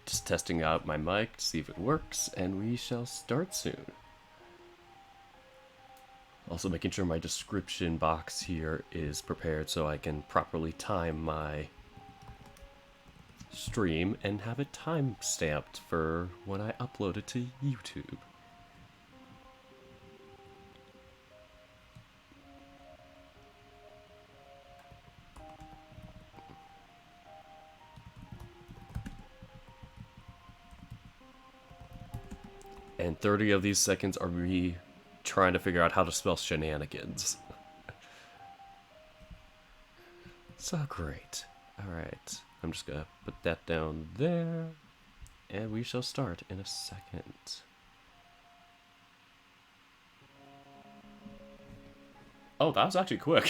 Just testing out my mic to see if it works, and we shall start soon. Also making sure my description box here is prepared so I can properly time my stream and have it time stamped for when I upload it to YouTube. And 30 of these seconds are me trying to figure out how to spell shenanigans. So great. Alright, I'm just gonna put that down there, and we shall start in a second. Oh, that was actually quick.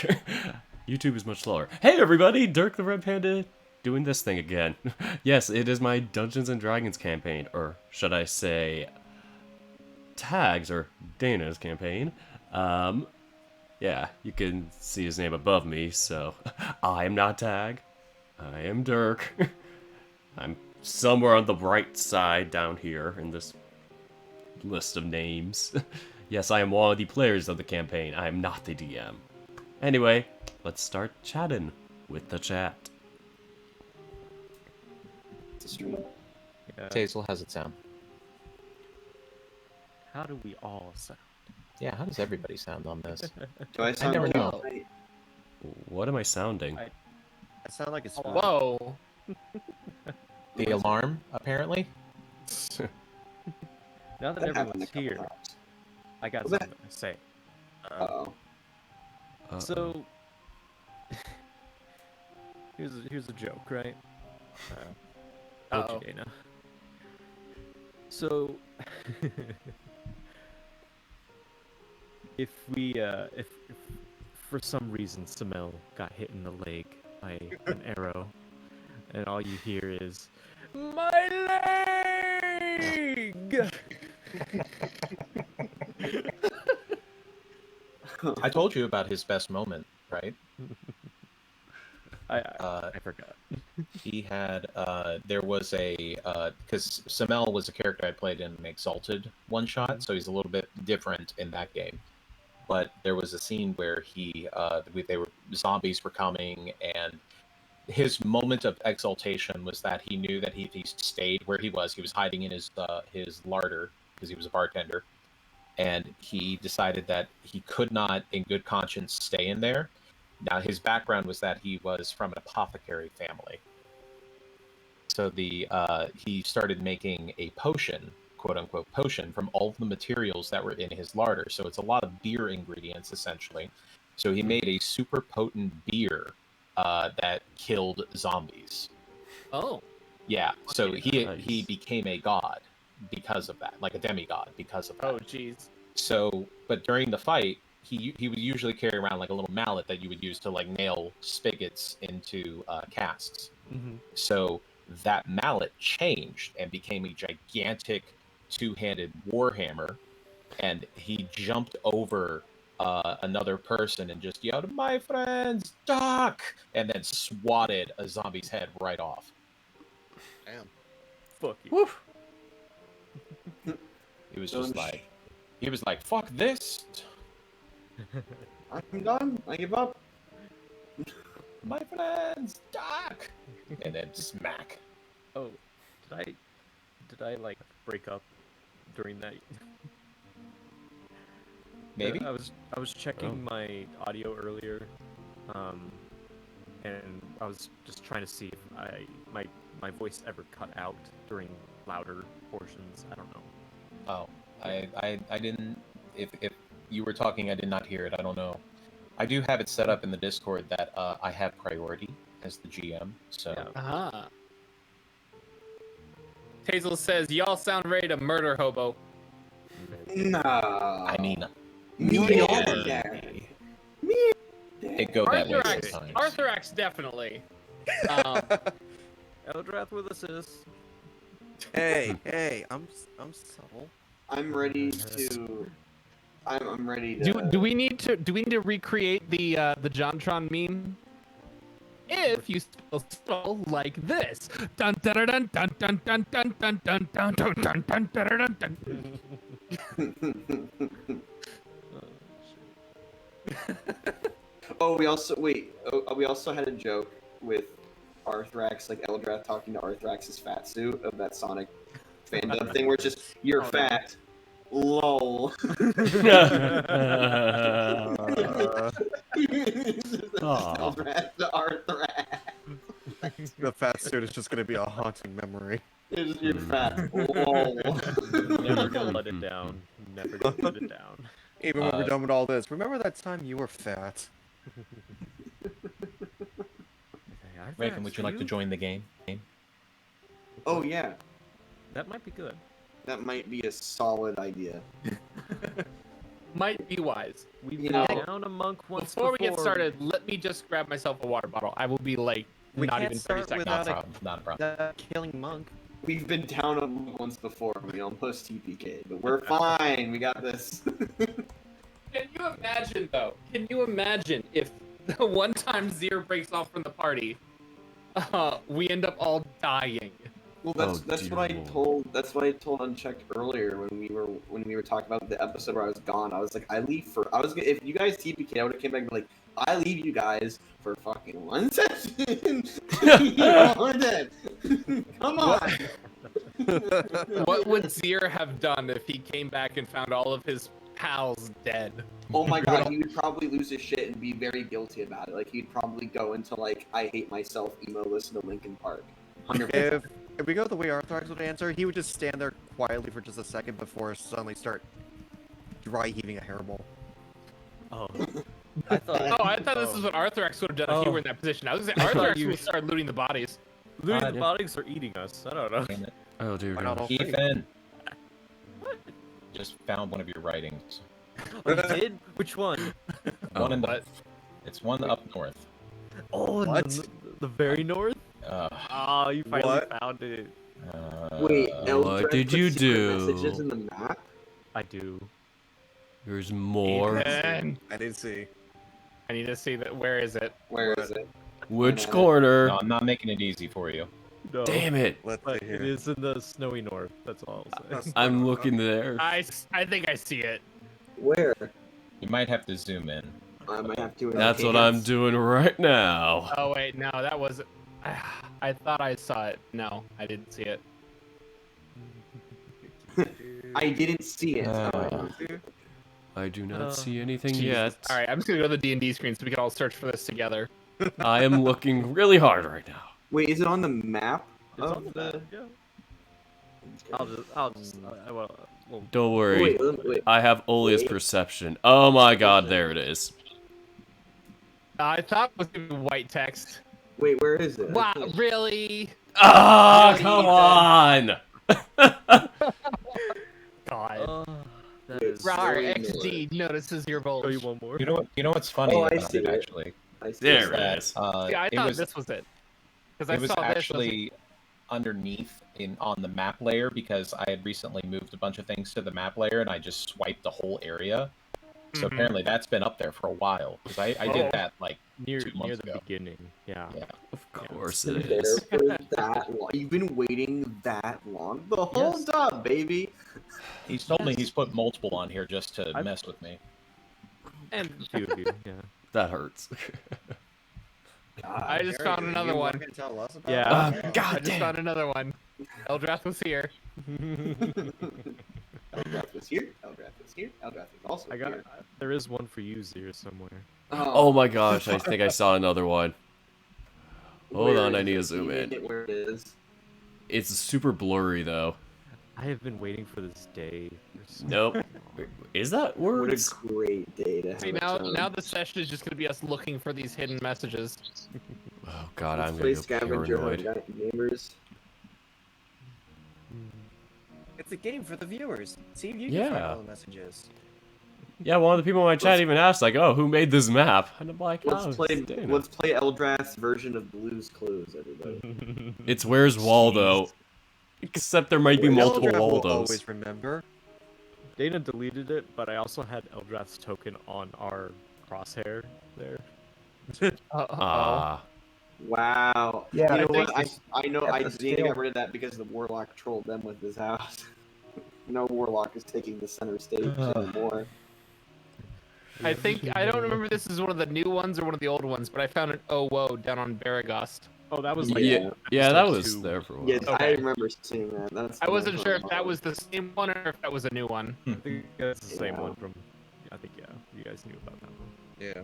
YouTube is much slower. Hey everybody, Dirk the Red Panda doing this thing again. Yes, it is my Dungeons and Dragons campaign, or should I say Tags, or Dana's campaign. Yeah, you can see his name above me, so I am not Tag. I am Dirk. I'm somewhere on the right side down here in this list of names. Yes, I am one of the players of the campaign. I am not the DM. Anyway, let's start chatting with the chat. Yeah. Tazel, how's it sound? How do we all sound? Yeah, how does everybody sound on this? Do I sound never like know. What am I sounding? I sound like it's Whoa! The alarm, apparently? Now that That happened a everyone's couple here, times. I got Well, that- something to say. Uh-oh. So, here's a joke, right? Uh-oh. Dana. So, if for some reason Samel got hit in the leg by an arrow, and all you hear is, "My leg!" I told you about his best moment, right? I forgot. He had, there was a, because Samel was a character I played in an Exalted one-shot, so he's a little bit different in that game. But there was a scene where zombies were coming, and his moment of exaltation was that he knew that if he stayed where he was hiding in his larder, because he was a bartender, and he decided that he could not, in good conscience, stay in there. Now, his background was that he was from an apothecary family. So he started making a potion, quote-unquote potion, from all of the materials that were in his larder. So it's a lot of beer ingredients, essentially. So he made a super potent beer that killed zombies. Oh. Yeah, so he became a god because of that, like a demigod because of that. Oh, jeez. So, but during the fight, he would usually carry around like a little mallet that you would use to like nail spigots into casks. Mm-hmm. So that mallet changed and became a gigantic two-handed warhammer, and he jumped over another person and just yelled, "My friends, duck!" and then swatted a zombie's head right off. Damn. Fuck you. Woof. He was just like, "Fuck this! I'm done. I give up. My friends, duck!" and then smack. Oh, did I like break up during that? Maybe. I was checking my audio earlier, and I was just trying to see if my voice ever cut out during louder portions. I don't know. Oh, I didn't. If you were talking, I did not hear it. I don't know. I do have it set up in the Discord that I have priority as the GM. So. Yeah. Aha. Tazel says, "Y'all sound ready to murder Hobo." No. I mean, Yeah. it go that way Arthurax, sometimes. Arthurax definitely. Eldrath with assist. Hey, I'm subtle. I'm ready to. I'm ready to. Do we need to recreate the JonTron meme? if you spell like this. Dun dun dun dun dun dun dun dun dun dun dun dun dun dun dun. Oh, we also we also had a joke with Arthrax, like Eldrath talking to Arthrax's fat suit of that Sonic fandom thing, where it's just you're fat, lol. Eldrath to Arthrax. The fat suit is just gonna be a haunting memory. It's just, you're fat, lol. Never gonna let it down. Never gonna let it down. Even when we're done with all this, remember that time you were fat? Raven, would you like to join the game? Oh yeah, That might be good. that might be a solid idea. Might be wise. We've You been know, down a monk once Before we get started, let me just grab myself a water bottle. I will be late. We Not can't even 30 start seconds. Not a without problem. Not a problem. That killing monk. We've been down on once before, and we almost TPK, but we're fine. We got this. Can you imagine, though? Can you imagine if the one time Zir breaks off from the party, we end up all dying? Well, Oh, that's what I dear. told. That's what I told Unchecked earlier when we were talking about the episode where I was gone. I was like, I leave for. I was gonna, if you guys TPK, I would have came back and be like, I leave you guys for fucking one session. You're all dead. Come on. What would Zir have done if he came back and found all of his pals dead? Oh my god, he would probably lose his shit and be very guilty about it. Like he'd probably go into like I hate myself emo listen to Linkin Park. 100%. If we go the way Arthrax would answer, he would just stand there quietly for just a second before suddenly start dry heaving a hairball. Oh. I thought. Oh, I thought this is what Arthrax would have done if he Oh. were in that position. I was gonna say I thought Arthrax you- would start looting the bodies. Looting the bodies or eating us? I don't know. Damn it. Oh dear Why not God. all three? Ethan. Just found one of your writings. Oh, you did? Which one? One in the. What? It's one up north. Oh, in What? the very north? Uh, Oh, you finally What? found it. Wait, What Eldrath did put you secret do? Messages in the map. I do. There's more. Ethan, I did see. I need to see that. Where is it? Where is it? Which corner? No, I'm not making it easy for you. No. Damn it! Let's But see it here. is in the snowy north. That's all I'll say. I'm looking there. I think I see it. Where? You might have to zoom in. I might have to. That's what I'm doing right now. Oh wait, no, that was. I thought I saw it. No, I didn't see it. I didn't see it. I do not Uh, see anything Jesus. yet. All right, I'm just gonna go to the D&D screen so we can all search for this together. I am looking really hard right now. Wait, is it on the map? It's on the map, yeah. I'll just, well, Don't worry. Wait. I have Olia's Wait. perception. Oh my god, there it is. I thought it was gonna be white text. Wait, where is it? Wow, really? Ah, Really, come Ethan? on! God. that is. Rar very XD notices your Show you bulge. one more. You know what? You know what's funny Oh, I about see it it. actually? I see There it. it is. Yeah, I It thought was this was it. Because I it was saw actually underneath on the map layer because I had recently moved a bunch of things to the map layer and I just swiped the whole area. So Mhm. apparently that's been up there for a while because I Oh. did that like near 2 months the ago. beginning. Yeah. Yeah. Of course Been it there is. for that long. You've been waiting that long. The whole Yes. time, baby. He's told me he's put multiple on here just to I've- mess with me. And a few of you. Yeah. That hurts. I just found another one. Yeah. I God just found another one. Eldrath was here. Eldrath was here. Eldrath was here. Eldrath was also I got. here. There is one for you, Zir, somewhere. Oh my gosh, I think I saw another one. Hold Where on, I is need to it? zoom in. Where it is. It's super blurry though. I have been waiting for this day. for so Nope. long. Is that What a words? great day to have See, a now job. the session is just gonna be us looking for these hidden messages. Oh god, Let's I'm play gonna go scavenger hunt, paranoid. gamers. It's a game for the viewers. See if you Yeah. can find all the messages. Yeah, one of the people in my chat even asked, like, "Oh, who made this map?" And I'm like, Let's "Oh, play. it's Dana." Let's play Eldrath's version of Blue's Clues, everybody. It's Where's Waldo? Except there might be multiple Eldrath will Waldos. always remember. Dana deleted it, but I also had Eldrath's token on our crosshair there. Ah, Wow. Yeah, You know I what? think I know. at I the need to scale- get rid of that because the warlock trolled them with his house. No warlock is taking the center stage anymore. I think I don't remember this is one of the new ones or one of the old ones, but I found an oh whoa down on Baragast. Oh, that was like Yeah, yeah, that episode was 2. there for a while. Yes, I Okay. remember seeing that. That's I wasn't nice sure one. if that was the same one or if that was a new one. I think that's the same Yeah. one from. I think you guys knew about that one. Yeah.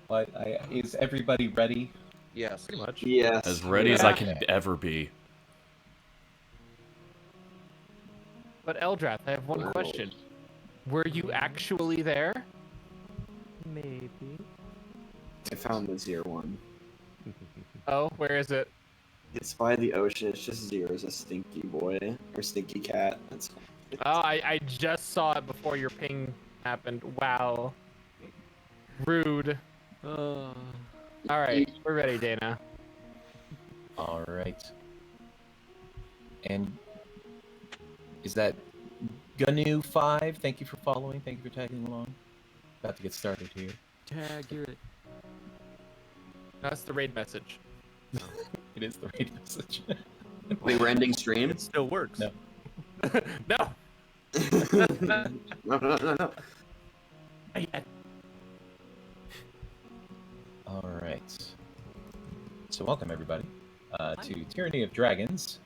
But is everybody ready? Yes. Pretty much. Yes. As ready as I Yeah. can ever be. But Eldrath, I have one Wow. question. Were you actually there? Maybe. I found the Zero one. Oh, where is it? It's by the ocean. It's just Zero as a stinky boy or stinky cat. That's Oh, I just saw it before your ping happened. Wow. Rude. All right, we're ready, Dana. All right. And is that Gnu 5? Thank you for following. Thank you for tagging along. About to get started here. Tag, you're it. That's the raid message. It is the raid message. Wait, we're ending stream? It still works. No. No. No. All right. So welcome everybody to Tyranny of Dragons,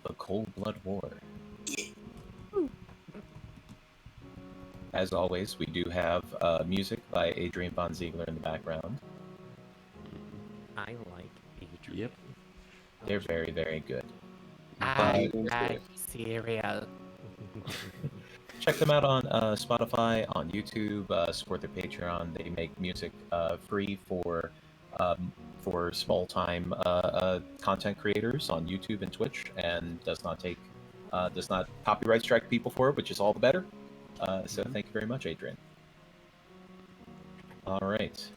the Cold Blood War. As always, we do have music by Adrian Von Ziegler in the background. I like Adrian. Yep. They're very, very good. I But- like cereal. Check them out on Spotify, on YouTube. Support their Patreon. They make music free for small-time content creators on YouTube and Twitch, and does not copyright strike people for it, which is all the better. So thank you very much, Adrian. All right.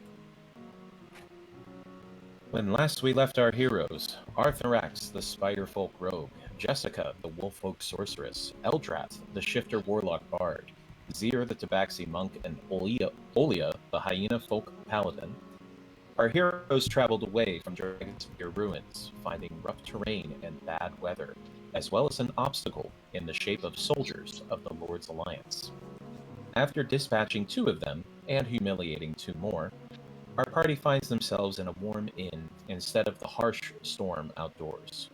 When last we left our heroes, Arthurax, the Spider Folk Rogue, Jessica, the Wolf Folk Sorceress, Eldrath, the Shifter Warlock Bard, Zir, the Tabaxi Monk, and Olia, the Hyena Folk Paladin, our heroes traveled away from Dragonspear ruins, finding rough terrain and bad weather, as well as an obstacle in the shape of soldiers of the Lord's Alliance. After dispatching 2 of them, and humiliating 2 more, our party finds themselves in a warm inn instead of the harsh storm outdoors.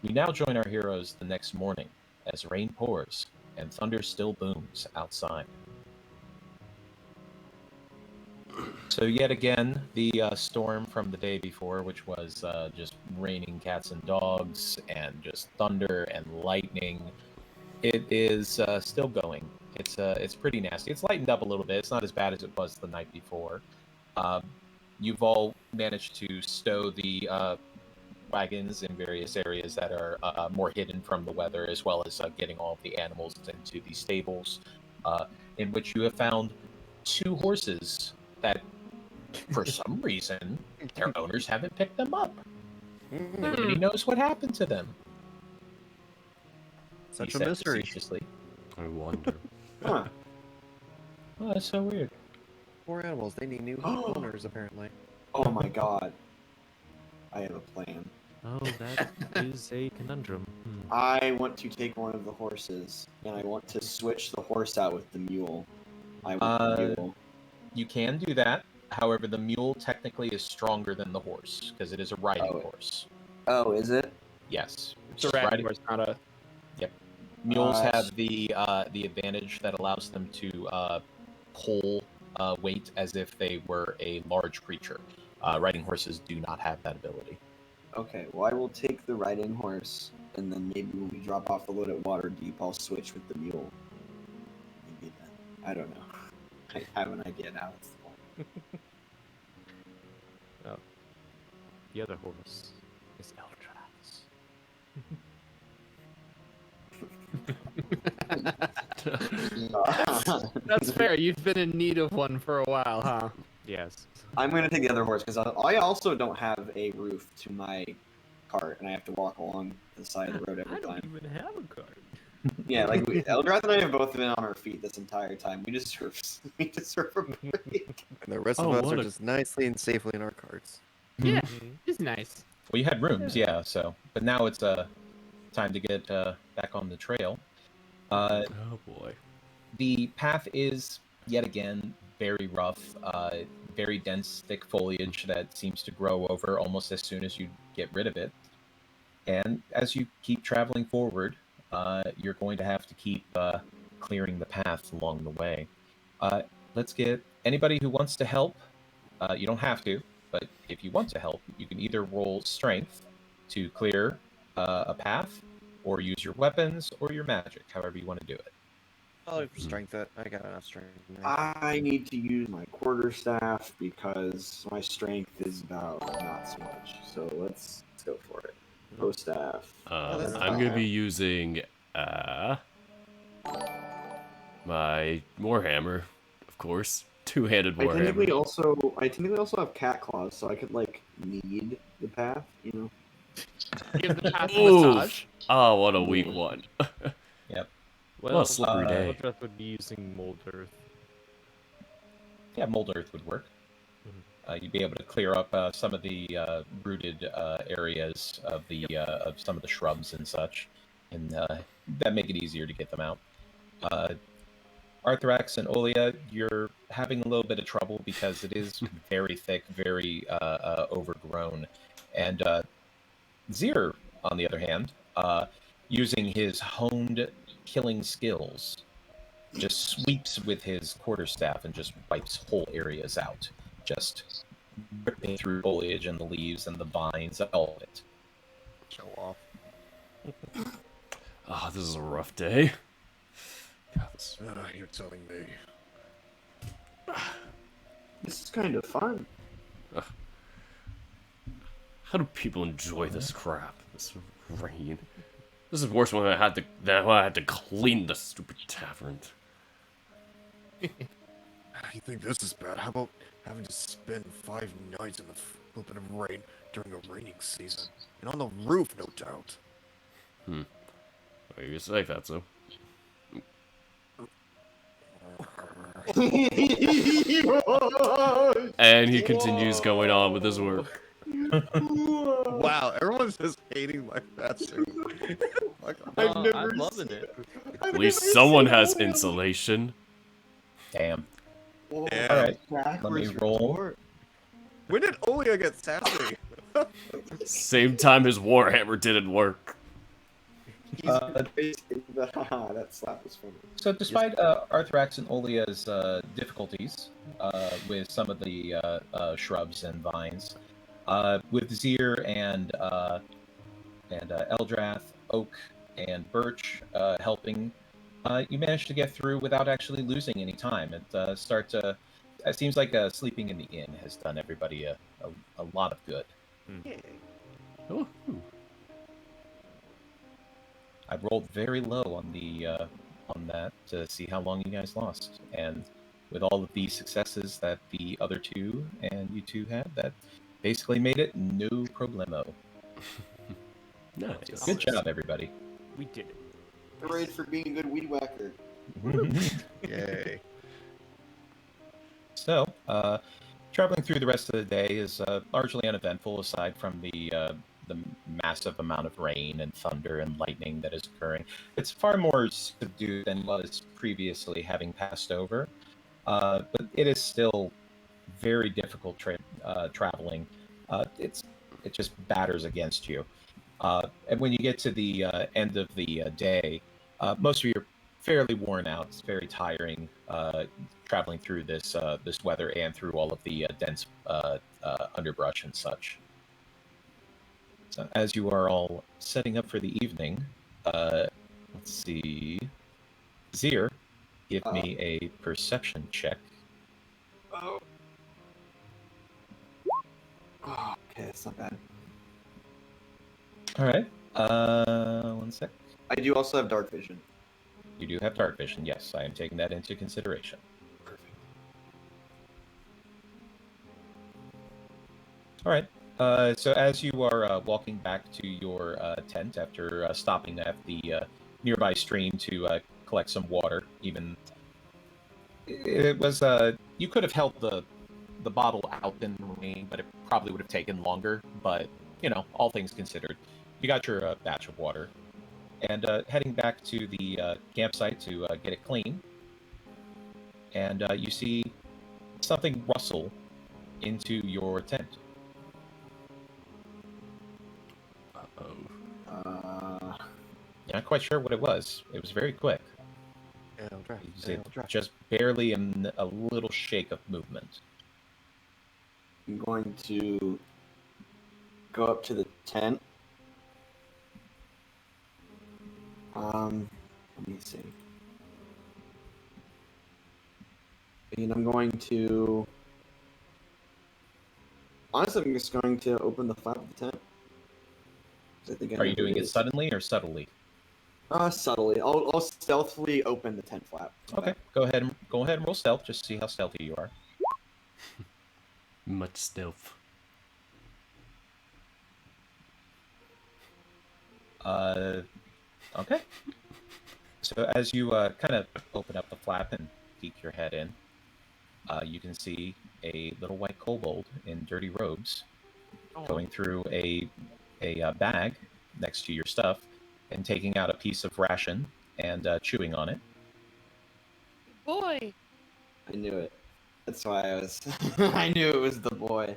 We now join our heroes the next morning as rain pours and thunder still booms outside. So yet again, the storm from the day before, which was just raining cats and dogs and just thunder and lightning, it is still going. It's pretty nasty. It's lightened up a little bit. It's not as bad as it was the night before. You've all managed to stow the wagons in various areas that are more hidden from the weather, as well as getting all of the animals into the stables, in which you have found 2 horses that, for some reason, their owners haven't picked them up. Nobody knows what happened to them. Such He a said mystery. facetiously. I wonder. Huh. Oh, that's so weird. Poor animals, they need new owners, apparently. Oh my god. I have a plan. Oh, that is a conundrum. I want to take one of the horses, and I want to switch the horse out with the mule. I want the mule. You can do that. However, the mule technically is stronger than the horse because it is a riding Oh. horse. Oh, is it? Yes. It's a rat horse, not a. Mules have the advantage that allows them to pull weight as if they were a large creature. Riding horses do not have that ability. Okay, well, I will take the riding horse, and then maybe when we drop off the load at Waterdeep, I'll switch with the mule. Maybe then. I don't know. I have an idea now. It's the point. The other horse is Eldrath's. That's fair. You've been in need of one for a while, huh? Yes. I'm gonna take the other horse because I also don't have a roof to my cart, and I have to walk along the side of the road every time. even have a card. Yeah, like Eldrath and I have both been on our feet this entire time. We deserve a break. And the rest Oh, of us what are a- just nicely and safely in our carts. Yeah, it's nice. Well, you had rooms, yeah. So, but now it's time to get back on the trail. Oh boy. The path is yet again very rough, very dense, thick foliage that seems to grow over almost as soon as you get rid of it. And as you keep traveling forward, you're going to have to keep clearing the path along the way. Let's get anybody who wants to help. You don't have to, but if you want to help, you can either roll strength to clear a path, or use your weapons or your magic, however you want to do it. I'll strength it. I got enough strength. I need to use my quarterstaff because my strength is about not so much. So let's go for it. Pro staff. that's I'm gonna be using my warhammer, of course, two-handed I technically warhammer. also have cat claws, so I could like knead the path, you know. Give the path a Oof. massage. Oh, what a weak one. Yep. Well, slippery day. Eldrath would be using mold earth. Yeah, mold earth would work. You'd be able to clear up some of the rooted areas of some of the shrubs and such, and that make it easier to get them out. Arthrax and Olia, you're having a little bit of trouble because it is very thick, very overgrown, and Zir, on the other hand, using his honed killing skills, just sweeps with his quarterstaff and just wipes whole areas out, just ripping through foliage and the leaves and the vines, all of it. Show off. Oh, this is a rough day. God, this... You're telling me. This is kind of fun. How do people enjoy this crap? This rain. This is worse when I had to clean the stupid tavern. You think this is bad? How about having to spend 5 nights in the flipping rain during a raining season? And on the roof, no doubt. Well, you say that, so. And he continues going on with his work. Wow, everyone's just hating my fashion. I'm loving it. At least someone has insulation. Damn. Yeah. All right, let me roll. When did Olia get sassy? Same time his warhammer didn't work. That slap was funny. So despite Arthrax and Olia's difficulties with some of the shrubs and vines, with Zir and Eldrath, Oak, and Birch helping, you managed to get through without actually losing any time. It seems like sleeping in the inn has done everybody a lot of good. Ooh. I rolled very low on the on that to see how long you guys lost, and with all of the successes that the other two and you two had, that basically made it no problemo. Nice. Good job, everybody. We did it. Hooray for being a good weed whacker. Yay. So, traveling through the rest of the day is largely uneventful, aside from the massive amount of rain and thunder and lightning that is occurring. It's far more subdued than was previously, having passed over, but it is still very difficult traveling. It just batters against you. And when you get to the end of the day, most of you are fairly worn out. It's very tiring traveling through this weather and through all of the dense underbrush and such. So as you are all setting up for the evening, let's see. Zir, give me a perception check. Oh, okay, that's not bad. All right. 1 sec. I do also have dark vision. You do have dark vision. Yes, I am taking that into consideration. Perfect. All right. So as you are walking back to your tent after stopping at the nearby stream to collect some water, even it was you could have held the the bottle out in the rain, but it probably would have taken longer. But you know, all things considered, you got your batch of water, and heading back to the campsite to get it clean, and you see something rustle into your tent. Uh-oh. You're not quite sure what it was. It was very quick. Just barely in a little shake of movement. I'm going to go up to the tent. Let me see. And I'm going to... Honestly, I'm just going to open the flap of the tent. 'Cause I think I Are know you what doing it is. suddenly or subtly? Subtly. I'll stealthily open the tent flap. Okay, go ahead and roll stealth. Just see how stealthy you are. Much stealth. Okay. So as you kind of open up the flap and peek your head in, you can see a little white kobold in dirty robes going through a bag next to your stuff and taking out a piece of ration and chewing on it. Boy. I knew it. That's why I was... I knew it was the boy.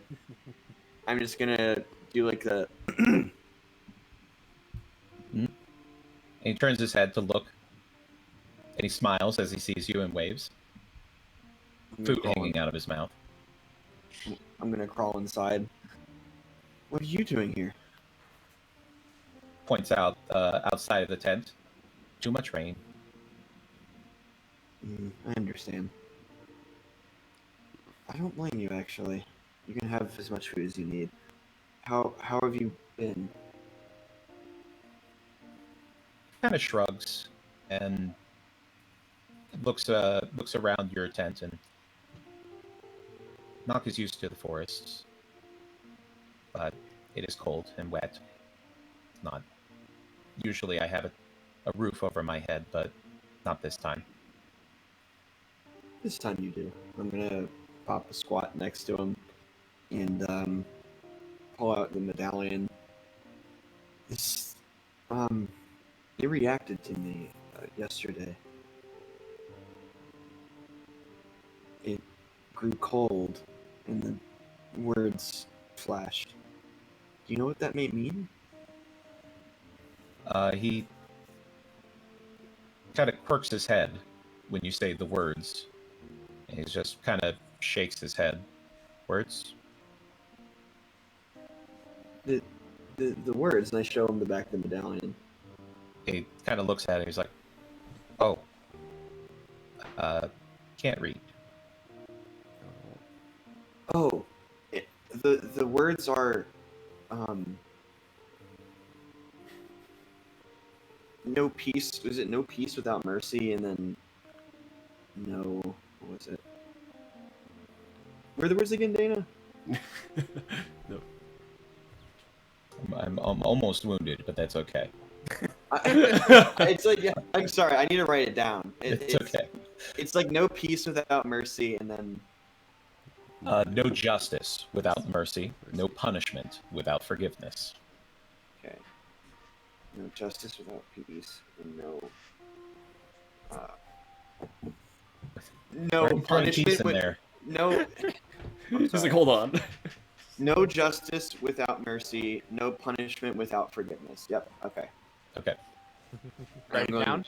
I'm just gonna do like the... And he turns his head to look, and he smiles as he sees you and waves. Food hanging out of his mouth. I'm gonna crawl inside. What are you doing here? Points out outside of the tent. Too much rain. I understand. I don't blame you, actually. You can have as much food as you need. How have you been? Kind of shrugs and looks around your tent, and Nock is used to the forests, but it is cold and wet. It's not. Usually I have a roof over my head, but not this time. This time you do. I'm gonna pop a squat next to him and pull out the medallion. This, they reacted to me yesterday. It grew cold, and the words flashed. Do you know what that may mean? He kind of quirks his head when you say the words. And he just kind of shakes his head. Words? The words, and I show him the back of the medallion. He kind of looks at it. He's like, "Oh, can't read." Oh, the words are, no peace. Was it no peace without mercy? And then no, what was it? Where are the words again, Dana? No. I'm almost wounded, but that's okay. It's like, yeah, I'm sorry, I need to write it down. It's okay. It's like no peace without mercy, and then No justice without mercy. No punishment without forgiveness. okay, no justice without peace, and no no Throwing punishment peace in with there. no. Just like, hold on. No justice without mercy, no punishment without forgiveness. Yep. Okay. Okay. Write it down.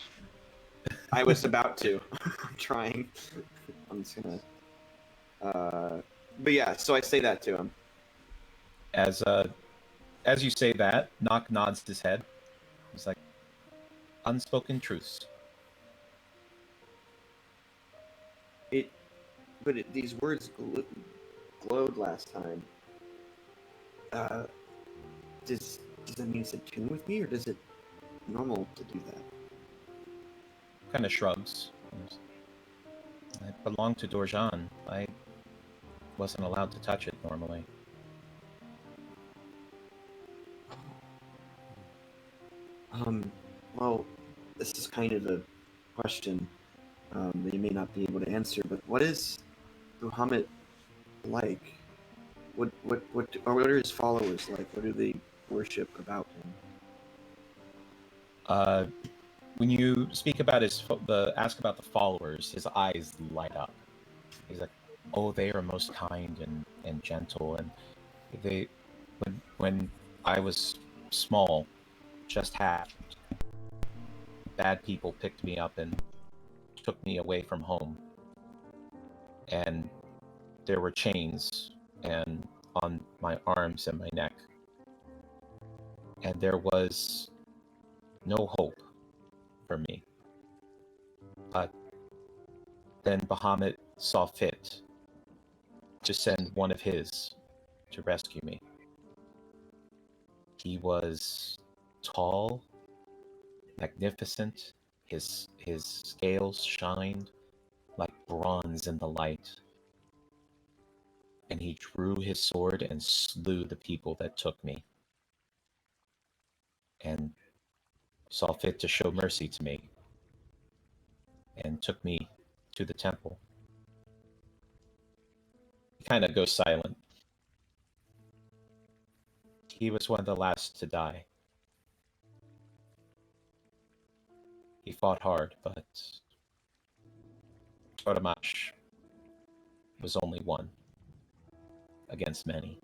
I was about to. I'm trying. I'm just gonna. But yeah, so I say that to him. As you say that, Nock nods his head. He's like, unspoken truths. These words glowed last time. Does that mean it's in tune with me, or does it normal to do that? Kind of shrugs. I belong to Dorjan. I wasn't allowed to touch it normally. Well, this is kind of a question that you may not be able to answer, but what is Muhammad like? What are his followers like? What do they worship about him? When you speak about ask about the followers, his eyes light up. He's like, "Oh, they are most kind and gentle, and they, when I was small, just hatched, bad people picked me up and took me away from home, and there were chains and on my arms and my neck, and there was no hope for me. But then Bahamut saw fit to send one of his to rescue me. He was tall, magnificent. His scales shined like bronze in the light. And he drew his sword and slew the people that took me. And saw fit to show mercy to me. And took me to the temple. He kind of goes silent. He was one of the last to die. He fought hard, but Toramash was only one against many.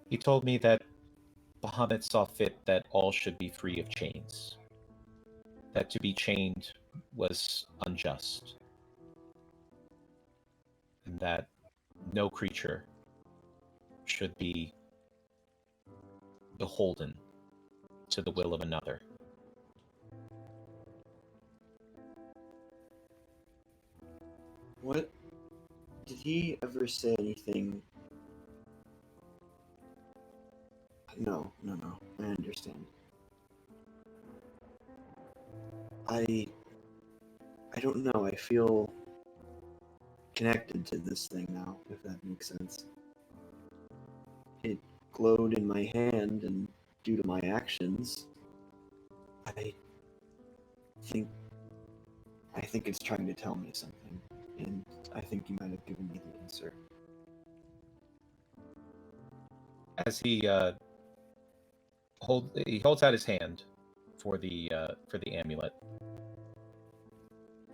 He told me that Bahamut saw fit that all should be free of chains. That to be chained was unjust. And that no creature should be beholden to the will of another. What did he ever say anything? No. I understand. I don't know. I feel connected to this thing now, if that makes sense. It glowed in my hand, and due to my actions, I think it's trying to tell me something, and I think you might have given me the answer. As he holds out his hand for the amulet.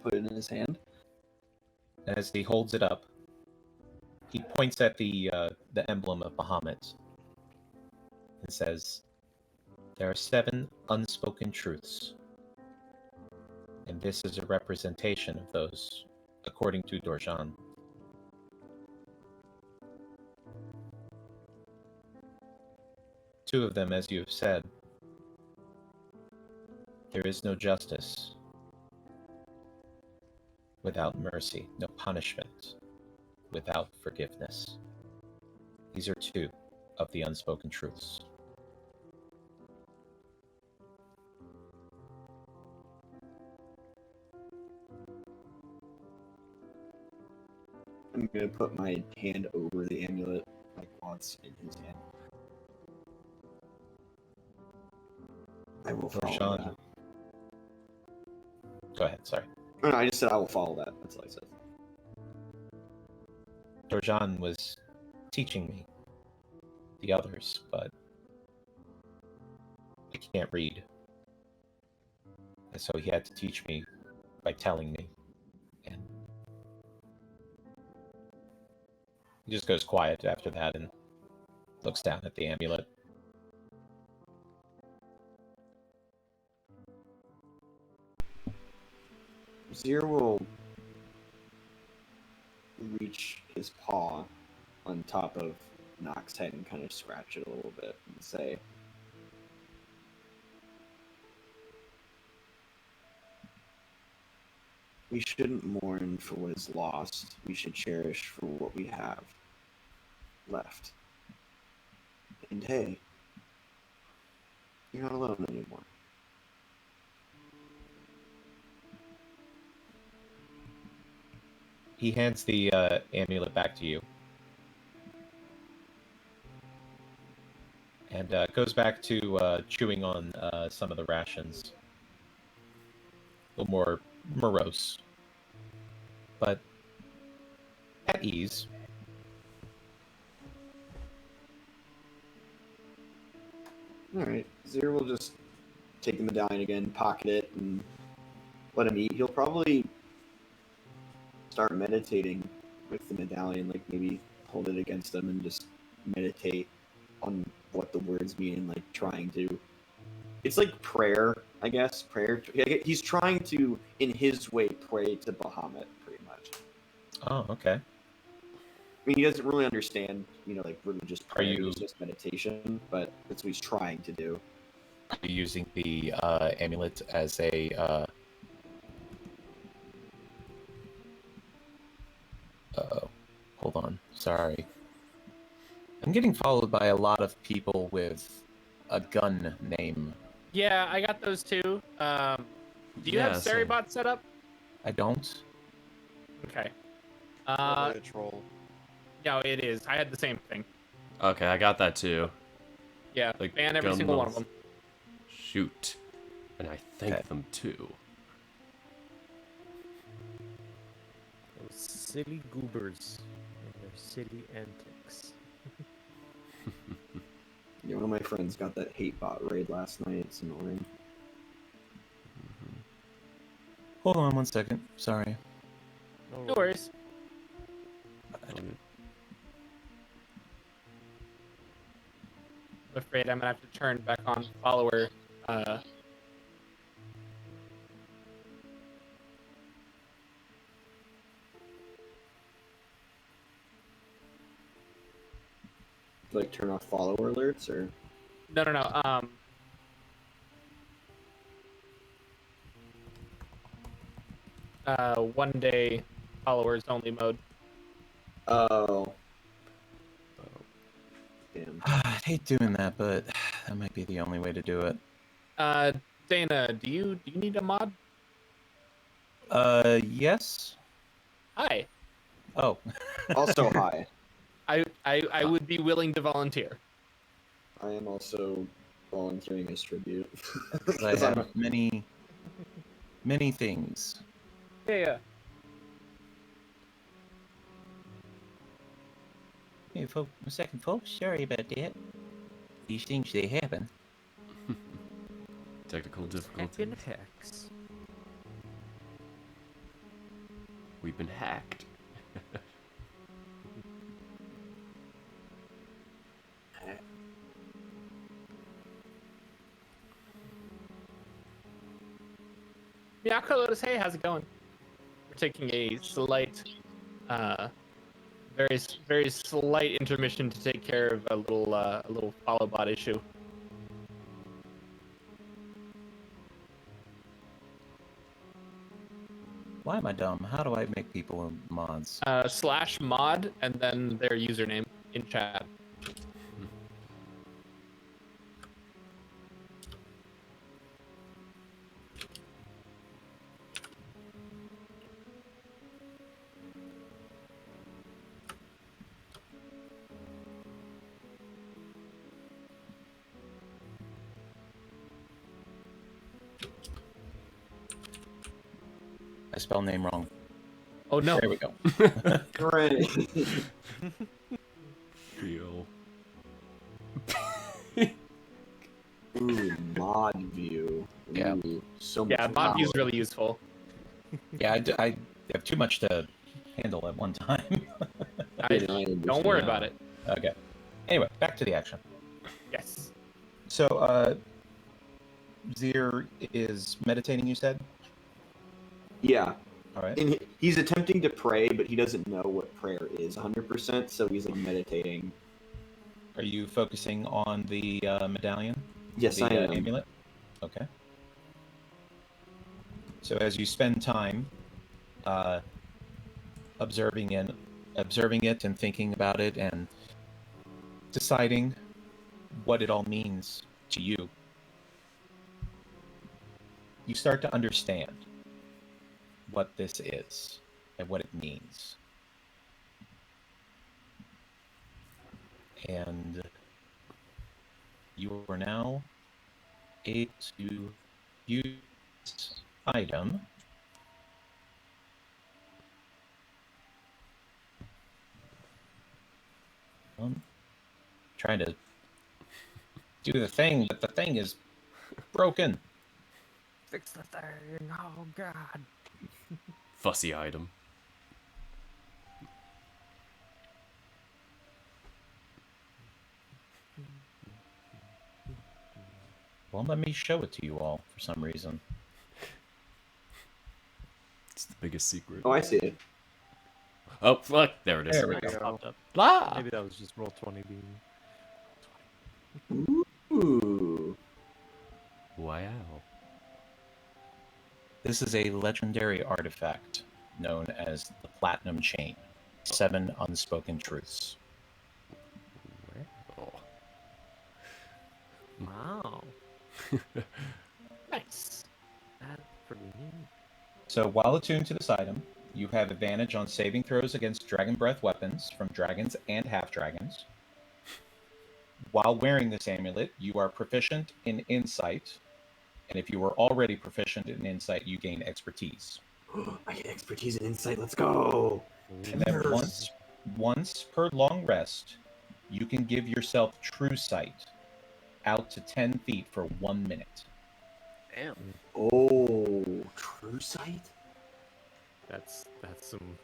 Put it in his hand. As he holds it up, he points at the emblem of Bahamut and says, "There are 7 unspoken truths, and this is a representation of those, according to Dorjan. Two of them, as you have said, there is no justice without mercy, no punishment without forgiveness. These are 2 of the unspoken truths." I'm gonna put my hand over the amulet, like while it's in his hand. I will follow Dorjan. that. Go ahead, sorry. No, I just said I will follow that. That's all I said. Dorjan was teaching me the others, but I can't read. And so he had to teach me by telling me. And he just goes quiet after that and looks down at the amulet. Zir will reach his paw on top of Nox's head and kind of scratch it a little bit and say, "We shouldn't mourn for what is lost. We should cherish for what we have left. And hey, you're not alone anymore." He hands the amulet back to you. And goes back to chewing on some of the rations. a little more morose, but at ease. Alright, Zir will just take the medallion again, pocket it, and let him eat. He'll probably start meditating with the medallion, like maybe hold it against him and just meditate on what the words mean and like trying to. It's like prayer, I guess. Prayer. He's trying to, in his way, pray to Bahamut, pretty much. Oh, okay. I mean, he doesn't really understand, like religious prayer. you- It's just meditation, but that's what he's trying to do. Are you using the amulet as a uh-oh. Hold on. Sorry. I'm getting followed by a lot of people with a gun name. Yeah, I got those too. Do you have same. Seribot set up? I don't. Okay. Probably a troll. No, it is. I had the same thing. Okay, I got that too. Yeah, Like, ban every gun single one of laws. them. Shoot. And I thank Okay. them too. Those silly goobers and their silly antics. Yeah, one of my friends got that hate bot raid last night. It's annoying. Hold on 1 second. Sorry. No worries. I'm afraid I'm gonna have to turn back on follower. Like turn off follower alerts or. No. One day followers only mode. Oh. Damn. I hate doing that, but that might be the only way to do it. Dana, do you need a mod? Yes. Hi. Oh. Also, hi. I would be willing to volunteer. I am also volunteering as tribute. 'Cause I have many things. Yeah. Hey, a second, folks. Sorry about that. These things, they happen. Technical difficulty. Hacking hacks. We've been hacked. Miyako Lotus, hey, how's it going? We're taking a slight, very slight intermission to take care of a little follow bot issue. Why am I dumb? How do I make people mods? /mod and then their username in chat. I spell name wrong. Oh no. There we go. Great. Feel. Ooh, mod view. Yeah. Ooh, so much. Yeah, mod view is power. really useful. Yeah, I have too much to handle at one time. Don't worry about it. Okay. Anyway, back to the action. Yes. So, Zir is meditating, you said? Yeah. All right. And he's attempting to pray, but he doesn't know what prayer is 100%, so he's like meditating. Are you focusing on the medallion? Yes, the I am. amulet? Okay. So as you spend time observing it and thinking about it and deciding what it all means to you, you start to understand what this is and what it means. And you are now able to use item. Trying to do the thing, but the thing is broken. Fix the thing. Oh God. Fussy item. Won't let me show it to you all for some reason. It's the biggest secret. Oh, I see it. Oh, fuck. There it is. There we It go. popped up. Ah! Maybe that was just roll 20 being. Ooh. Wow. This is a legendary artifact known as the Platinum Chain. 7 unspoken truths. Oh. Wow. Nice. That's pretty neat. So while attuned to this item, you have advantage on saving throws against dragon breath weapons from dragons and half-dragons. While wearing this amulet, you are proficient in insight, and if you were already proficient in insight, you gain expertise. I get expertise and insight. Let's go. And then once per long rest, you can give yourself true sight out to 10 feet for 1 minute. Damn. Oh, true sight. That's some.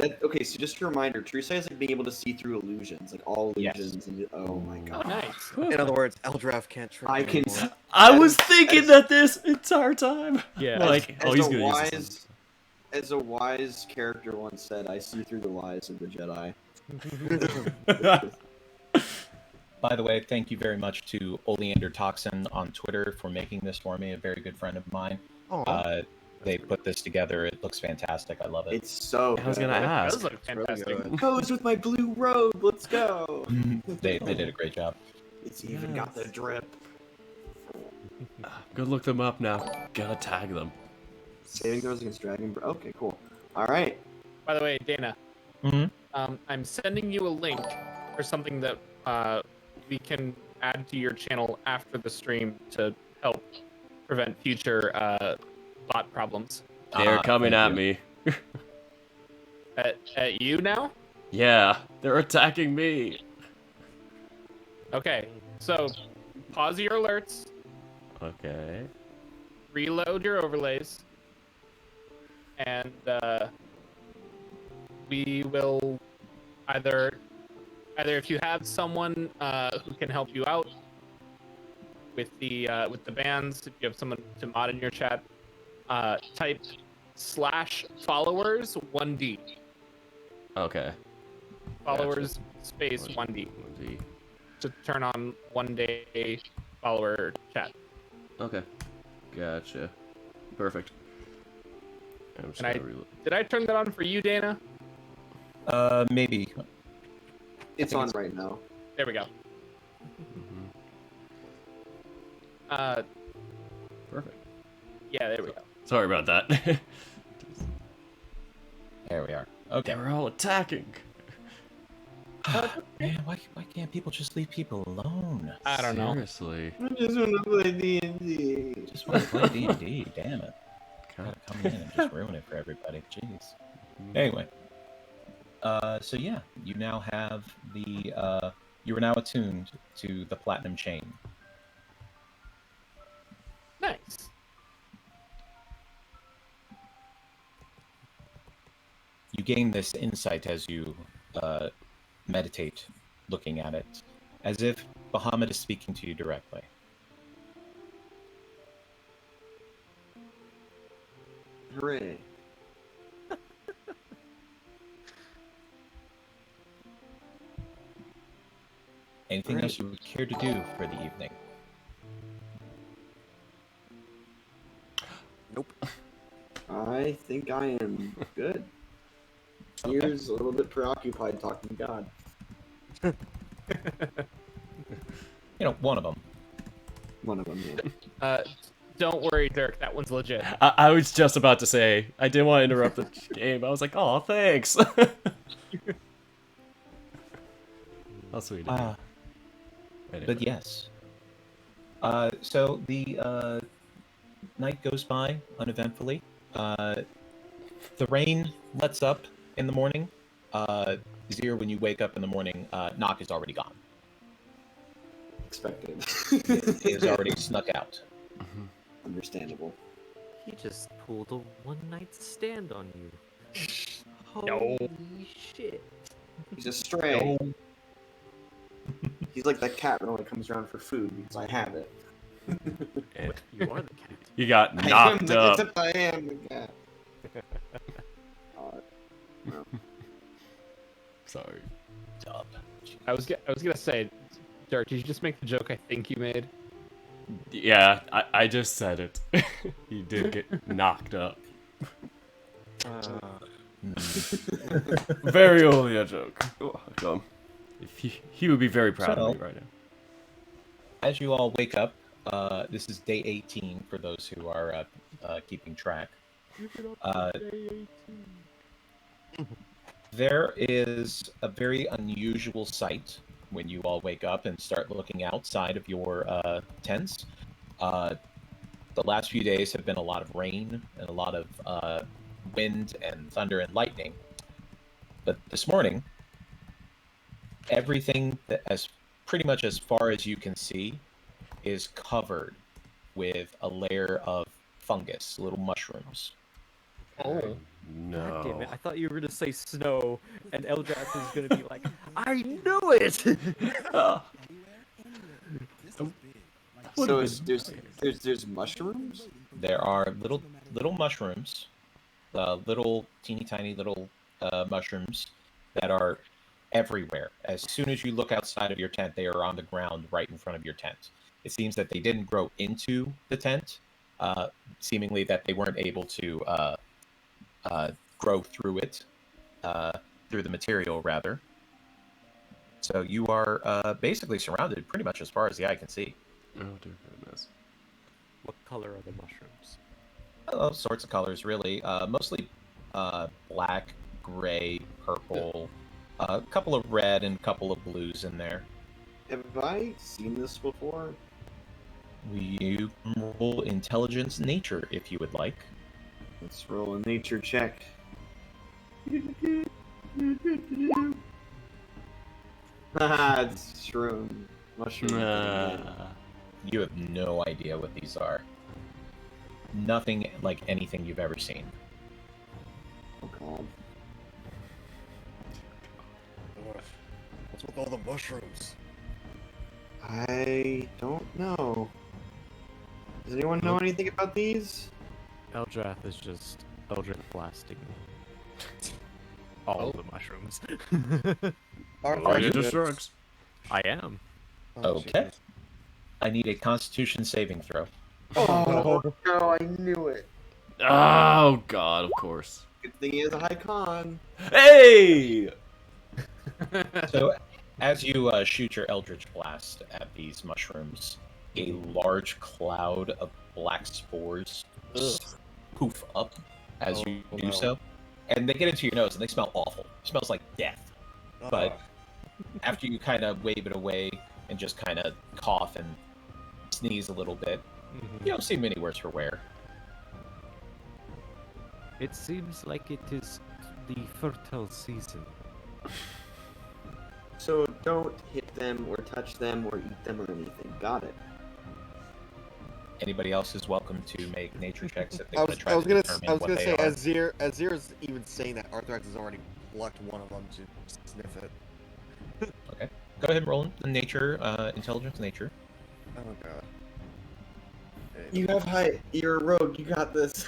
Okay, so just a reminder, true sight is like being able to see through illusions, like all Yes. illusions. And oh my Oh, god. nice. In other words, Eldrath can't trick I me can. anymore. I was thinking that this entire time. Yeah. Like, as he's a gonna use wise, this. as a wise character once said, I see through the lies of the Jedi. By the way, thank you very much to Oleander Toxin on Twitter for making this for me, a very good friend of mine. Aw. They put this together. It looks fantastic. I love it. It's so. I was good. gonna It ask. does look really fantastic. good. Goes with my blue robe. Let's go. They did a great job. It's even got the drip. Go look them up now. Gotta tag them. Saving throws against dragon. Okay, cool. All right. By the way, Dana, Mhm. I'm sending you a link for something that we can add to your channel after the stream to help prevent future bot problems. They're coming thank at you. me. At you now? Yeah, they're attacking me. Okay, so pause your alerts, Okay. reload your overlays, and we will either if you have someone who can help you out with the bans, if you have someone to mod in your chat, type /followers 1D. Okay. Followers space 1D to turn on 1-day follower chat. Okay. Gotcha. Perfect. I'm just And gonna reload. Did I turn that on for you, Dana? Maybe. It's on right now. There we go. Perfect. Yeah, there we go. Sorry about that. There we are. Okay. They were all attacking. Man, why can't people just leave people alone? I don't know. Seriously. I just want to play D&D. Just want to play D&D. Damn it. God. Gotta come in and just ruin it for everybody. Jeez. Anyway. So yeah, you now have the you are now attuned to the Platinum Chain. Nice. You gain this insight as you meditate, looking at it, as if Bahamut is speaking to you directly. Hooray. Anything Alright. else you would care to do for the evening? I think I am good. Here's a little bit preoccupied talking to God. You know, one of them. One of them, yeah. Don't worry, Dirk. That one's legit. I was just about to say, I didn't want to interrupt the game. I was like, oh, thanks. How sweet. of you. Anyway. But yes. So the night goes by uneventfully. The rain lets up in the morning. Zir, when you wake up in the morning, Knock is already gone. Expected. He has already snuck out. Understandable. He just pulled a one-night stand on you. No. Holy shit. He's a stray. He's like that cat that only comes around for food because I have it. And You are the cat. you got I am knocked the, up. Except I am the cat. No. Sorry. Dub. I was gonna say, Dirk, did you just make the joke I think you made? Yeah, I just said it. He did get knocked up. Very only a joke. If he would be very proud of me right now. As you all wake up, this is day 18 for those who are keeping track. There is a very unusual sight when you all wake up and start looking outside of your tents. The last few days have been a lot of rain and a lot of wind and thunder and lightning. But this morning, everything that, as pretty much as far as you can see, is covered with a layer of fungus, little mushrooms. Oh. No. God damn it. I thought you were gonna say snow, and Eldrath is gonna be like, I knew it! So there's mushrooms? There are little mushrooms, little teeny tiny little mushrooms that are everywhere. As soon as you look outside of your tent, they are on the ground right in front of your tent. It seems that they didn't grow into the tent, seemingly that they weren't able to grow through it, through the material rather. So you are basically surrounded pretty much as far as the eye can see. Oh dear goodness. What color are the mushrooms? All sorts of colors, really. Mostly black, gray, purple, a couple of red and a couple of blues in there. Have I seen this before? You can roll intelligence nature if you would like. Let's roll a nature check. Haha, it's shroom. Mushroom. You have no idea what these are. Nothing like anything you've ever seen. Oh god. What's with all the mushrooms? I don't know. Does anyone know anything about these? Eldrath is just Eldritch blasting all the mushrooms. Are you just drugs? I am. okay? I need a Constitution saving throw. Oh no, I knew it. Oh god, of course. Good thing he has a high con. Hey! So, as you shoot your Eldritch Blast at these mushrooms, a large cloud of black spores poof up as you do so. And they get into your nose and they smell awful. It smells like death. But after you kind of wave it away and just kind of cough and sneeze a little bit, you don't seem any worse for wear. It seems like it is the fertile season. So don't hit them or touch them or eat them or anything. Got it. Anybody else is welcome to make nature checks if they I want was, to try I was to gonna, determine I was what gonna they say, are. as Zir is even saying that, Arthrax has already plucked one of them to sniff it. Okay. Go ahead and roll the nature, intelligence nature. Oh god. You have high. You're a rogue. You got this.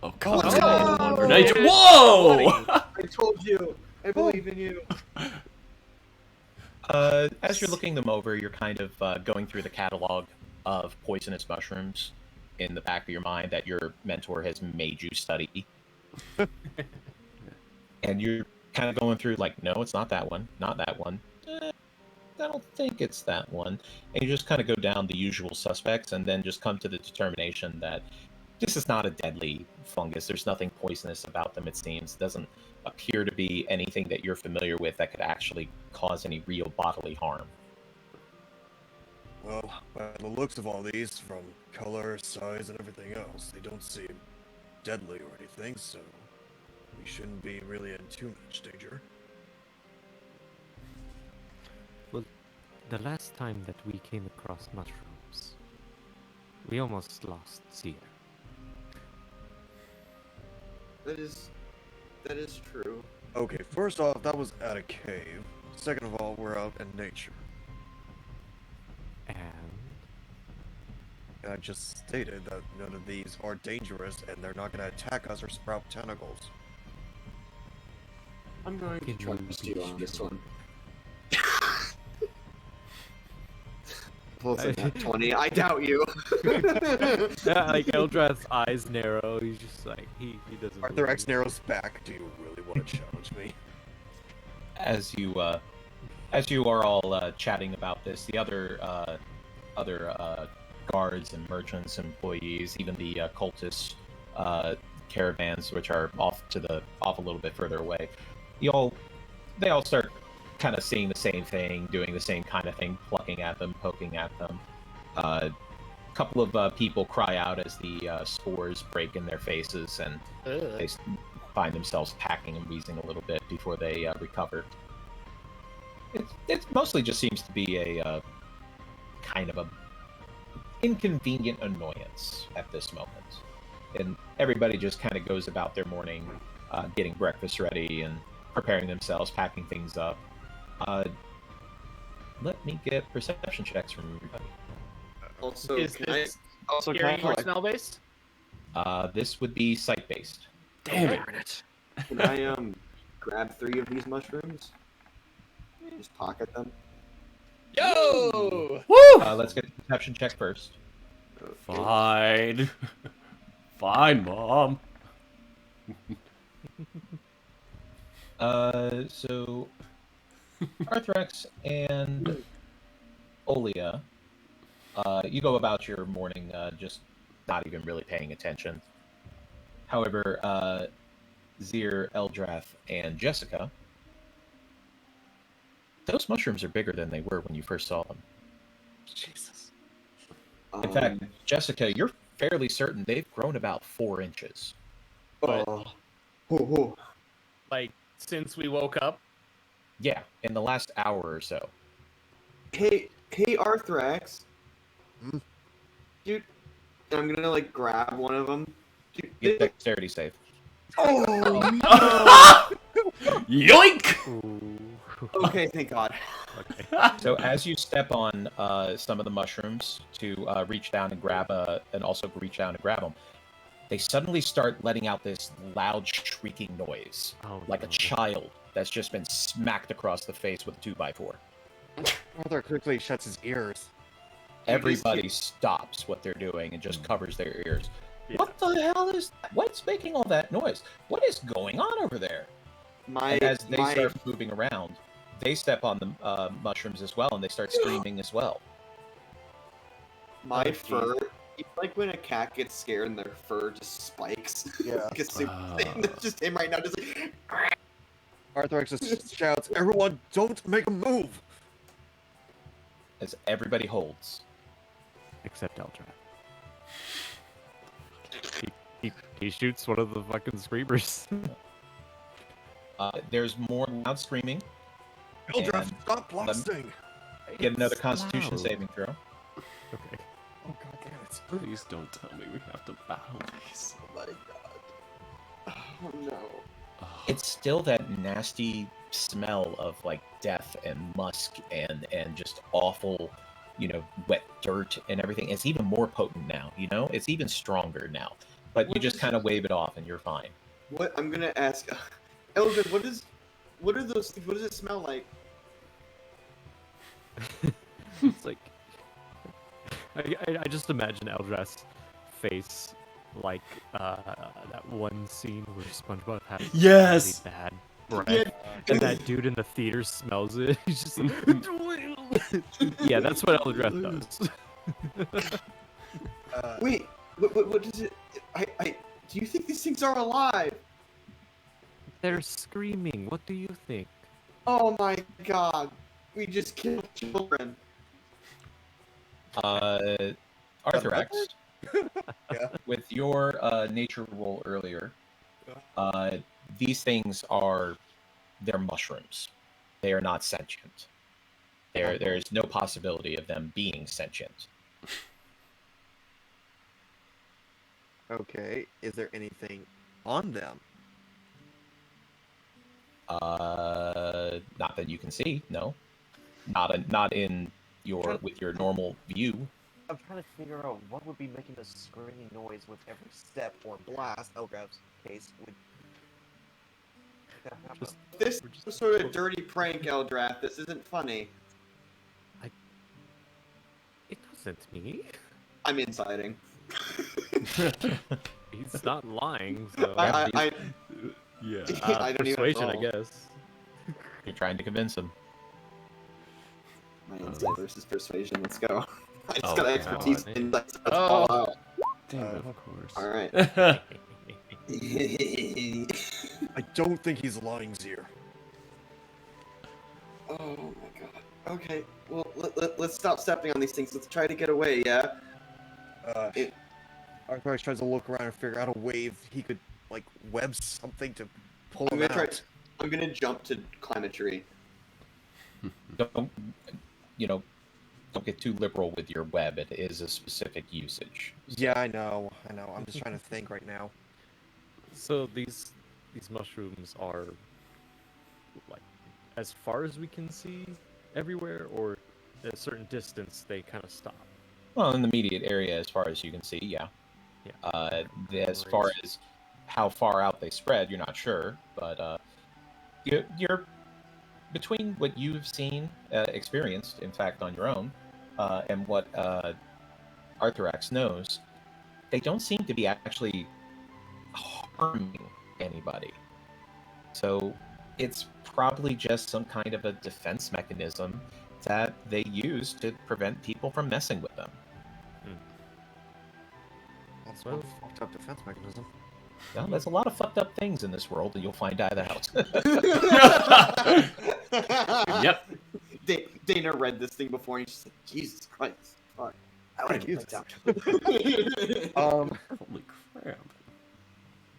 Oh god. Oh, Nature. Whoa! I told you. I believe in you. As you're looking them over, you're kind of going through the catalog of poisonous mushrooms in the back of your mind that your mentor has made you study. And you're kind of going through like, no, it's not that one, not that one. I don't think it's that one. And you just kind of go down the usual suspects and then just come to the determination that this is not a deadly fungus. There's nothing poisonous about them, it seems. It doesn't appear to be anything that you're familiar with that could actually cause any real bodily harm. Well, by the looks of all these, from color, size, and everything else, they don't seem deadly or anything, so we shouldn't be really in too much danger. Well, the last time that we came across mushrooms, we almost lost Seer. That is true. Okay, first off, that was at a cave. Second of all, we're out in nature. And I just stated that none of these are dangerous and they're not going to attack us or sprout tentacles. I'm going to Can trust you you be on this sure? one. Pulls a nat 20. I doubt you. yeah, like Eldrath's eyes narrow. He's just like he doesn't. Arthur believe X it. narrows back. Do you really want to challenge me? As you are all chatting about this, the other guards and merchants, employees, even the cultist caravans, which are off a little bit further away, they all start kind of seeing the same thing, doing the same kind of thing, plucking at them, poking at them. A couple of people cry out as the spores break in their faces, and they find themselves hacking and wheezing a little bit before they recover. It mostly just seems to be a kind of a inconvenient annoyance at this moment, and everybody just kind of goes about their morning, getting breakfast ready and preparing themselves, packing things up. Let me get perception checks from everybody. Also, Is can I this also hearing or collect? smell based? This would be sight based. Damn it. Can I grab 3 of these mushrooms? Just pocket them. Yo! Woo! Let's get the perception check first. Okay. Fine. Fine, Mom. So Arthrex and Olia, you go about your morning just not even really paying attention. However, Zir, Eldrath, and Jessica, those mushrooms are bigger than they were when you first saw them. Jesus. In fact, Jessica, you're fairly certain they've grown about 4 inches. oh, oh. Like since we woke up. Yeah, in the last hour or so. Hey, Arthrax. Hmm? Dude, I'm gonna like grab one of them. Dude, Get dexterity save. oh Yoink! Ooh. no! Okay, thank God. So as you step on some of the mushrooms to reach down and grab them, they suddenly start letting out this loud shrieking noise, Oh, like a no. child that's just been smacked across the face with a 2x4. Arthur quickly shuts his ears. Everybody stops what they're doing and just covers their ears. Yeah. What the hell is that? What's making all that noise? What is going on over there? My And as they start moving around, they step on the mushrooms as well, and they start screaming as well. my Oh, fur. It's like when a cat gets scared and their fur just spikes. Yeah. It's super insane. That's just him right now, just like. Arthur just shouts, "Everyone, don't make a move!" As everybody holds. Except Eldrath. He shoots one of the fucking screamers. There's more loud screaming. Eldrath, And stop blasting! get another It's Constitution loud. saving throw. Okay. Oh god damn it. Please don't tell me we have to battle these. Oh my God. Oh no. It's still that nasty smell of like death and musk and just awful, wet dirt and everything. It's even more potent now, It's even stronger now. But you What just is- kind of wave it off and you're fine. What I'm gonna ask, Eldred, what are those things? What does it smell like? It's like I just imagine Eldrath's face like that one scene where SpongeBob has Yes! really bad breath, Yeah. and that dude in the theater smells it. He's just like, yeah, that's what Eldrath does. Wait, what does it? Do you think these things are alive? They're screaming. What do you think? Oh my God, we just killed children. Arthurax, Yeah. with your nature roll earlier, these things they're mushrooms. They are not sentient. There's no possibility of them being sentient. Okay. Is there anything on them? Not that you can see. No, not in with your normal view. I'm trying to figure out what would be making a screaming noise with every step or blast. Eldrath's case would that happen. This is some sort of dirty prank, Eldrath. This isn't funny. It wasn't me. I'm inciting. He's not lying, so I Yeah. I don't even persuasion, I roll. guess. You're trying to convince him. My insight versus persuasion. Let's go. I just Oh, got God. expertise in like let's Oh. all out. Damn it, of course. All right. I don't think he's lying, Zier. Oh my god. Okay. Well, let's stop stepping on these things. Let's try to get away. Yeah. Arthur tries to look around and figure out a way if he could like web something to pull I'm him gonna out. try. I'm gonna jump to climb a tree. Don't don't get too liberal with your web. It is a specific usage. Yeah, I know. I'm just trying to think right now. So these mushrooms are like as far as we can see everywhere, or at a certain distance they kind of stop. Well, in the immediate area, as far as you can see, yeah. Yeah. As far as how far out they spread, you're not sure, but you're between what you've seen, experienced, in fact, on your own, and what Arthurax knows. They don't seem to be actually harming anybody. So it's probably just some kind of a defense mechanism that they use to prevent people from messing with them. That's Well- one fucked up defense mechanism. Well, there's a lot of fucked up things in this world, and you'll find either out. Yep. Dana read this thing before, and she's like, "Jesus Christ, fuck, I want to get Jesus. out." Holy crap.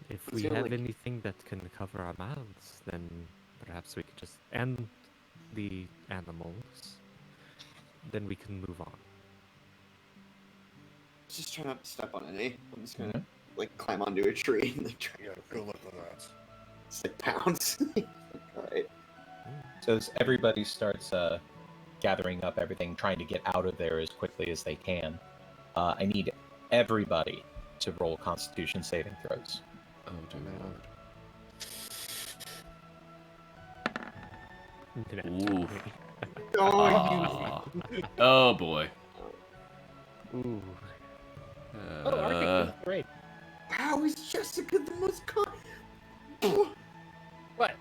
If It's we gonna, have like- anything that can cover our mouths, then perhaps we could just and the animals, then we can move on. Just try not to step on any. I'm just gonna like climb onto a tree and like try Yeah, good luck with that. just like pounce. All right. So as everybody starts gathering up everything, trying to get out of there as quickly as they can, I need everybody to roll Constitution saving throws. Oh, dear Lord. Ooh. Oh, Oh, boy. Ooh. Oh, Arctic is great. How is Jessica the most What?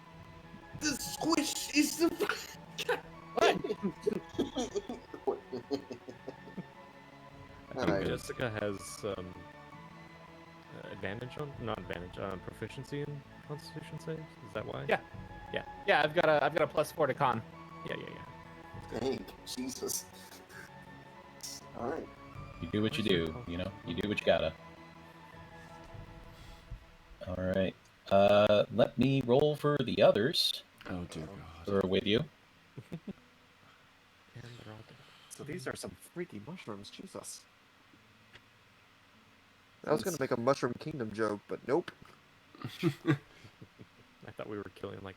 The squish is the. What? I think Alright. Jessica has advantage on, not advantage, proficiency in Constitution saves. Is that why? Yeah. Yeah, I've got a +4 to con. Yeah. Dang, Jesus. All right. You do what you do, you know? You do what you gotta. Alright. Let me roll for the others Oh, dear who God. are with you. And they're all dead. So these are some freaky mushrooms, Jesus. I was gonna make a Mushroom Kingdom joke, but nope. I thought we were killing like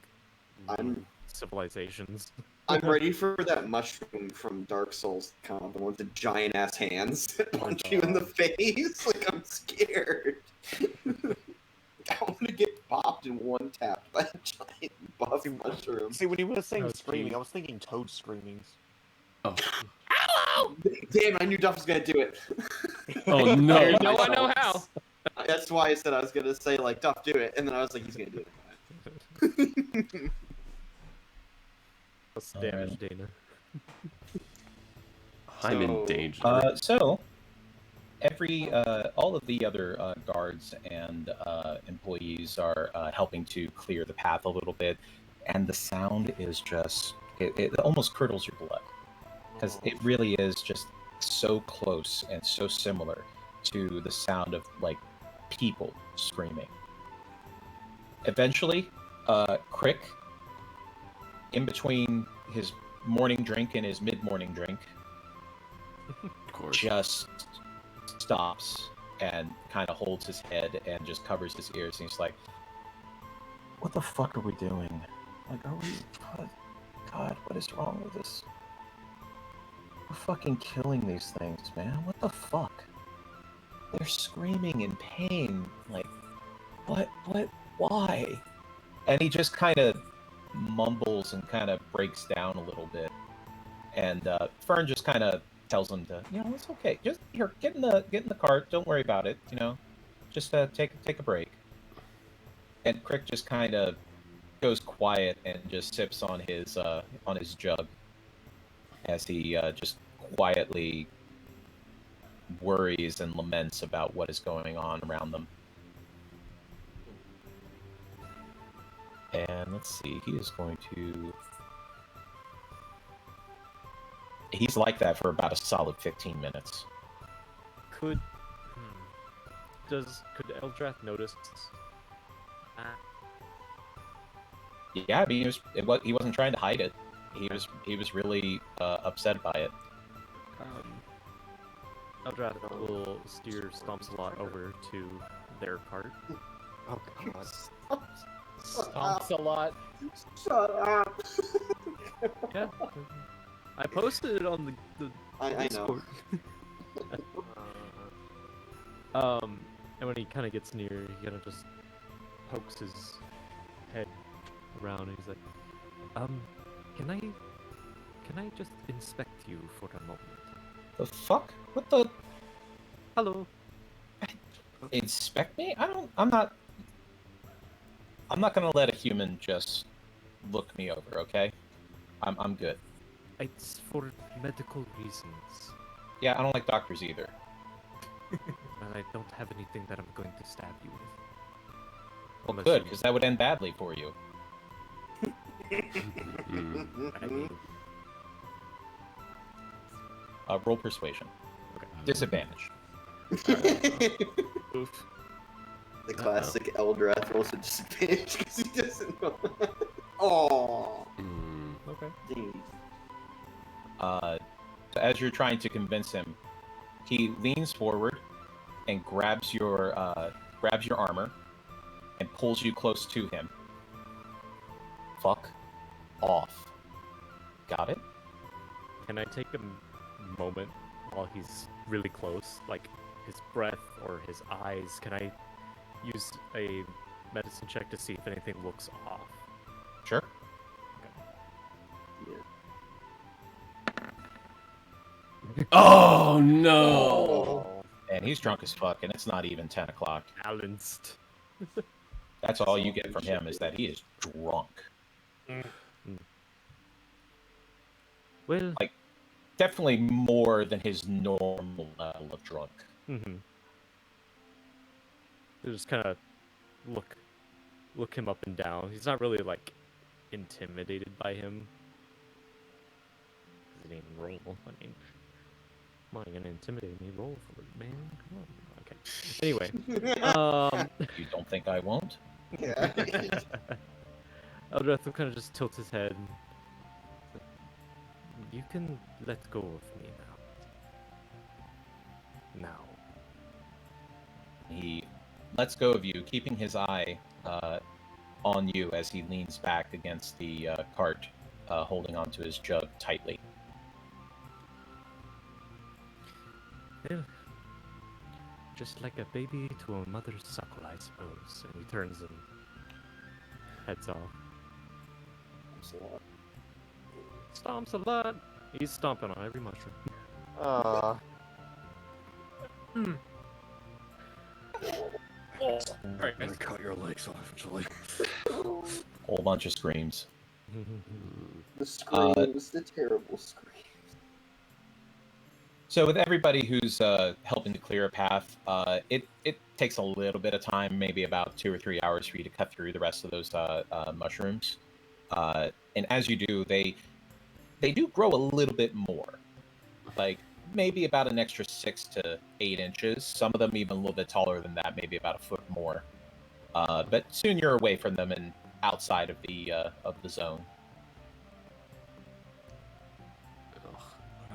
I'm civilizations. I'm ready for that mushroom from Dark Souls to come up, the one with the giant ass hands that punch you in the face. Like I'm scared. I'm gonna get popped and one tapped by a giant buff mushroom. See, when he was saying Oh, screaming, geez. I was thinking toad screamings. Oh. Damn, I knew Duff was gonna do it. Oh, no. There's no one know how. That's why I said I was gonna say like Duff, do it, and then I was like, he's gonna do it. Plus damage, Dana. I'm in So, danger. So, all of the other guards and employees are helping to clear the path a little bit, and the sound is just, it almost curdles your blood. Because it really is just so close and so similar to the sound of like people screaming. Eventually, Crick, in between his morning drink and his mid-morning drink, Of course. just stops and kind of holds his head and just covers his ears, and he's like, "What the fuck are we doing? Like, are we? God, what is wrong with this? We're fucking killing these things, man. What the fuck? They're screaming in pain. Like, what, why?" And he just kind of mumbles and kind of breaks down a little bit. And Fern just kind of tells him to, it's okay. Just here, get in the cart. Don't worry about it. Just take a break. And Crick just kind of goes quiet and just sips on his jug as he just quietly worries and laments about what is going on around them. And let's see, he is going to... He's like that for about a solid 15 minutes. Could Eldrath notice? Yeah, I mean, he wasn't trying to hide it. He was really upset by it. Eldrath will steer Stomps-a-Lot over to their cart. Oh god. Stomps a lot. Shut up. Yeah, I posted it on the I know. Discord. And when he kind of gets near, he kind of just pokes his head around, and he's like, can I just inspect you for a moment? The fuck? What the? Hello. Inspect me? I'm not gonna let a human just look me over, okay? I'm good. It's for medical reasons. Yeah, I don't like doctors either. And I don't have anything that I'm going to stab you with. Well, Unless good, you- because that would end badly for you. I mean, Roll persuasion. okay. Disadvantage. Oof. The classic Eldrath rolls a disadvantage because he doesn't know. Oh, Okay. dang. So as you're trying to convince him, he leans forward and grabs your armor and pulls you close to him. Fuck off. Got it? Can I take a moment while he's really close, like his breath or his eyes? Can I use a medicine check to see if anything looks off? Sure. Oh no! Oh. And he's drunk as fuck, and it's not even 10 o'clock. Balanced. That's all you get from him is that he is drunk. Well, Like, definitely more than his normal level of drunk. mm-hmm. Just kind of look him up and down. He's not really like intimidated by him. Doesn't even roll. I mean, come on, you're gonna intimidate me? Roll for it, man. Come on. Okay. Anyway, You don't think I won't? Yeah. Eldrath will kind of just tilt his head. You can let go of me now. Now. He lets go of you, keeping his eye on you as he leans back against the cart, holding onto his jug tightly. Well, just like a baby to a mother's suckle, I suppose. And he turns and heads off. Stomps a lot. He's stomping on every mushroom. I'm gonna cut your legs off eventually. Whole bunch of screams. The screams, the terrible screams. So with everybody who's helping to clear a path, it takes a little bit of time, maybe about 2 or 3 hours for you to cut through the rest of those mushrooms. And as you do, they do grow a little bit more. Like, maybe about an extra 6 to 8 inches. Some of them even a little bit taller than that, maybe about a foot more. But soon you're away from them and outside of the zone.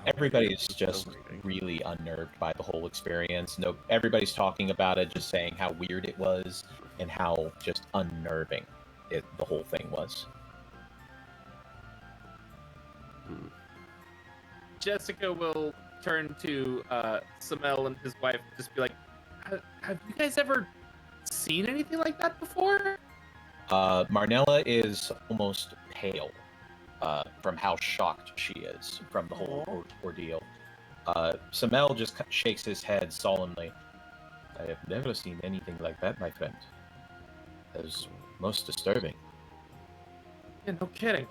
Everybody's just really unnerved by the whole experience. No, everybody's talking about it, just saying how weird it was and how just unnerving the whole thing was. Jessica will turn to Samel and his wife, and just be like, "Have you guys ever seen anything like that before?" Marnella is almost pale from how shocked she is from the whole ordeal. Samel just shakes his head solemnly. I have never seen anything like that, my friend. That was most disturbing. Yeah, no kidding.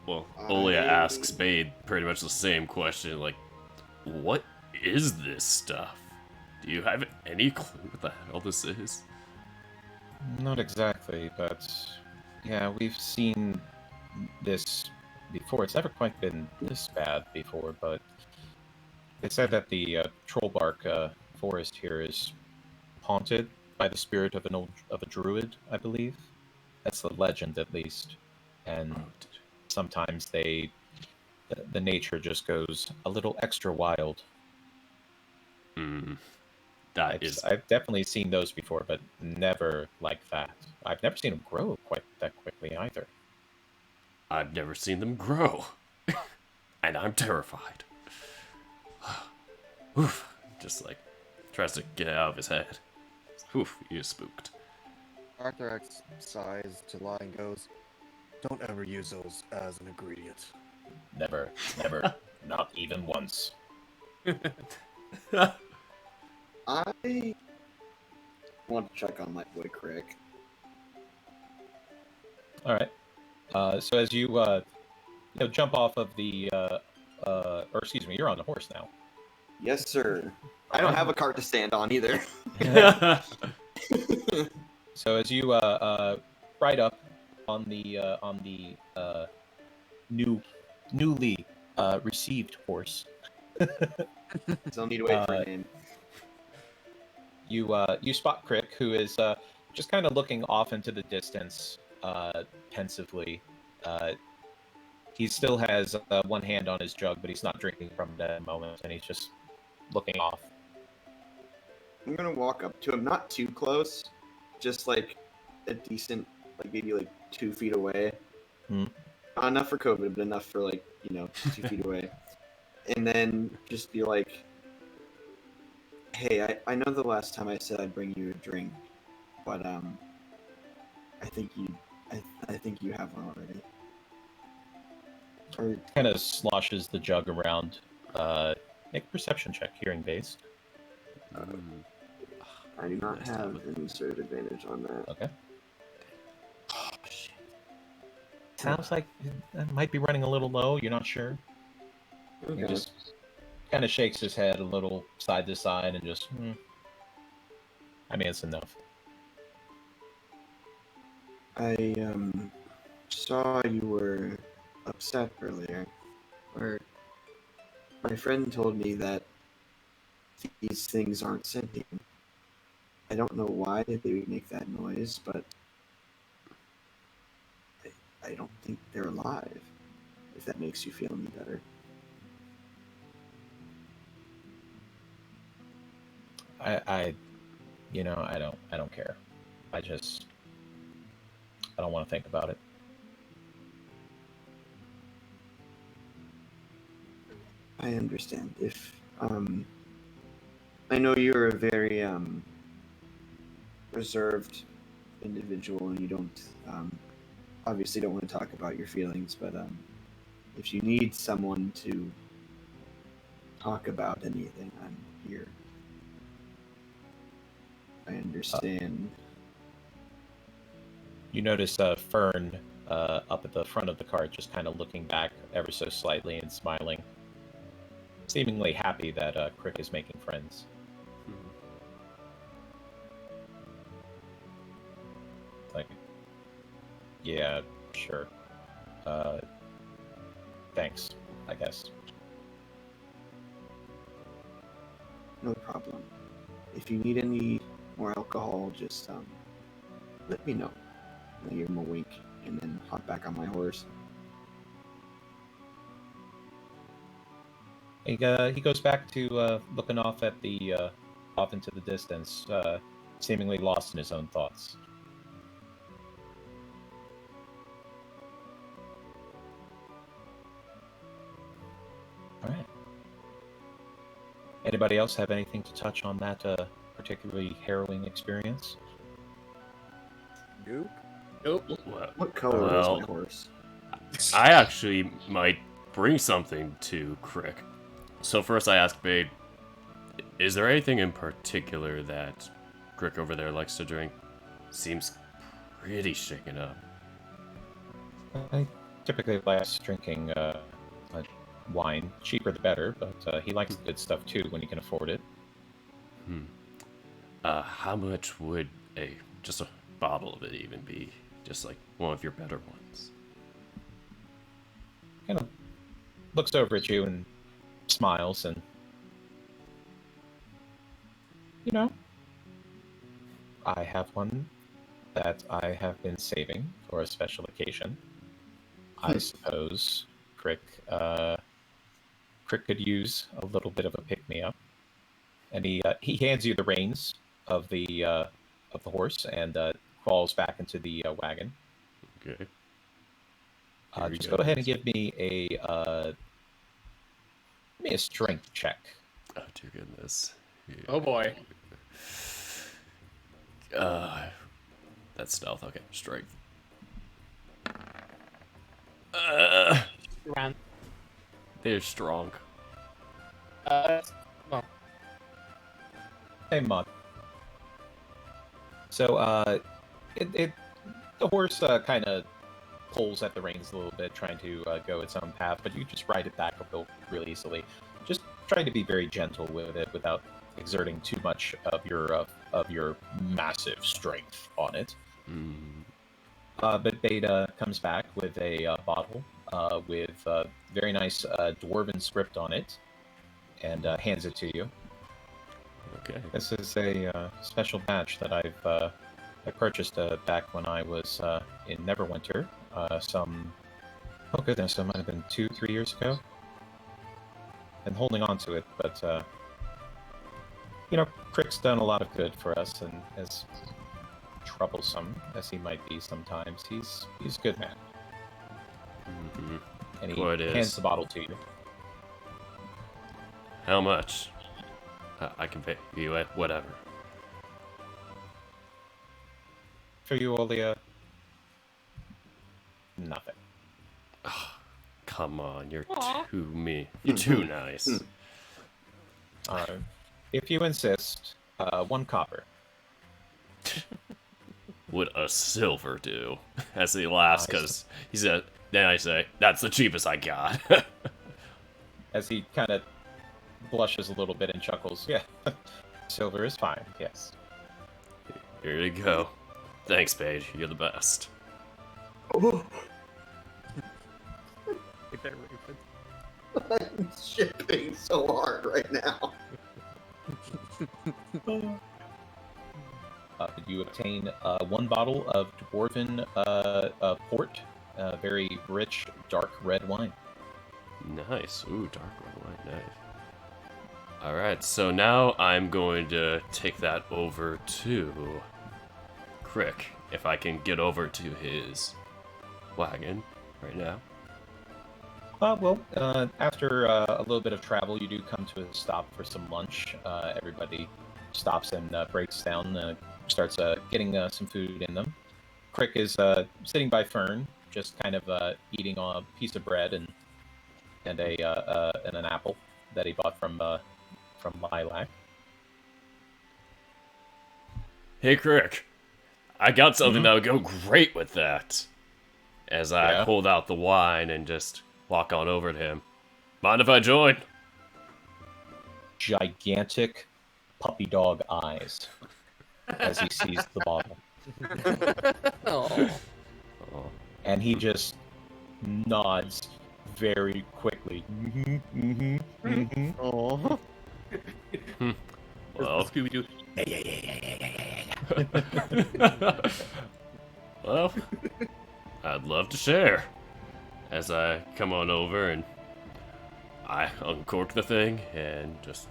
Well, Olia asks Spade pretty much the same question, like, what is this stuff? Do you have any clue what the hell this is? Not exactly, but yeah, we've seen this before. It's never quite been this bad before, but they said that the Trollbark forest here is haunted by the spirit of a druid, I believe. That's the legend, at least. And sometimes the nature just goes a little extra wild. I've definitely seen those before, but never like that. I've never seen them grow quite that quickly either. I've never seen them grow. And I'm terrified. Oof. Just like, tries to get it out of his head. Oof, he is spooked. Arthur X sighs to lie and goes, "Don't ever use those as an ingredient." Never, not even once. I want to check on my boy Crick. All right. So as you jump off of the, or excuse me, you're on the horse now. Yes, sir. I don't have a cart to stand on either. So as you ride up on the newly received horse, Still need to wait for a name. you spot Crick, who is just kind of looking off into the distance, pensively. He still has one hand on his jug, but he's not drinking from it at the moment, and he's just looking off. I'm gonna walk up to him, not too close, just like a decent, like maybe like 2 feet away. Hmm. Not enough for COVID, but enough for 2 feet away. And then just be like, "Hey, I know the last time I said I'd bring you a drink, but I think you have one already." Or Kind of sloshes the jug around. Make a perception check, hearing based. I do not have any sort of advantage on that. Okay. Sounds like it might be running a little low. You're not sure. Okay. He just kind of shakes his head a little side to side and just, I mean, it's enough. I saw you were upset earlier, or my friend told me that these things aren't sentient. I don't know why they would make that noise, but I don't think they're alive, if that makes you feel any better. I don't care. I don't want to think about it. I understand. If I know you're a very reserved individual, and you don't obviously don't want to talk about your feelings, but if you need someone to talk about anything, I'm here. I understand. You notice Fern up at the front of the cart, just kind of looking back ever so slightly and smiling, seemingly happy that Crick is making friends. Like, yeah, sure. thanks, I guess. No problem. If you need any more alcohol, just let me know. I'll give him a wink and then hop back on my horse. He goes back to looking off at the off into the distance, seemingly lost in his own thoughts. All right. Anybody else have anything to touch on that particularly harrowing experience? Nope. Nope. What color is Well, my horse? I actually might bring something to Crick. So first I asked Bade, is there anything in particular that Crick over there likes to drink? Seems pretty shaken up. I typically like drinking wine. Cheaper the better, but he likes the good stuff too when he can afford it. How much would just a bottle of it even be? Just like one of your better ones. Kind of looks over at you and smiles, and I have one that I have been saving for a special occasion. I suppose Crick could use a little bit of a pick-me-up, and he hands you the reins of the horse and crawls back into the wagon. Okay. Just go ahead and give me a strength check. Oh dear goodness. Oh boy. That's stealth. Okay, strength. Around. They're strong. Well, Hey, mod. So, the horse kind of pulls at the reins a little bit, trying to go its own path, but you just ride it back uphill really easily. Just trying to be very gentle with it without exerting too much of your massive strength on it. But Beta comes back with a bottle with very nice dwarven script on it, and hands it to you. Okay. This is a special batch that I purchased back when I was in Neverwinter. Oh goodness, it might have been 2-3 years ago. And holding on to it, but Crick's done a lot of good for us, and as troublesome as he might be sometimes, he's a good man. Mm-hmm. And he Well, it hands is. the bottle to you. How much? I can pay you at whatever. For you, Olia, nothing. Come on, you're Aw. You're too nice. If you insist, 1 copper. Would a silver do? As he laughs, because he said, then I say, that's the cheapest I got. As he kind of blushes a little bit and chuckles. Yeah, silver is fine, yes. Here you go. Thanks, Paige. You're the best. Oh, Take that, Raven. I'm shipping so hard right now. You obtain 1 bottle of dwarven port, very rich, dark red wine. Nice. Ooh, dark red wine. Nice. Alright, so now I'm going to take that over to Crick, if I can get over to his wagon right now. After a little bit of travel, you do come to a stop for some lunch. Everybody stops and breaks down, starts getting some food in them. Crick is sitting by Fern, just kind of eating a piece of bread and an apple that he bought from Lilac. Hey, Crick. I got something that would go great with that. As I Yeah? hold out the wine and just walk on over to him. Mind if I join? Gigantic puppy dog eyes as he sees the bottle. Oh. Oh, And he just nods very quickly. Oh. Well, Scooby-Doo. well, I'd love to share. As I come on over and I uncork the thing and just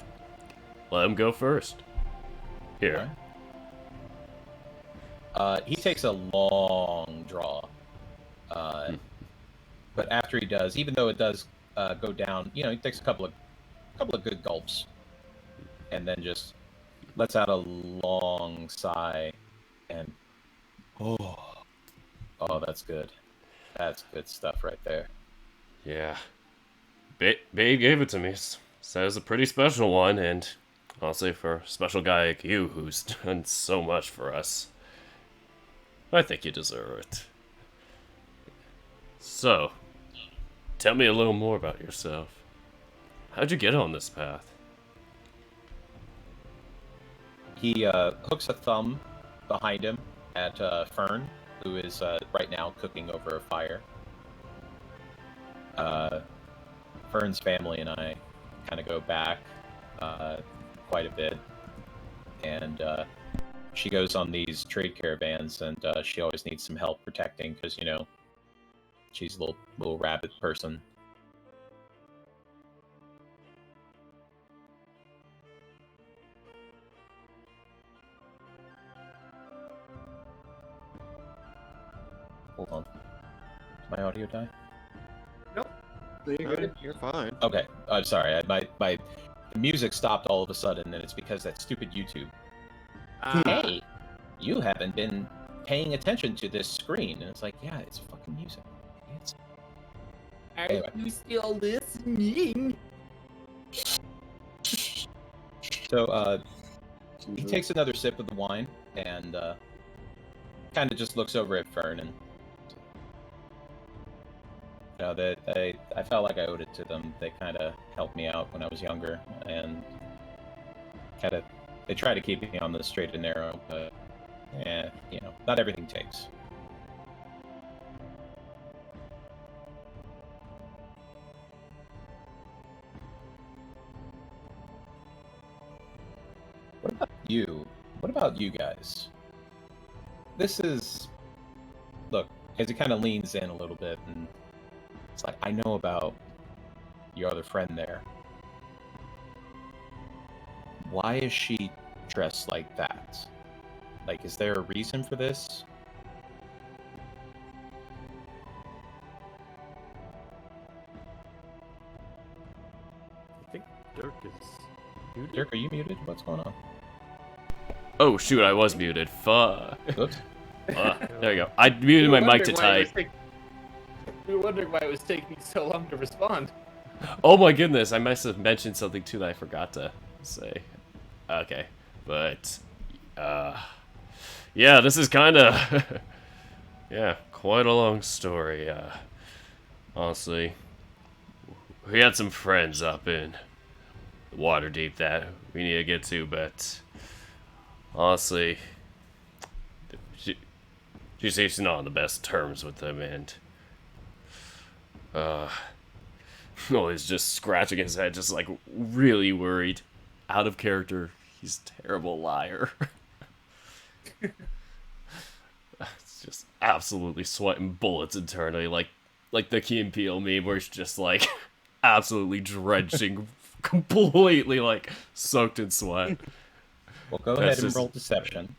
let him go first. Here. He takes a long draw. But after he does, even though it does go down, you know, he takes a couple of good gulps, and then just lets out a long sigh, and oh, that's good. That's good stuff right there. Yeah. Babe gave it to me. Says a pretty special one, and honestly, for a special guy like you who's done so much for us, I think you deserve it. So, tell me a little more about yourself. How'd you get on this path? He hooks a thumb behind him at Fern, who is right now cooking over a fire. Fern's family and I kind of go back quite a bit, and she goes on these trade caravans, and she always needs some help protecting because, you know, she's a little rabbit person. Hold on. Did my audio die? You're good. You're fine. Okay, I'm sorry. The music stopped all of a sudden, and it's because that stupid YouTube. Hey, you haven't been paying attention to this screen, and it's like, yeah, it's fucking music. Anyway. you still listening? So he takes another sip of the wine and kind of just looks over at Fern, and you know, I felt like I owed it to them. They kind of helped me out when I was younger, and they try to keep me on the straight and narrow, but yeah, you know, not everything takes. What about you guys? This is... Look, as he kind of leans in a little bit, and it's like, I know about your other friend there. Why is she dressed like that? Like, is there a reason for this? I think Dirk is muted. Dirk, are you muted? What's going on? Oh shoot, I was muted. Fuck. Oops. There you go. I muted my mic to type. We were wondering why it was taking so long to respond. Oh my goodness, I must have mentioned something too that I forgot to say. Okay, but yeah, this is kind of yeah, quite a long story. Honestly, we had some friends up in Waterdeep that we need to get to, but honestly, she's not on the best terms with them, and he's just scratching his head, just like really worried, out of character. He's a terrible liar. It's just absolutely sweating bullets internally, like the Key and Peele meme, where it's just like absolutely drenching, completely like soaked in sweat. Well, go That's ahead and just... roll deception.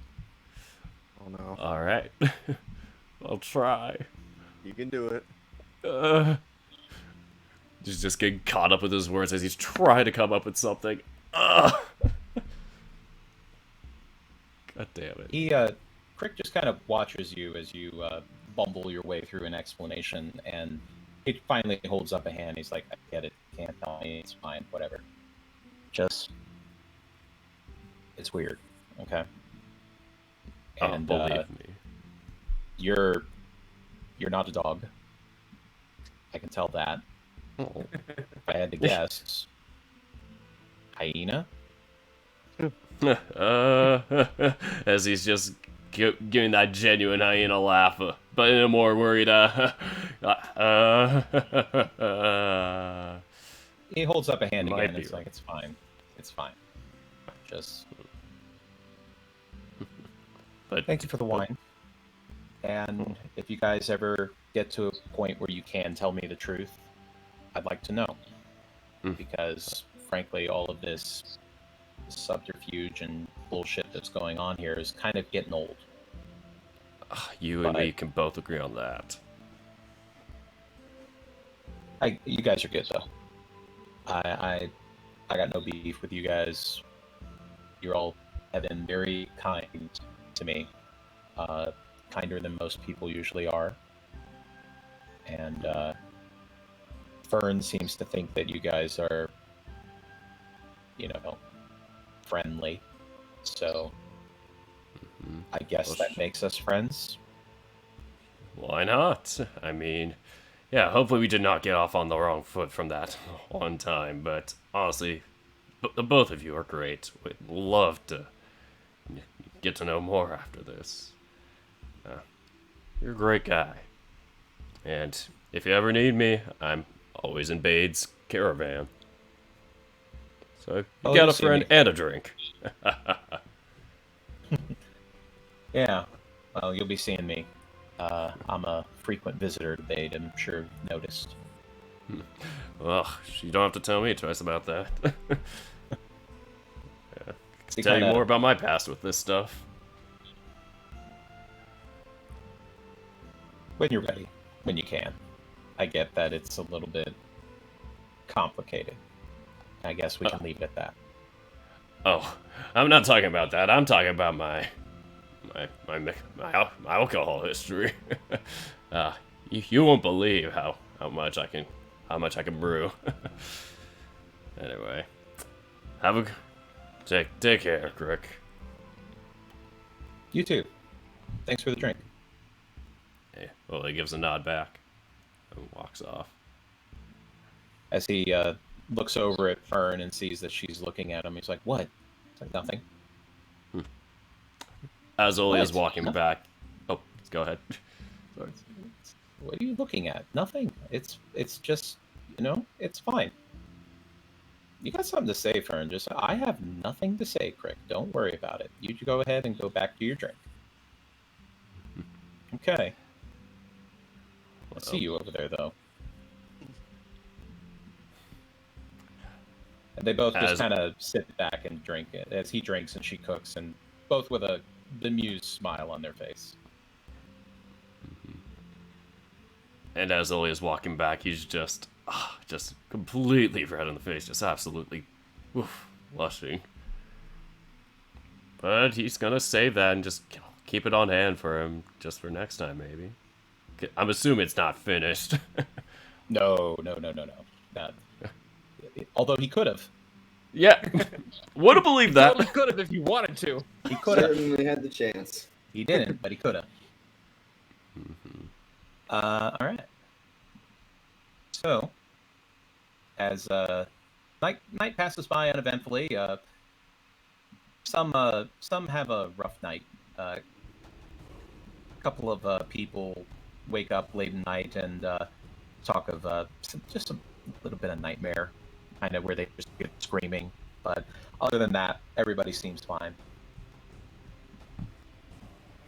Oh no. All right, I'll try. You can do it. He's just getting caught up with his words as he's trying to come up with something. God damn it. He, Crick just kind of watches you as you bumble your way through an explanation, and he finally holds up a hand. He's like, I get it. Can't tell me. It's fine. Whatever. Just... It's weird. Okay? And, believe me. You're not a dog. I can tell that. Oh. If I had to guess... Hyena? As he's just giving that genuine hyena laugh. but in a more worried, He holds up a hand Might again. be It's right. like, it's fine. It's fine. Just But thank you for the wine. And if you guys ever get to a point where you can tell me the truth, I'd like to know. Because, frankly, all of this subterfuge and bullshit that's going on here is kind of getting old. You and me can both agree on that. You guys are good, though. I got no beef with you guys. You all have been very kind to me. Kinder than most people usually are. And Fern seems to think that you guys are, friendly. So I guess that makes us friends. Why not? I mean, yeah, hopefully we did not get off on the wrong foot from that one time, but honestly, the both of you are great. We'd love to get to know more after this. You're a great guy. And if you ever need me, I'm always in Bade's caravan. So you got you'll a see friend me. and a drink. Yeah, well, you'll be seeing me. I'm a frequent visitor to Bade, I'm sure you've noticed. Ugh, you don't have to tell me twice about that. See, Tell you kinda- more about my past with this stuff. When you're ready, when you can. I get that it's a little bit complicated. I guess we can leave it at that. Oh, I'm not talking about that. I'm talking about my alcohol history. You won't believe how much I can brew. Anyway, take care, Crick. You too. Thanks for the drink. Hey, well, he gives a nod back and walks off. As he looks over at Fern and sees that she's looking at him, he's like, "What?" It's like, "Nothing." As Oli is What? walking back. Oh, go ahead. Sorry. What are you looking at? Nothing. It's just, it's fine. You got something to say, Fern. Just, I have nothing to say, Crick. Don't worry about it. You go ahead and go back to your drink. Okay. I see you over there, though. And they both just kind of sit back and drink it as he drinks and she cooks, and both with a bemused smile on their face. And as Oli is walking back, he's just completely red in the face, just absolutely blushing. But he's gonna save that and just keep it on hand for him, just for next time, maybe. I'm assuming it's not finished. No. Not. Although he could have. Yeah, would have believed that. Totally could have if you wanted to. He could have. Certainly had the chance. He didn't, but he could have. All right. So, as night passes by uneventfully, some have a rough night. A couple of people wake up late at night and talk of just a little bit of nightmare, kind of where they just get screaming. But other than that, everybody seems fine.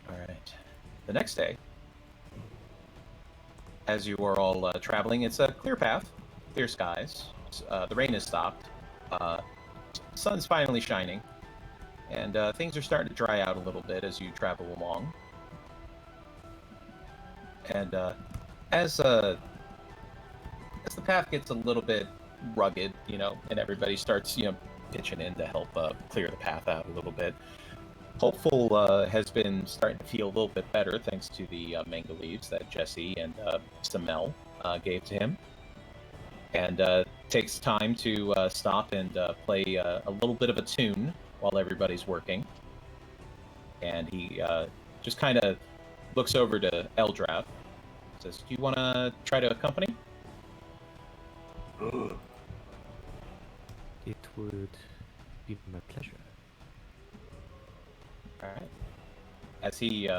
All right. The next day, as you are all traveling, it's a clear path, clear skies. The rain has stopped. Sun's finally shining, and things are starting to dry out a little bit as you travel along. And as the path gets a little bit rugged, and everybody starts, pitching in to help clear the path out a little bit. Hopeful has been starting to feel a little bit better thanks to the mango leaves that Jesse and Samel gave to him. And takes time to stop and play a little bit of a tune while everybody's working. And he just kind of looks over to Eldrath. Says, "Do you want to try to accompany?" It would be my pleasure. All right. As he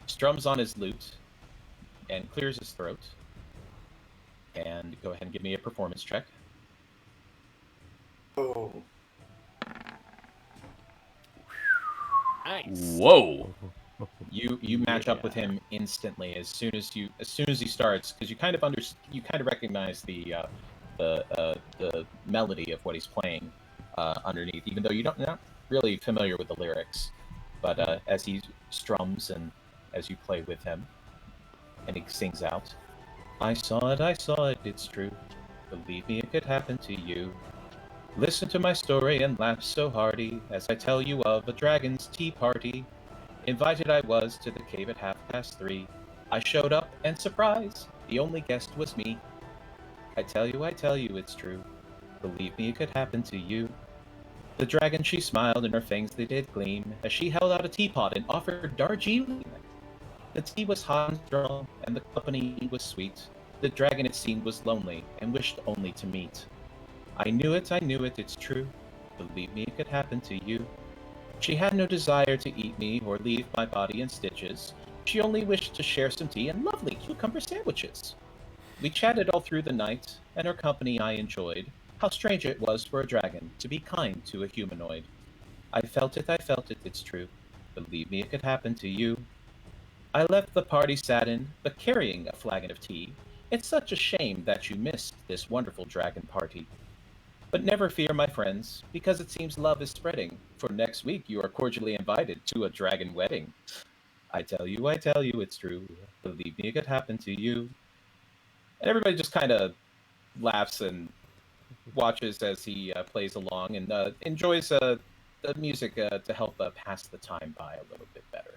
strums on his lute and clears his throat. And go ahead and give me a performance check. Oh. Nice. Whoa. You match up with him instantly as soon as he starts, because you kind of recognize the melody of what he's playing underneath, even though you're not really familiar with the lyrics. But as he strums and as you play with him, and he sings out, I saw it, it's true. Believe me, it could happen to you. Listen to my story and laugh so hearty as I tell you of a dragon's tea party. Invited I was to the cave at 3:30. I showed up, and surprise, the only guest was me. I tell you, it's true. Believe me, it could happen to you. The dragon, she smiled, and her fangs they did gleam, as she held out a teapot and offered Darjeeling. The tea was hot and strong, and the company was sweet. The dragon, it seemed, was lonely, and wished only to meet. I knew it, it's true. Believe me, it could happen to you. She had no desire to eat me or leave my body in stitches. She only wished to share some tea and lovely cucumber sandwiches. We chatted all through the night, and her company I enjoyed. How strange it was for a dragon to be kind to a humanoid. I felt it, it's true. Believe me, it could happen to you. I left the party saddened, but carrying a flagon of tea. It's such a shame that you missed this wonderful dragon party. But never fear, my friends, because it seems love is spreading. For next week, you are cordially invited to a dragon wedding. I tell you, it's true. Believe me, it could happen to you. And everybody just kind of laughs and watches as he plays along and enjoys the music to help pass the time by a little bit better.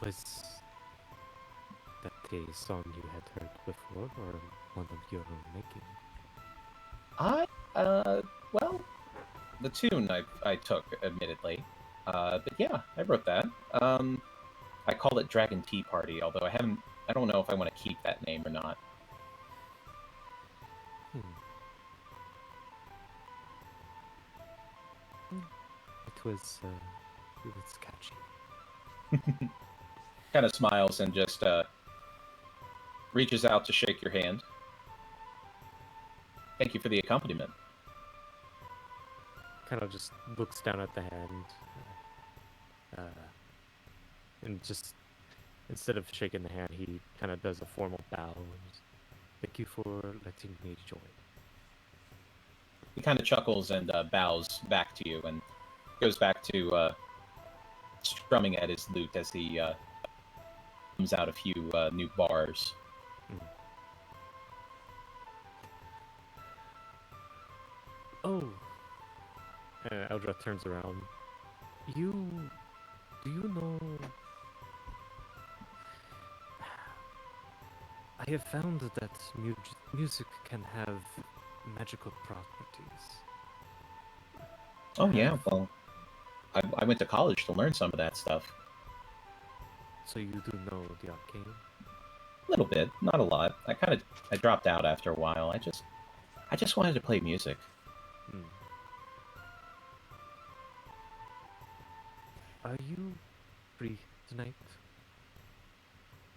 Was that a song you had heard before, or one of your own making? Well, the tune I took, admittedly. But yeah, I wrote that. I call it Dragon Tea Party, although I don't know if I want to keep that name or not. It was catchy. Kind of smiles and just reaches out to shake your hand. Thank you for the accompaniment. Kind of just looks down at the hand, and just instead of shaking the hand, he kind of does a formal bow. And thank you for letting me join. He kind of chuckles and bows back to you and goes back to strumming at his lute as he comes out a few new bars. Oh. Eldrath turns around. Do you know? I have found that music can have magical properties. Oh yeah, well, I went to college to learn some of that stuff. So you do know the arcane? A little bit, not a lot. I dropped out after a while. I just wanted to play music. Are you free tonight?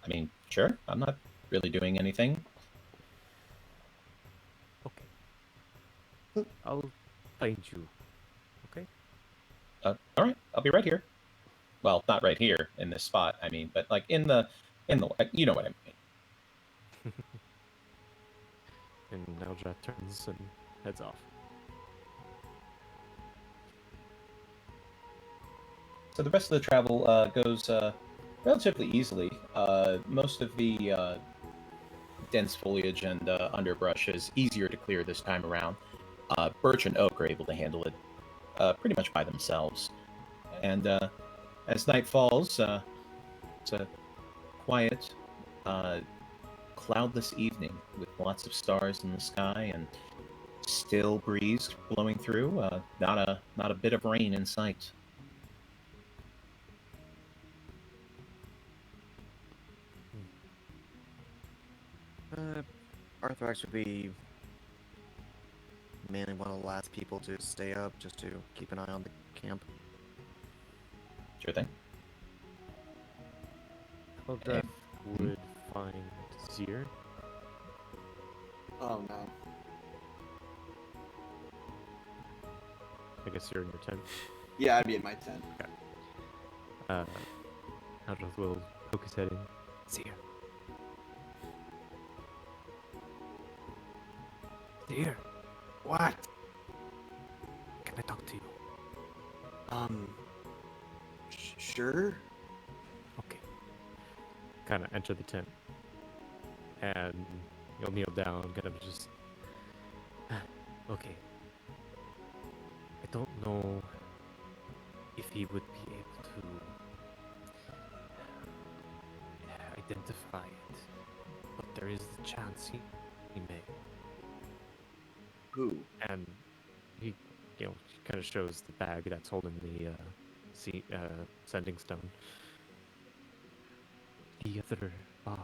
I mean, sure. I'm not really doing anything. Okay. I'll find you. Okay? All right, I'll be right here. Well, not right here in this spot. I mean, but like in the, you know what I mean. And Eldrath turns and heads off. So the rest of the travel goes relatively easily. Most of the dense foliage and underbrush is easier to clear this time around. Birch and oak are able to handle it pretty much by themselves. And as night falls, it's a quiet, cloudless evening with lots of stars in the sky and still breeze blowing through. Not a bit of rain in sight. Arthrax would be mainly one of the last people to stay up just to keep an eye on the camp. Sure thing. Eldrath would find Zir. Oh no. I guess you're in your tent. Yeah, I'd be in my tent. Eldrath will poke his head in. Zir. Zir, What? can I talk to you? Sure. Okay. Kind of enter the tent. And you'll kneel down, kind of just... Okay. I don't know if he would be able to identify it, but there is the chance he may. Who? And he, kind of shows the bag that's holding the sending stone. The other bard,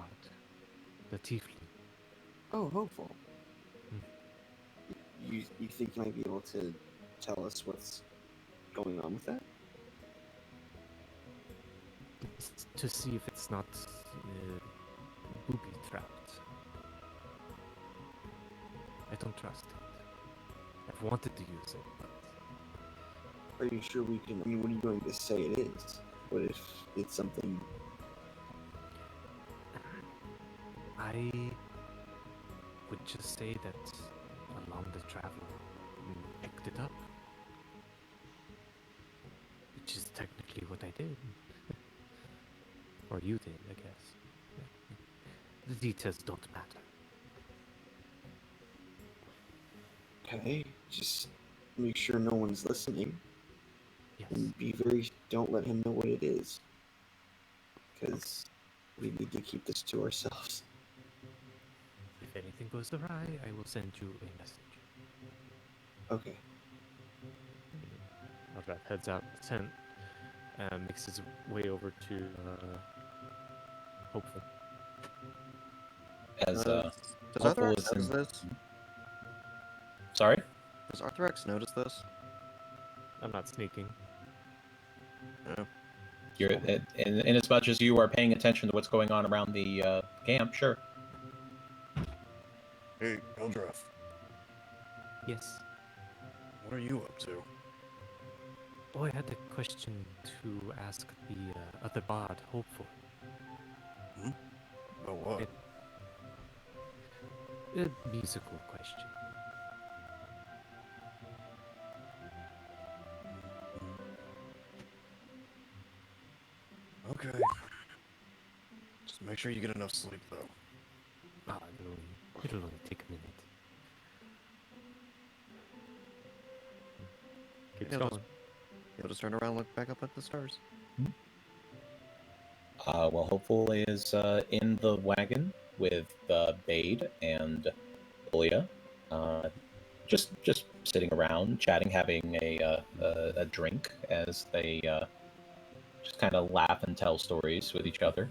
the tiefling. Oh, hopeful. Hmm. You think you might be able to tell us what's going on with that? It's to see if it's not booby trapped. I don't trust it. I've wanted to use it, but Are you sure we can? I mean, what are you going to say it is? What if it's something? I would just say that along the travel, picked it up. Which is technically what I did. Or you did, I guess. The details don't matter. Okay, just make sure no one's listening, Yes. and don't let him know what it is, because we need to keep this to ourselves. If anything goes awry, I will send you a message. Okay. Eldrath heads out the tent and makes his way over to Hopeful. As Does Hopeful Arthrex is notice in- this? Sorry? Does Arthrex notice this? I'm not sneaking. No. You're in as much as you are paying attention to what's going on around the camp, sure. Hey, Eldrath, Yes. what are you up to? Oh, I had a question to ask the other bard, Hopeful. Oh, what? A musical question. Okay. Just make sure you get enough sleep, though. Ah, it'll only take a minute. Keeps Yeah, going. You'll just turn around and look back up at the stars. Well, Hopeful is in the wagon with Bade and Ilya, just sitting around, chatting, having a drink as they just kind of laugh and tell stories with each other.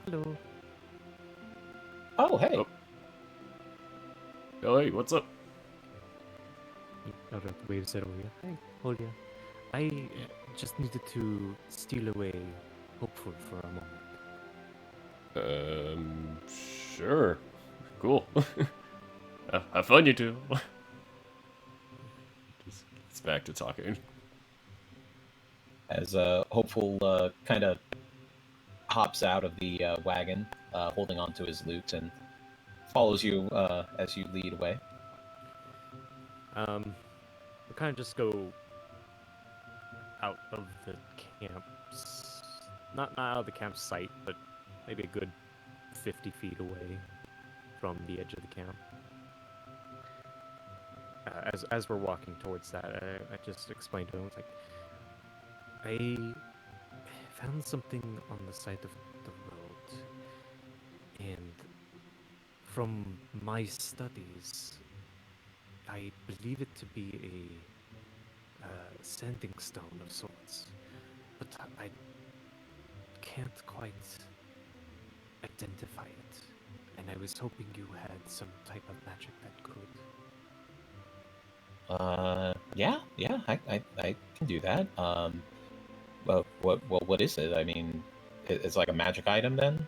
Hello. Oh, hey. Oh. Oh, hey, what's up? Eldrath waves at Olia. Hey, Olia. I just needed to steal away Hopeful for a moment. Sure. Cool. Have fun, you two. Just gets back to talking. As Hopeful kind of hops out of the wagon, holding onto his lute, and follows you as you lead away. We kind of just go out of the camps. Not out of the campsite, but maybe a good 50 feet away from the edge of the camp. As we're walking towards that, I just explained to him, it's like, I found something on the side of the road, and from my studies, I believe it to be a sending stone of sorts, but I can't quite identify it. and I was hoping you had some type of magic that could. Yeah, I can do that. Well, what is it? I mean, it's like a magic item then?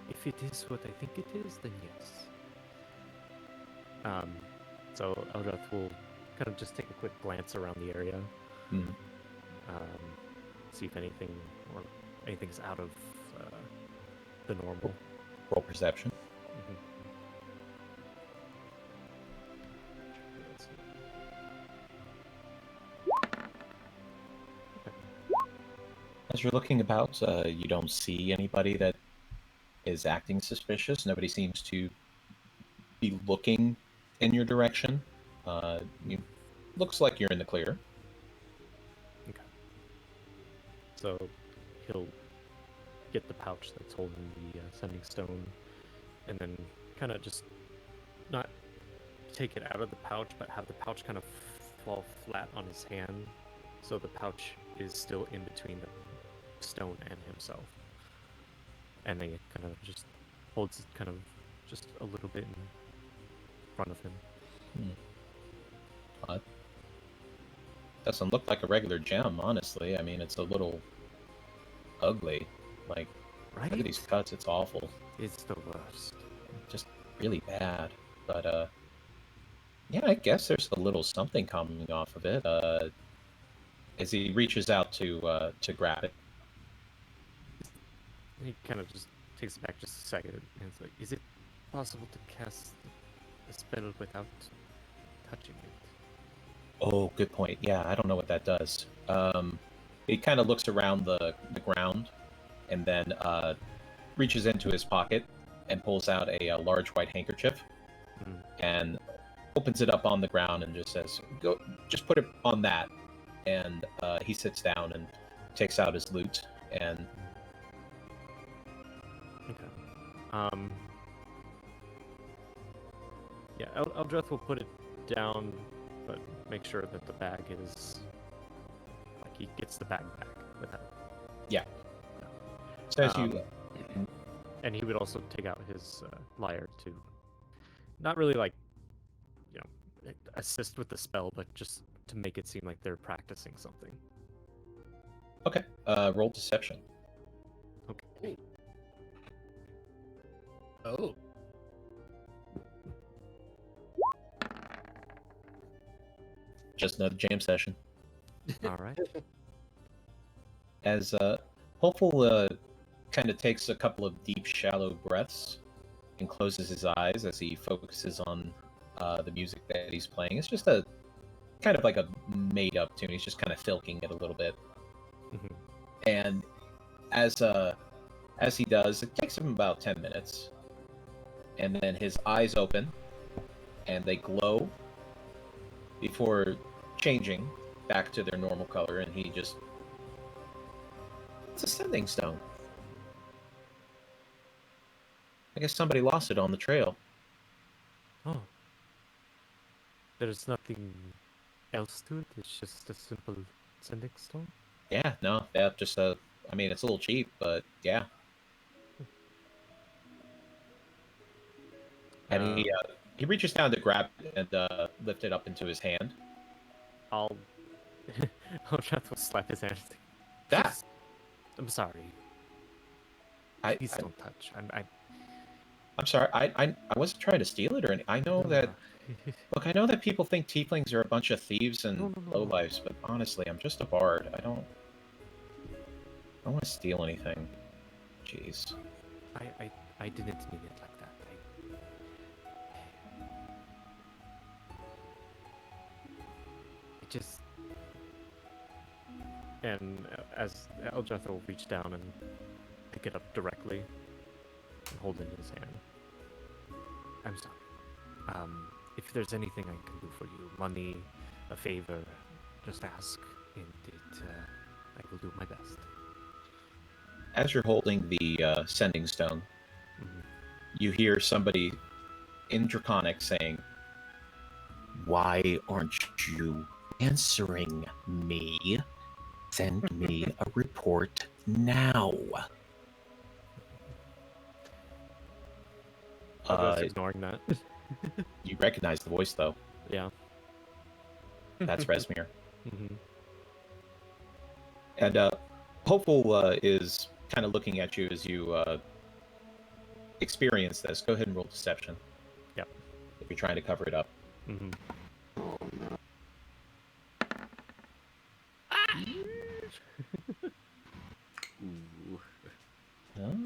If it is what I think it is, then yes. So Eldrath will kind of just take a quick glance around the area, Hmm. see if anything's out of the normal. Roll perception. Mhm. Let's see. As you're looking about, you don't see anybody that is acting suspicious. Nobody seems to be looking in your direction. You looks like you're in the clear. Okay. So he'll get the pouch that's holding the sending stone, and then kind of just not take it out of the pouch, but have the pouch kind of fall flat on his hand, so the pouch is still in between the stone and himself. And then it kind of just holds it kind of just a little bit in front of him. Doesn't look like a regular gem, honestly. I mean, it's a little ugly. Like, Right? look at these cuts. It's awful. It's the worst. Just really bad. But, yeah, I guess there's a little something coming off of it. As he reaches out to grab it. He kind of just takes it back just a second, and it's like, is it possible to cast a spell without touching it? Oh, good point. Yeah, I don't know what that does. He kind of looks around the ground, and then reaches into his pocket and pulls out a large white handkerchief, and opens it up on the ground and just says, "Go, just put it on that." And he sits down and takes out his lute and. Okay. Yeah, Eldrath will put it down, but make sure that the bag is like he gets the bag back without. Yeah. So as you. And he would also take out his lyre to, not really like, assist with the spell, but just to make it seem like they're practicing something. Okay. Roll deception. Okay. Oh. Just another jam session. All right. As Hopeful kind of takes a couple of deep, shallow breaths and closes his eyes as he focuses on the music that he's playing. It's just a kind of like a made-up tune. He's just kind of filking it a little bit. And as he does, it takes him about 10 minutes. And then his eyes open, and they glow before changing back to their normal color, and he just... It's a sending stone. I guess somebody lost it on the trail. Oh. There's nothing else to it? It's just a simple sending stone? Yeah, no, just I mean, it's a little cheap, but yeah. And he reaches down to grab it and lift it up into his hand. I'll try to slap his hand. That I'm sorry. Please don't touch. I'm sorry. I wasn't trying to steal it or anything. I know that. Look, I know that people think tieflings are a bunch of thieves and lowlifes, but honestly, I'm just a bard. I don't want to steal anything. Jeez. I didn't mean it like that. I just... And as Eldrath will reach down and pick it up directly and hold it in his hand. I'm sorry. If there's anything I can do for you, money, a favor, just ask, and I will do my best. As you're holding the sending stone, you hear somebody in Draconic saying, "Why aren't you answering me? Send me a report now." I'm just ignoring that. You recognize the voice, though. Yeah. That's Resmir. Mm-hmm. And Hopeful is kind of looking at you as you experience this. Go ahead and roll deception. Yep. If you're trying to cover it up. Mm-hmm. Ooh.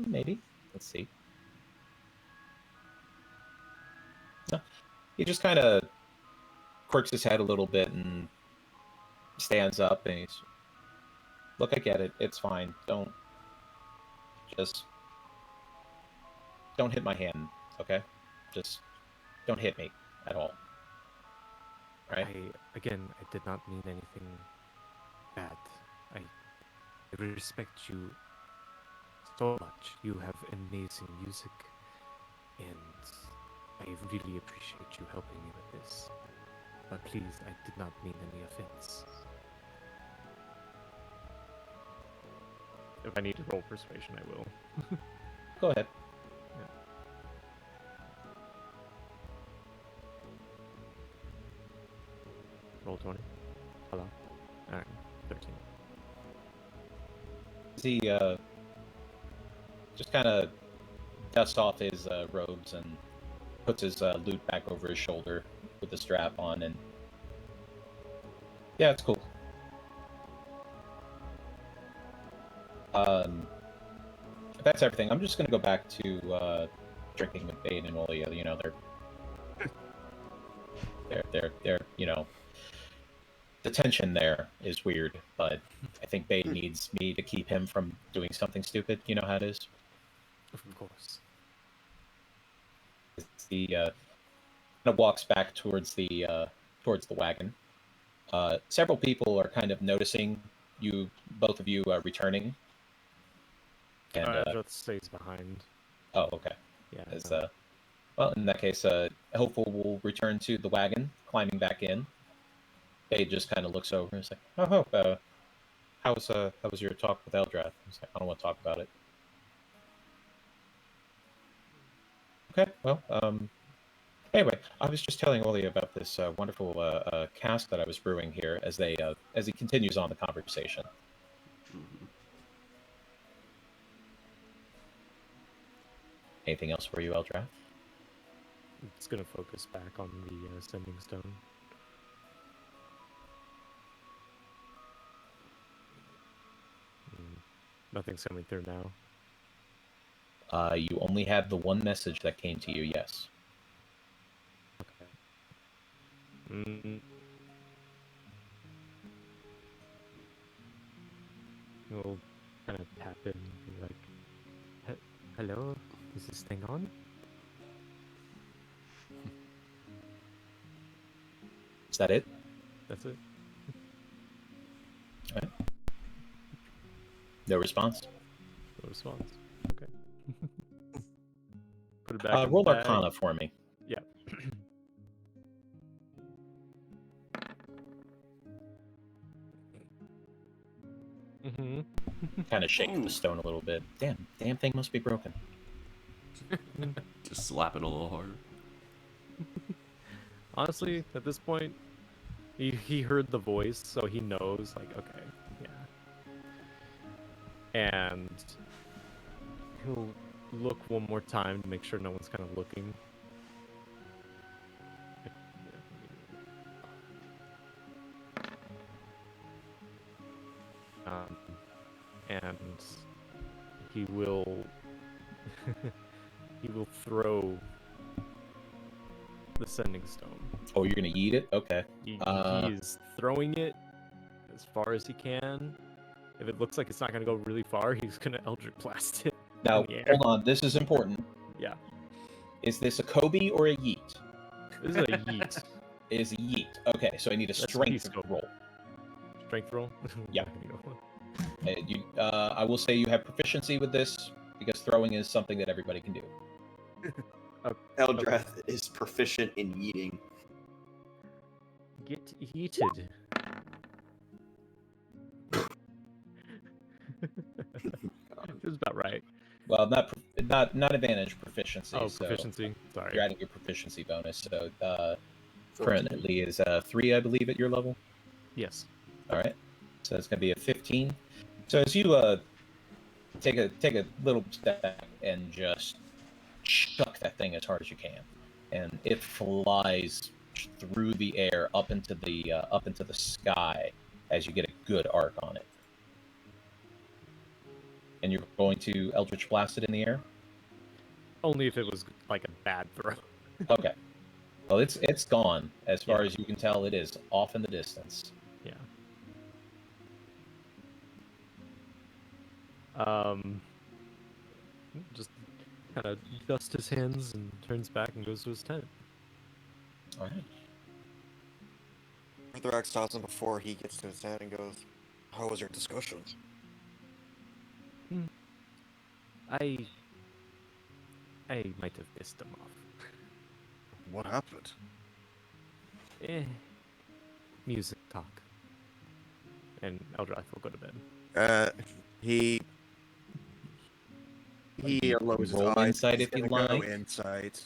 Maybe. Let's see. No. He just kind of quirks his head a little bit and stands up and he's, look, I get it. It's fine. Don't hit my hand, okay? Just don't hit me at all. Right? I did not mean anything bad. I respect you so much. You have amazing music, and I really appreciate you helping me with this. But please, I did not mean any offense. If I need to roll persuasion, I will. Go ahead. Roll 20. Hello. Alright, 13. He just kind of dusts off his robes and puts his lute back over his shoulder with the strap on, and yeah, it's cool. That's everything. I'm just gonna go back to drinking with Bane and Olia. You know, they're you know, the tension there is weird, but I think Bane needs me to keep him from doing something stupid. You know how it is. Of course. He kind of walks back towards the wagon. Several people are kind of noticing you, both of you, returning. And Eldrath stays behind. oh, okay. Yeah. As well, in that case, Hopeful will return to the wagon, climbing back in. Bade just kind of looks over and is like, "Oh, Hope, how was your talk with Eldrath?" He's like, "I don't want to talk about it." Okay, well, anyway, I was just telling Oli about this wonderful cask that I was brewing here as he continues on the conversation. Mhm. Anything else for you, Eldrath? It's gonna focus back on the sending stone. Nothing's coming through now. You only have the one message that came to you, yes. Okay. Mm. We'll kind of tap in and be like, hello, is this thing on? Is that it? That's it. All right. No response? No response. Okay. Put it back in Roll the bag. Arcana for me. Yeah. Mm-hmm. Kind of shake the stone a little bit. Damn thing must be broken. Just slap it a little harder. Honestly, at this point, he heard the voice, so he knows, like, okay, yeah. And he'll look one more time to make sure no one's kind of looking. And he will throw the sending stone. Oh, you're gonna eat it? Okay. He is throwing it as far as he can. If it looks like it's not gonna go really far, he's gonna Eldritch Blast it. Now, in the air. hold on. This is important. Yeah. Is this a Kobe or a Yeet? This is a yeet. It is a Yeet. Okay, so I need a That's strength peace roll. Strength roll? Yeah. I will say you have proficiency with this because throwing is something that everybody can do. Eldrath is proficient in eating. Get heated. It was about right. Well, Not advantage, proficiency. Oh, so proficiency. Sorry. You're adding your proficiency bonus. So currently is 3, I believe, at your level. Yes. All right. So it's gonna be a 15. So as you take a little step back and just chuck that thing as hard as you can, and it flies through the air up into the sky as you get a good arc on it. And you're going to Eldritch Blast it in the air? Only if it was like a bad throw. Okay. Well, it's gone. As far as you can tell, it is off in the distance. Yeah. Just kind of dusts his hands and turns back and goes to his tent. All right. Arthur stops him before he gets to his tent and goes, "How was your discussion?" I might have pissed him off. What happened? Music talk. And Eldrath will go to bed. He lowers his Roll eyes. insight He's if you gonna go like. Insight.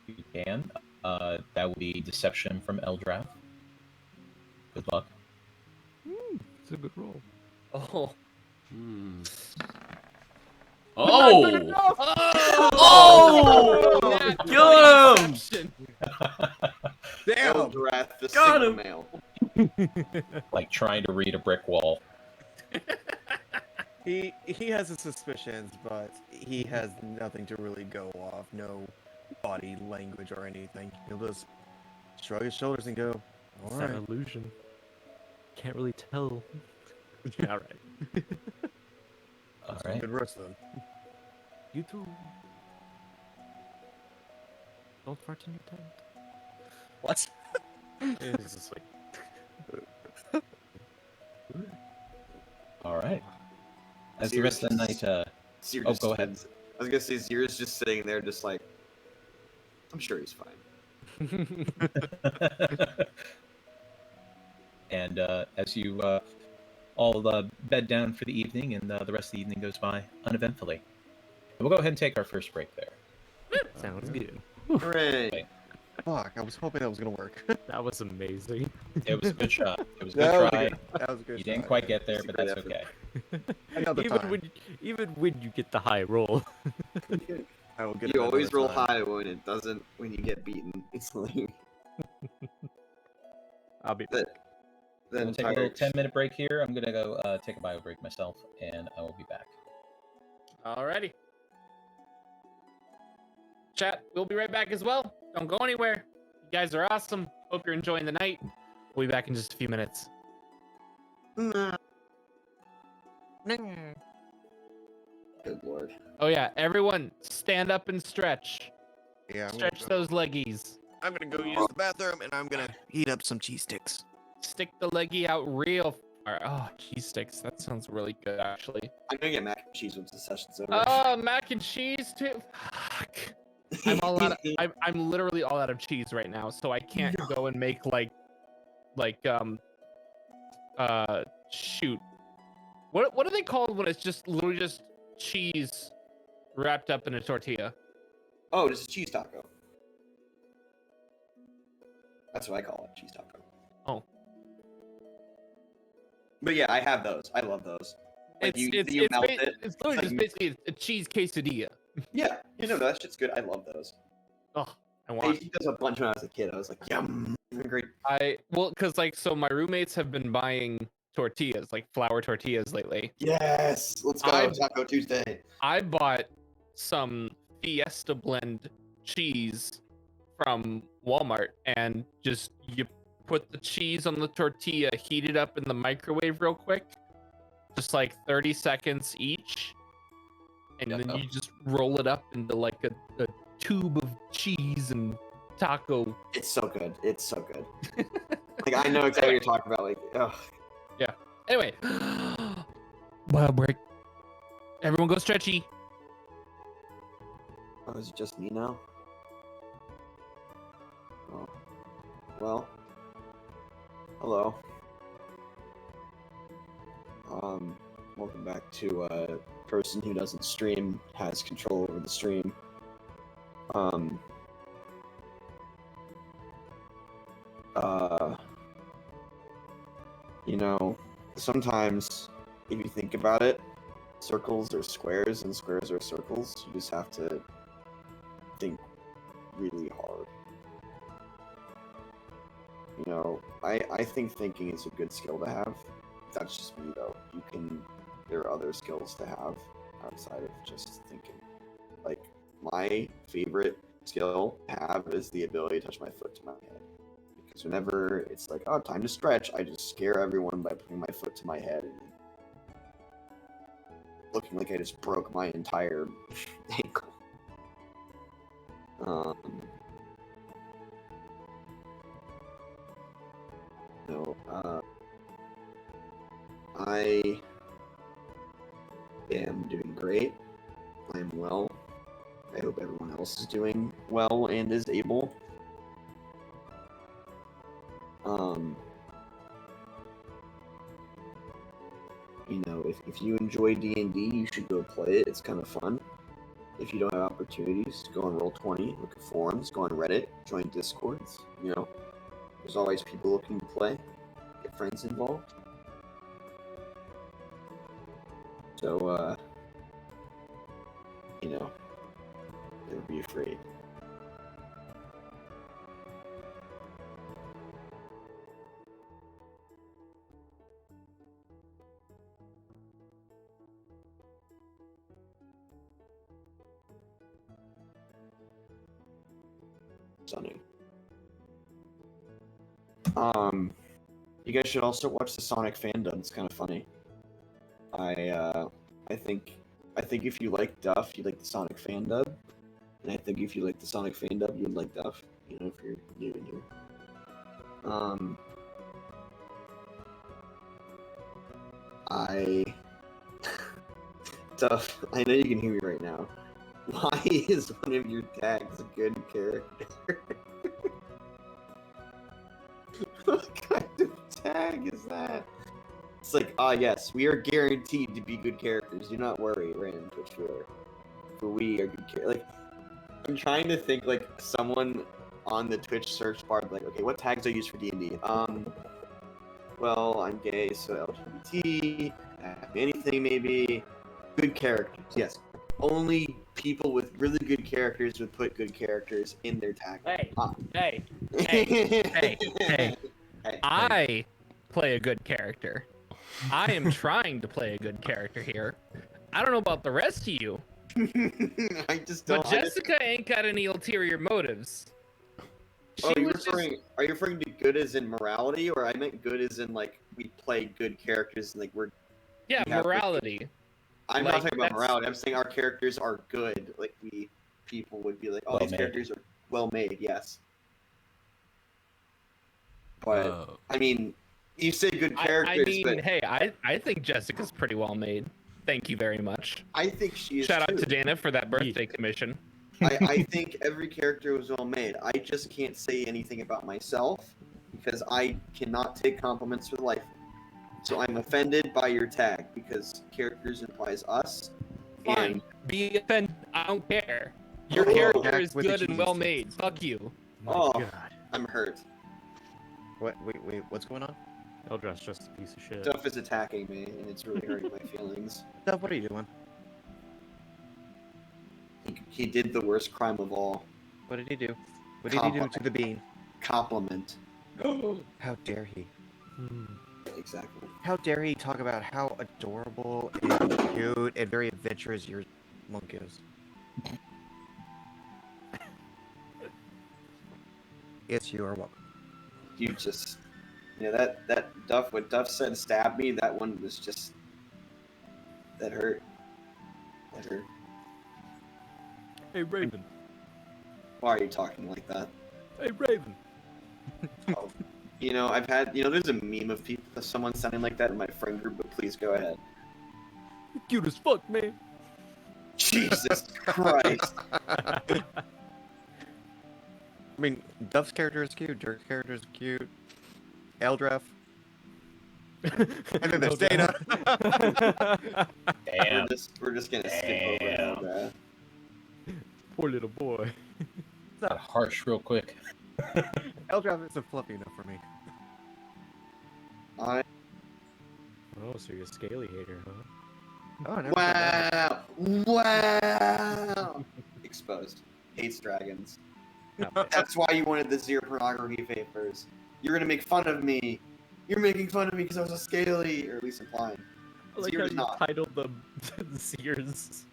You can. That would be Deception from Eldrath. Good luck. It's a good roll. Oh. Oh! Oh! Get him! Deception. Damn! Eldrath, the Got Sigma him. male. Like trying to read a brick wall. He has his suspicions, but he has nothing to really go off. No body language or anything. He'll just shrug his shoulders and go, It's "All that right." illusion. Can't really tell. All right. All right. Good rest then. You too. Don't fart in your tent. What? It's just like, All right. As the rest of the night, Seer Oh, just go ahead. spends- I was gonna say Seer's just sitting there, just like, I'm sure he's fine. and as you all bed down for the evening, and the rest of the evening goes by uneventfully. And we'll go ahead and take our first break there. sounds good. Hooray! Fuck, I was hoping that was gonna work. That was amazing. It was a good shot. It was a That good was try. That was a good You didn't shot, quite yeah. get there, It's a but great that's effort. okay. Another time. Even when you get the high roll. I will get You it always another roll time. high when you get beaten. It's like I'll be that. Then We'll take a little 10-minute break here. I'm gonna go take a bio break myself, and I will be back. Alrighty. Chat, we'll be right back as well. Don't go anywhere. You guys are awesome. Hope you're enjoying the night. We'll be back in just a few minutes. Good lord. Oh yeah, everyone stand up and stretch. Yeah, Stretch those leggies. I'm gonna go use the bathroom and I'm gonna heat up some cheese sticks. Stick the leggy out real far. Oh, cheese sticks. That sounds really good, actually. I'm gonna get mac and cheese once the session's over. Oh, mac and cheese too. Fuck. I'm all out. I'm literally all out of cheese right now, so I can't go and make shoot. What are they called when it's just literally just cheese wrapped up in a tortilla? Oh, just a cheese taco. That's what I call it, cheese taco. Oh. But yeah, I have those. I love those. Like you melt it. It's literally like just basically a cheese quesadilla. Yeah, you know that shit's good. I love those. Oh, I I want. used to eat those a bunch when I was a kid. I was like, yum, great. Because so my roommates have been buying tortillas, like flour tortillas lately. Yes, let's go Taco Tuesday. I bought some Fiesta blend cheese from Walmart, and just you put the cheese on the tortilla, heat it up in the microwave real quick, just like 30 seconds each, and then you just roll it up into like a tube of cheese and taco. It's so good. It's so good. Like I know exactly what you're talking about. Like, ugh. Anyway, wild break. Everyone go stretchy. Oh, is it just me now? Oh. Well. Hello. welcome back to a person who doesn't stream, has control over the stream. You know, sometimes if you think about it, circles are squares and squares are circles. You just have to think really hard. You know, I think thinking is a good skill to have. That's just me though. There are other skills to have outside of just thinking. Like, my favorite skill to have is the ability to touch my foot to my head. Because whenever it's like, oh, time to stretch, I just scare everyone by putting my foot to my head and looking like I just broke my entire ankle. I am doing great. I am well. I hope everyone else is doing well and is able. You know, if you enjoy D&D, you should go play it. It's kind of fun. If you don't have opportunities, go on Roll20, look at forums, go on Reddit, join Discords. You know, there's always people looking to play. Get friends involved. So, you know, never be afraid. Stunning. You guys should also watch the Sonic fandom. It's kind of funny. I think if you like Duff, you like the Sonic fan dub, and I think if you like the Sonic fan dub, you'd like Duff. You know, if you're new in here. Duff, I know you can hear me right now. Why is one of your tags a good character? What kind of tag is that? It's like, yes, we are guaranteed to be good characters. Do not worry, random Twitch viewer. For we are good characters. Like, I'm trying to think, like, someone on the Twitch search bar, like, okay, what tags do I use for D&D? Well, I'm gay, so LGBT, anything maybe. Good characters, yes. Only people with really good characters would put good characters in their tag. Hey. I play a good character. I am trying to play a good character here. I don't know about the rest of you. I just don't. But Jessica ain't got any ulterior motives. Are you referring to good as in morality, or I meant good as in like we play good characters and like we're morality. I'm not talking about morality. I'm saying our characters are good. Like people would be like, oh, these characters are well made. Yes. But I mean, you say good characters. I mean, but hey, I think Jessica's pretty well made. Thank you very much. I think she is. Shout out to Dana for that birthday commission. I think every character was well made. I just can't say anything about myself because I cannot take compliments for life. So I'm offended by your tag because characters implies us. Fine. And be offended. I don't care. Your character is good and well made. Fuck you. Oh, I'm hurt. Wait, what's going on? Eldrath's just a piece of shit. Duff is attacking me, and it's really hurting my feelings. Duff, what are you doing? He did the worst crime of all. What did he do? What did he do to the bean? Compliment. How dare he? Exactly. How dare he talk about how adorable and cute and very adventurous your monk is? Yes, you are welcome. You just, that Duff, what Duff said stabbed me, that one was just, that hurt. That hurt. Hey, Raven. Why are you talking like that? Hey, Raven. Oh, I've had, there's a meme of someone sounding like that in my friend group, but please go ahead. You're cute as fuck, man. Jesus Christ. I mean, Duff's character is cute, Dirk's character is cute, Eldrath, And then there's Dana. Damn. We're just gonna skip over that. Poor little boy. Got harsh real quick. Eldrath isn't fluffy enough for me. I Oh, so you're a scaly hater, huh? Oh, I never said that. wow. Exposed. Hates dragons. Not bad. That's why you wanted the zero pornography papers. You're gonna make fun of me. You're making fun of me because I was a scaly, or at least implying. I like Zero how is you not. titled them Sears.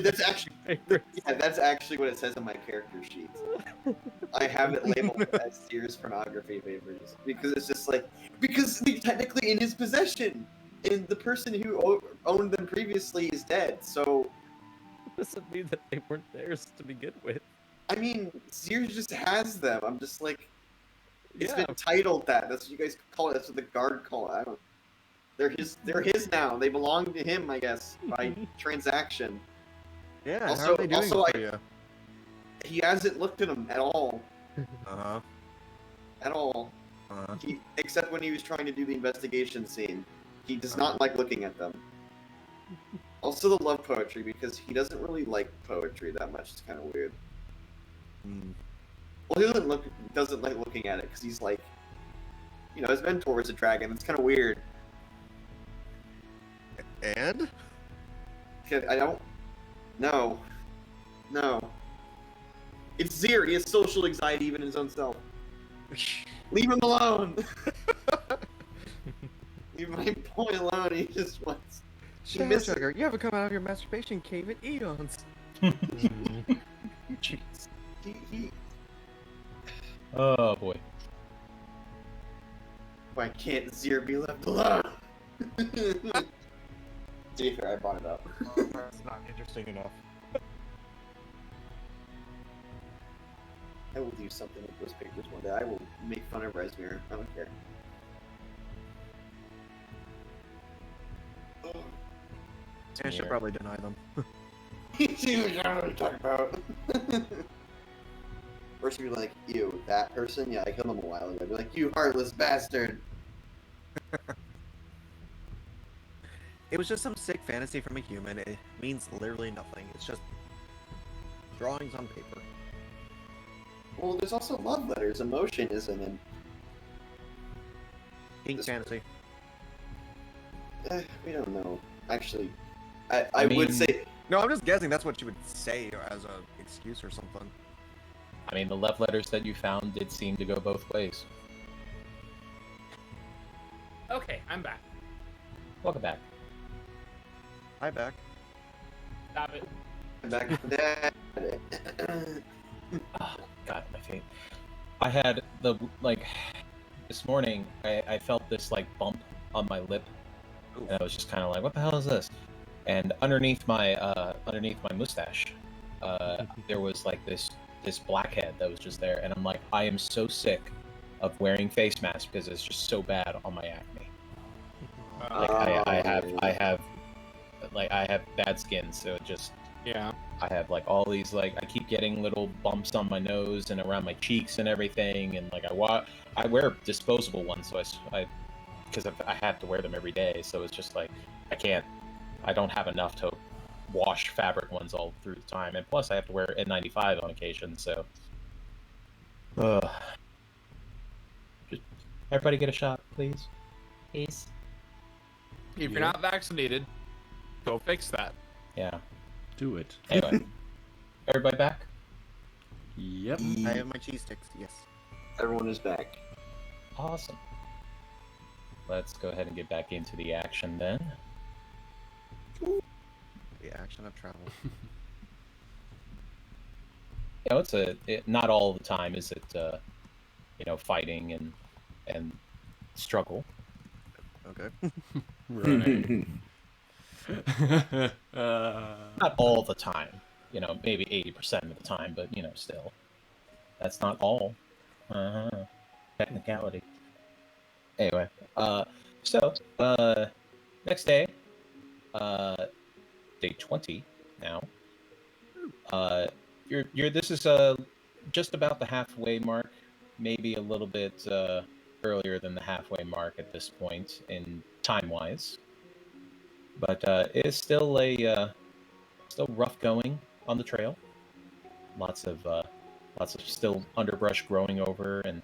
That's actually yeah, that's actually what it says on my character sheet. I have it labeled as Sears pornography papers because it's just like because they're technically in his possession, and the person who owned them previously is dead. So Doesn't mean that they weren't theirs to begin with. I mean, Sears just has them. I'm just like, it's Yeah. been titled that. That's what you guys call it. That's what the guard call it. I don't. They're his. They're his now. They belong to him, I guess, by transaction. Yeah, Also- how are they doing also, for you? He hasn't looked at them at all. Uh-huh. At all. Uh-huh. Except when he was trying to do the investigation scene. He does not like looking at them. Also the love poetry, because he doesn't really like poetry that much. It's kind of weird. Hmm. Well, he doesn't like looking at it, because he's like, you know, his mentor is a dragon. It's kind of weird. And? I don't... No. No. It's Zir. He has social anxiety even in his own self. Leave him alone! Leave my boy alone. He just wants... He misses... Sugar, you haven't come out of your masturbation cave in eons. He... Oh boy. Why can't Zir be left alone? To be fair, I brought it up. That's not interesting enough. I will do something with those pictures one day. I will make fun of Resmir. I don't care. I should Yeah. probably deny them. See what I'm talking about. First, you're like, ew, that person? Yeah, I killed him a while ago. I'd be like, you heartless bastard. It was just some sick fantasy from a human. It means literally nothing. It's just drawings on paper. Well, there's also love letters. Emotion isn't in. Pink This- fantasy. We don't know. Actually, I would mean- say. No, I'm just guessing that's what you would say as a excuse or something. I mean, the love letters that you found did seem to go both ways. Okay, I'm back. Welcome back. Hi, back. Stop it. Back to that. Oh, God, my feet. I had the, like, this morning, I felt this, like, bump on my lip. Ooh. And I was just kind of like, what the hell is this? And underneath my mustache, there was, like, this blackhead that was just there. And I'm like, I am so sick of wearing face masks because it's just so bad on my acne. Like, I have bad skin, so it just... Yeah. I have like all these I keep getting little bumps on my nose and around my cheeks and everything, and like I wear disposable ones, so because I have to wear them every day, so it's just like I don't have enough to wash fabric ones all through the time, and plus I have to wear N95 on occasion, so just everybody get a shot, please. If you're not vaccinated, go fix that. Yeah. Do it. Anyway, everybody back? Yep. I have my cheese sticks, yes. Everyone is back. Awesome. Let's go ahead and get back into the action then. The action of travel. You know, not all the time is it, fighting and struggle. Okay. Right. Not all the time. Maybe 80% of the time, but still, that's not all. Technicality. Anyway, next day, day 20 now. This is just about the halfway mark, maybe a little bit earlier than the halfway mark at this point in time-wise, but it is still still rough going on the trail. Lots of still underbrush growing over and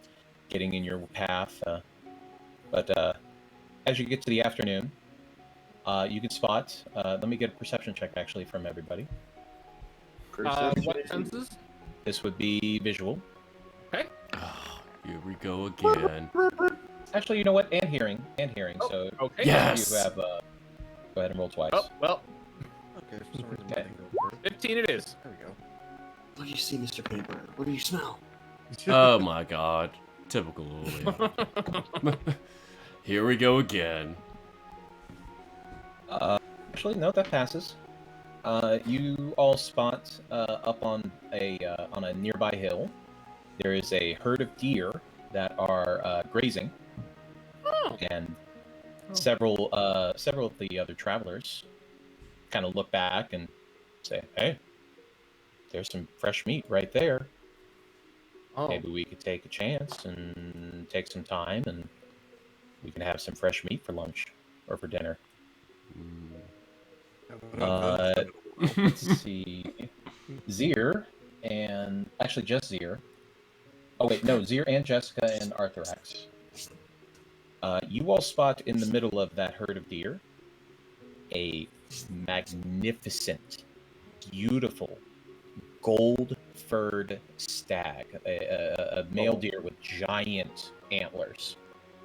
getting in your path. But as you get to the afternoon, you can spot. Let me get a perception check actually from everybody. What senses? This would be visual. Okay. Oh, here we go again. Actually, you know what? And hearing. So Okay. Yes! you have. Go ahead and roll twice. Oh, well, Okay, for some reason Okay. I didn't go first. 15 it is. There we go. What do you see, Mr. Peanut Butter? What do you smell? Oh my god. Typical Lily. Here we go again. Actually, no, that passes. You all spot up on a nearby hill. There is a herd of deer that are grazing, and several of the other travelers kind of look back and say, "Hey, there's some fresh meat right there. Oh, Maybe we could take a chance and take some time, and we can have some fresh meat for lunch or for dinner." Let's see. Zir and actually just Zir. Oh wait, no, Zir and Jessica and Arthurax. You all spot in the middle of that herd of deer a magnificent, beautiful, gold-furred stag, a male deer with giant antlers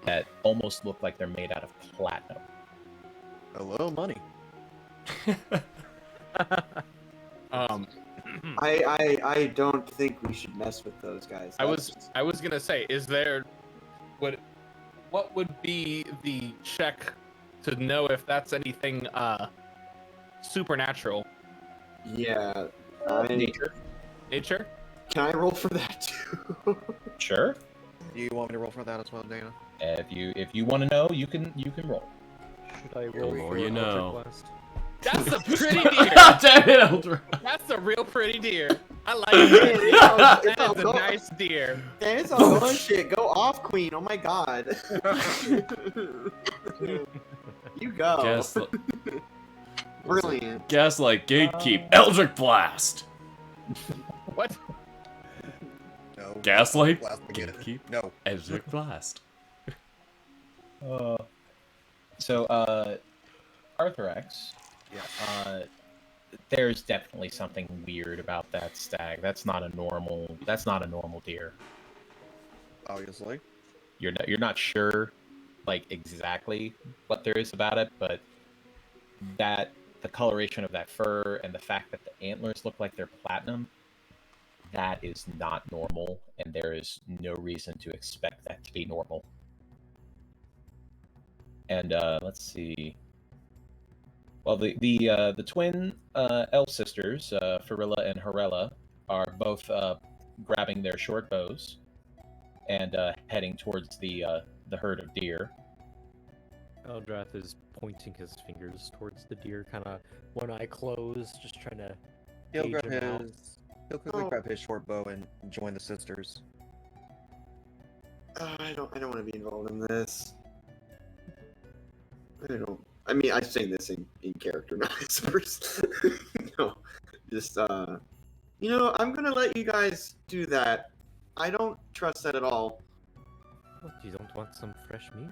that almost look like they're made out of platinum. Hello, money. I don't think we should mess with those guys. I was gonna say, is there what would be the check to know if that's anything supernatural? Yeah. Nature? Can I roll for that too? Sure. Do you want me to roll for that as well, Dana? If you want to know, you can roll. Should I The roll more for you Eldritch know. Blast? That's a pretty deer. Damn it, Eldra. That's a real pretty deer. I like It's it. all- That it's all is a go- nice deer. Damn, it's all bullshit. Go off, Queen. Oh my god. You go. Brilliant. Gaslight, Gatekeep, Eldritch Blast. What? No. Gaslight, Blast again. Gatekeep, No. Eldritch Blast. So, Arthurax, Yeah. there's definitely something weird about that stag. That's not a normal deer. Obviously. You're not sure, like, exactly what there is about it, but the coloration of that fur and the fact that the antlers look like they're platinum, that is not normal, and there is no reason to expect that to be normal. And let's see. Well, the twin elf sisters, Farilla and Harella, are both grabbing their short bows and heading towards the herd of deer. Eldrath is pointing his fingers towards the deer, kind of one eye closed, just trying to He'll gauge grab him out. He'll quickly Oh. grab his short bow and join the sisters. I don't want to be involved in this. I mean, I'm saying this in character, not as a person. No, just I'm gonna let you guys do that. I don't trust that at all. What, you don't want some fresh meat?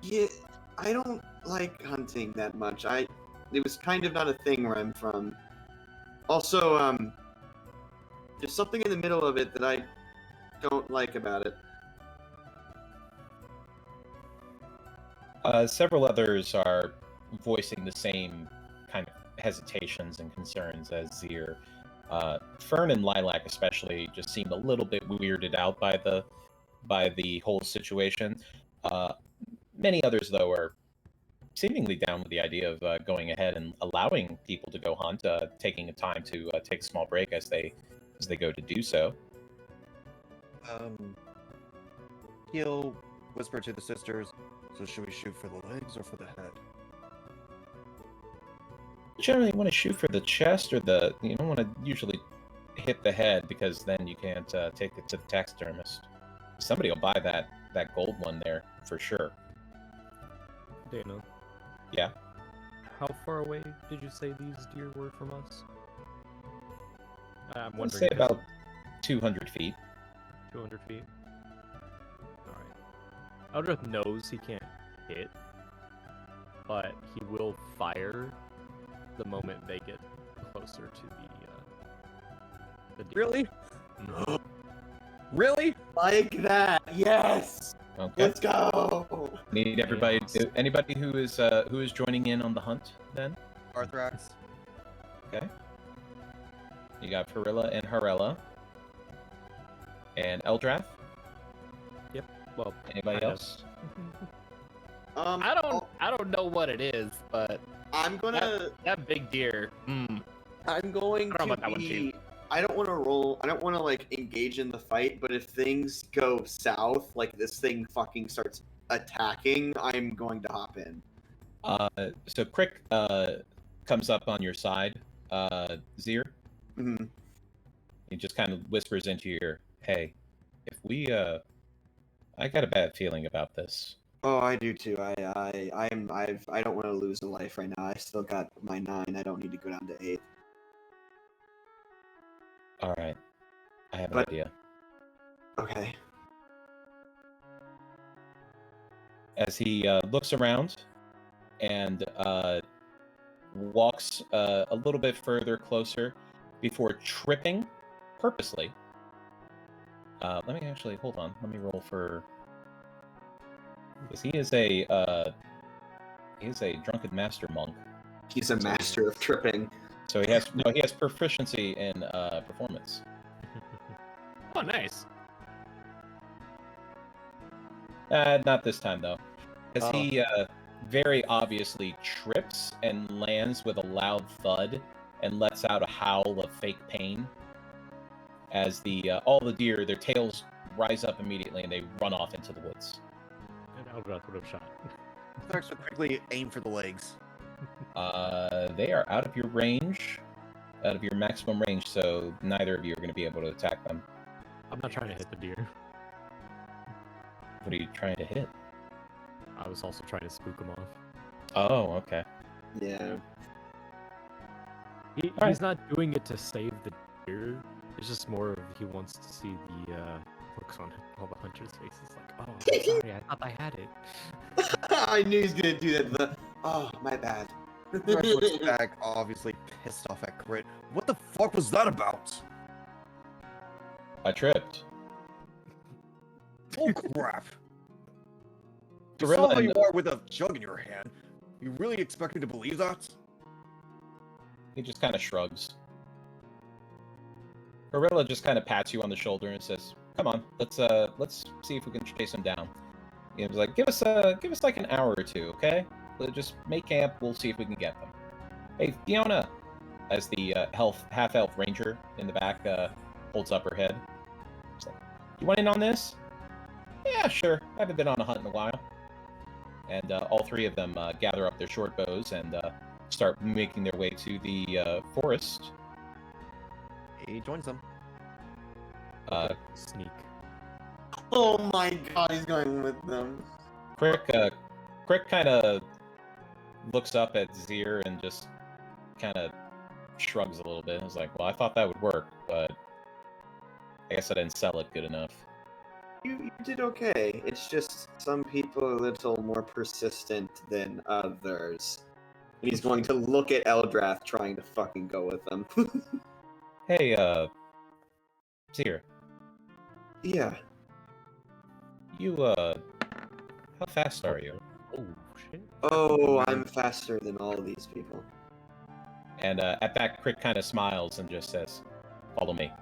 Yeah, I don't like hunting that much. It was kind of not a thing where I'm from. Also, there's something in the middle of it that I don't like about it. Several others are voicing the same kind of hesitations and concerns as Zir. Fern and Lilac especially just seemed a little bit weirded out by the whole situation. Many others, though, are seemingly down with the idea of going ahead and allowing people to go hunt, taking a time to take a small break as they go to do so. He'll whisper to the sisters, so should we shoot for the legs or for the head? Generally, you want to shoot for the chest, or you don't want to usually hit the head because then you can't take it to the taxidermist. Somebody will buy that gold one there for sure. Dana, Yeah. how far away did you say these deer were from us? I'm Let's wondering. say if about 200 feet. 200 feet. All right. Eldrath knows he can't hit, but he will fire the moment they get closer to the deer. Really? Mhm. Really? Like that, yes! Okay. Let's go! Need everybody. Yes. Anybody who is joining in on the hunt then? Arthrax. Okay. You got Farilla and Harella. And Eldrath. Well, Anybody kind of. else? I don't know what it is, but I'm gonna. that big deer. I'm going I don't know to about that one, be. I don't want to roll. I don't want to like engage in the fight. But if things go south, like this thing fucking starts attacking, I'm going to hop in. So Crick comes up on your side. Zir. hmm He just kind of whispers into your ear, "Hey, if we I got a bad feeling about this." Oh, I do too. I don't want to lose a life right now. I still got my 9. I don't need to go down to 8. All right, I have an But- idea. Okay. As he looks around and walks a little bit further closer before tripping purposely. Let me actually hold on. Let me roll for because he is a drunken master monk. He's a master of tripping. So he has proficiency in performance. Oh, nice. Not this time though, because he very obviously trips and lands with a loud thud and lets out a howl of fake pain. As all the deer, their tails rise up immediately and they run off into the woods. And Eldrath would have shot. Arthrax would quickly aim for the legs. They are out of your range, out of your maximum range, so neither of you are going to be able to attack them. I'm not trying to hit the deer. What are you trying to hit? I was also trying to spook him off. Oh, okay. Yeah. He's Alright. not doing it to save the deer. It's just more of he wants to see the looks on all the hunters' faces, like, oh, I'm sorry, I thought I had it. I knew he was gonna do that. Oh, my bad. Arthrax looks back, obviously pissed off at Crit. What the fuck was that about? I tripped. Oh crap! You Gorilla saw how and- you are with a jug in your hand. You really expect me to believe that? He just kind of shrugs. Gorilla just kind of pats you on the shoulder and says, "Come on, let's see if we can chase him down." He was like, "Give us like an hour or two, okay? We'll just make camp. We'll see if we can get them." Hey, Fiona, as the half-elf ranger in the back holds up her head. She's like, "You want in on this?" "Yeah, sure. I haven't been on a hunt in a while." And all three of them gather up their short bows and start making their way to the forest. He joins them. Sneak. Oh my god, he's going with them. Crick kind of looks up at Zir and just kind of shrugs a little bit. He's like, "Well, I thought that would work, but I guess I didn't sell it good enough." You did okay. It's just some people are a little more persistent than others. And he's going to look at Eldrath trying to fucking go with them. Hey, Zir, Yeah. you, how fast are you? Oh shit. Oh, I'm faster than all of these people. And at that, Crick kind of smiles and just says, "Follow me."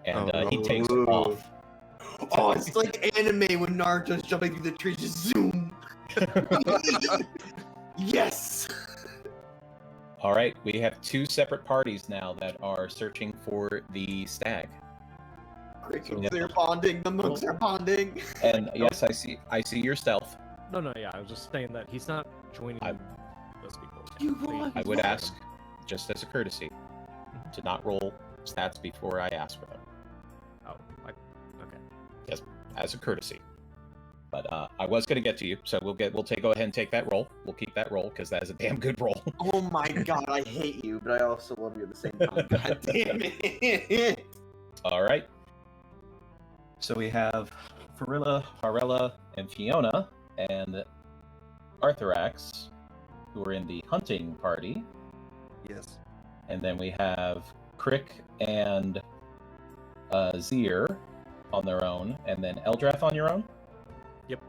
And he Oh. takes off. Oh, it's like anime when Naruto's jumping through the trees, just zoom. Yes. All right, we have two separate parties now that are searching for the stag. Crickets are bonding. The monks are bonding. And yes, I see your stealth. No, yeah, I was just saying that he's not joining I- those people. You They- want- I would ask, just as a courtesy, to not roll stats before I ask for them, Oh, okay. just as a courtesy. But I was gonna get to you, so we'll go ahead and take that roll. We'll keep that roll because that is a damn good roll. Oh my god, I hate you, but I also love you at the same time. God damn it. All right. So we have Farilla, Harella, and Fiona, and Arthurax, who are in the hunting party. Yes. And then we have Crick and Zir on their own, and then Eldrath on your own? Yep.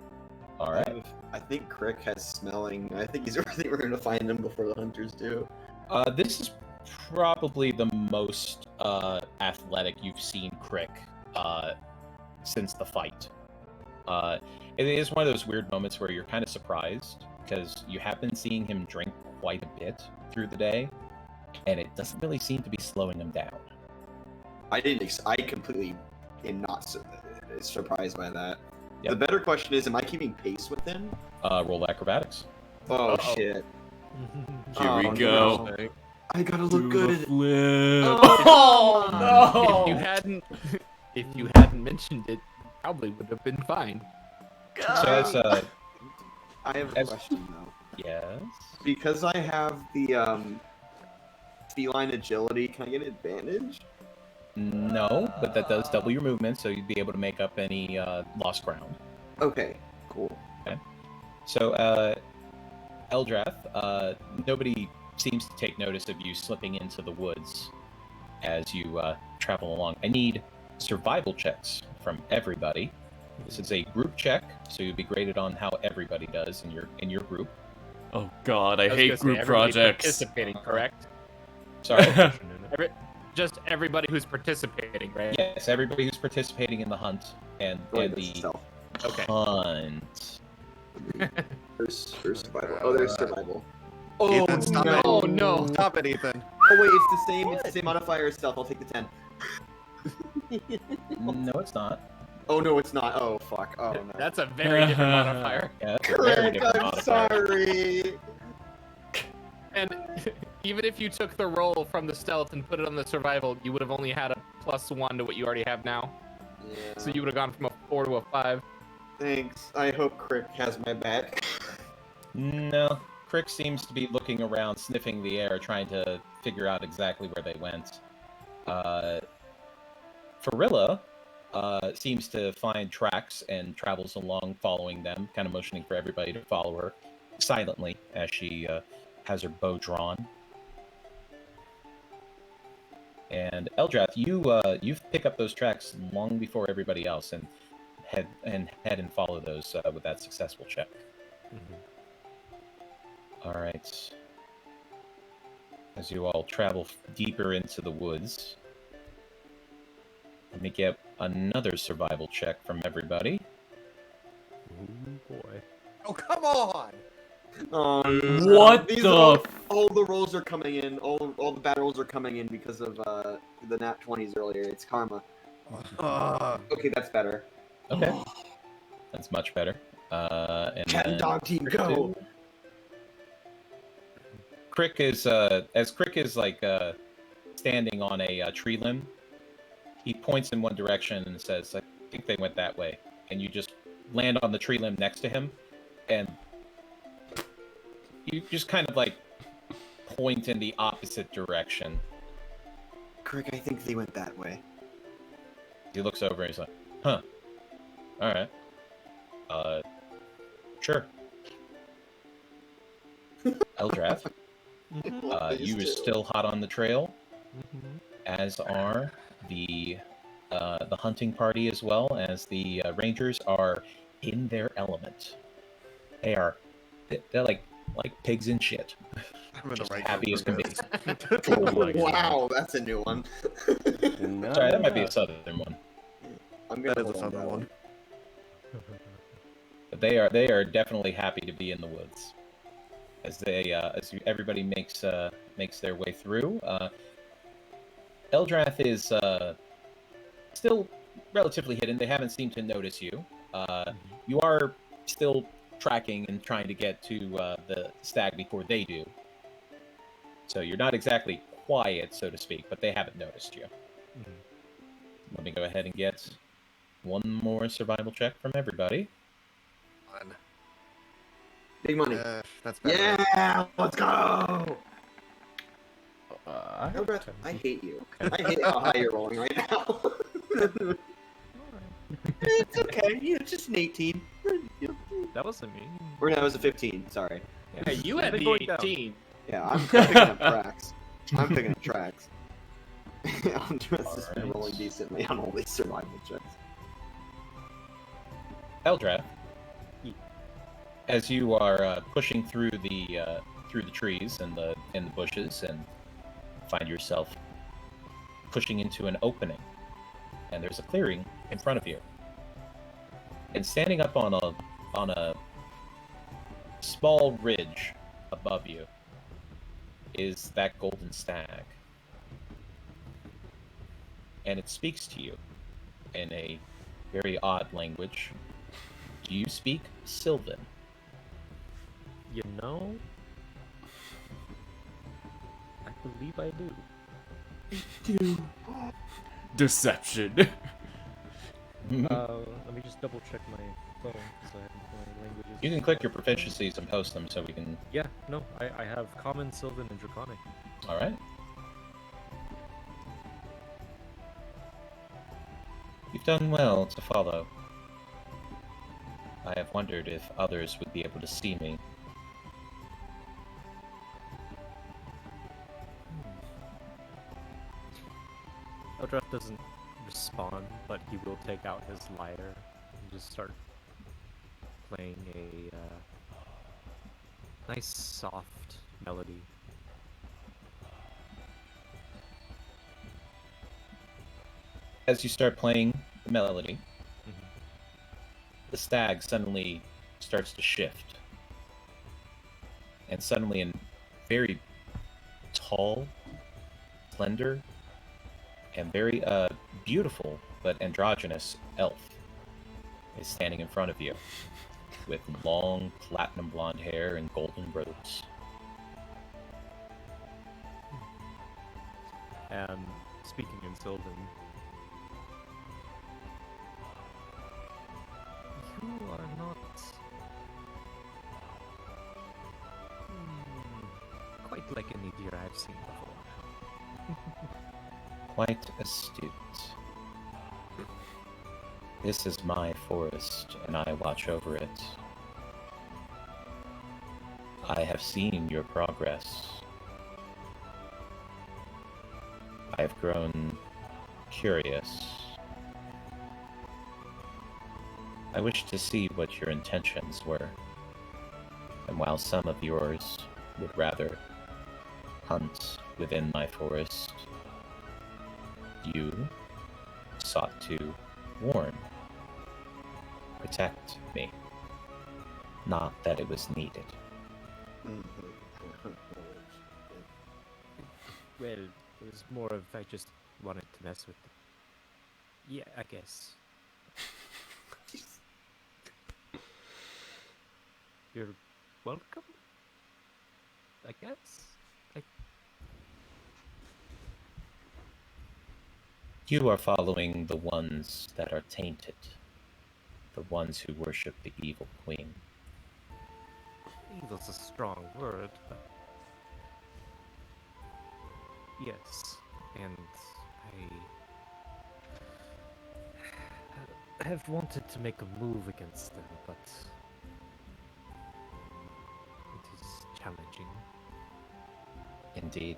All right. I think Crick has smelling. I think we're gonna find him before the hunters do. This is probably the most athletic you've seen Crick since the fight. It is one of those weird moments where you're kind of surprised because you have been seeing him drink quite a bit through the day, and it doesn't really seem to be slowing him down. I completely am not surprised by that. Yep. The better question is, am I keeping pace with him? Roll acrobatics. Oh Uh-oh. shit! Here we Oh, go. no. I gotta look good at it. Flip. Oh, no! If you hadn't mentioned it, probably would have been fine. So as I have a as- question though. yes. Because I have the feline agility, can I get advantage? No, but that does double your movement, so you'd be able to make up any lost ground. Okay, cool. So, Eldrath, nobody seems to take notice of you slipping into the woods as you travel along. I need survival checks from everybody. This is a group check, so you'll be graded on how everybody does in your group. Oh god, I was hate gonna say, group everybody projects. Participating, correct? Sorry. Just everybody who's participating, right? Yes, everybody who's participating in the hunt and the Stealth. Okay. hunt. There's survival. Oh, there's survival. Oh Ethan, stop no! it. Oh no! Stop it, Ethan. Oh wait, it's the same modifier as stealth. I'll take the 10. No, it's not. Oh no, it's not. Oh fuck. Oh no. That's a very different modifier. Yeah, that's a very Correct. different I'm modifier. sorry. And even if you took the roll from the stealth and put it on the survival, you would have only had a +1 to what you already have now. Yeah. So you would have gone from a 4 to a 5. Thanks. I hope Crick has my back. No, Crick seems to be looking around, sniffing the air, trying to figure out exactly where they went. Farilla seems to find tracks and travels along, following them, kind of motioning for everybody to follow her silently as she has her bow drawn. And Eldrath, you pick up those tracks long before everybody else, and head and follow those with that successful check. All right. As you all travel deeper into the woods, let me get another survival check from everybody. Oh boy. Oh, come on! What These the are all the rolls are coming in. All the bad rolls are coming in because of the nat 20s earlier. It's karma. Okay, that's better. Okay, that's much better. And Cat and then dog team, go! Crick is Crick is like standing on a tree limb. He points in one direction and says, "I think they went that way." And you just land on the tree limb next to him, and you just kind of like point in the opposite direction. Crick, I think they went that way. He looks over and he's like, "Huh. All right. Sure." Eldrath, you are still hot on the trail, as are the hunting party, as well as the rangers are in their element. They're like pigs in shit. I'm in the Just right happy as can be. Wow, that's a new one. Sorry, that might be a southern one. I'm That gonna is a hold southern that one. But they are definitely happy to be in the woods, as everybody makes their way through. Eldrath is still relatively hidden. They haven't seemed to notice you. You are still tracking and trying to get to the stag before they do. So you're not exactly quiet, so to speak, but they haven't noticed you. Mhm. Let me go ahead and get one more survival check from everybody. Fun. Big money. That's better. Right? Yeah, let's go. I Eldrath, I hate you. I hate how high you're rolling right now. It's okay. You're just an 18. That wasn't me. Or no, it was a 15. Sorry. Yeah, you had been the going down. 18. Yeah, I'm picking up tracks. I'm picking up tracks. Eldrath has been Alright. rolling decently on all these survival checks. Eldrath, as you are pushing through the trees and the bushes, and find yourself pushing into an opening, and there's a clearing in front of you. And standing up on a small ridge above you is that golden stag. And it speaks to you in a very odd language. Do you speak Sylvan? You know, I believe I do. Deception. Let me just double check my phone because I have my languages. You can click your proficiencies and post them so we can... Yeah, no, I have Common, Sylvan, and Draconic. Alright. You've done well to follow. I have wondered if others would be able to see me. Eldrath doesn't respond, but he will take out his lyre and just start playing a nice soft melody. As you start playing the melody, Mhm. the stag suddenly starts to shift. And suddenly a very tall, slender, and very beautiful but androgynous elf is standing in front of you with long platinum blonde hair and golden robes. And speaking in Sylvan, you are not quite like any deer I've seen before. Quite astute. This is my forest, and I watch over it. I have seen your progress. I have grown curious. I wish to see what your intentions were. And while some of yours would rather hunt within my forest, you sought to warn, protect me. Not that it was needed. Well, it was more of I just wanted to mess with them. Yeah, I guess. You're welcome, I guess. You are following the ones that are tainted, the ones who worship the evil queen. Evil's a strong word, but yes, and I have wanted to make a move against them, but it is challenging. Indeed.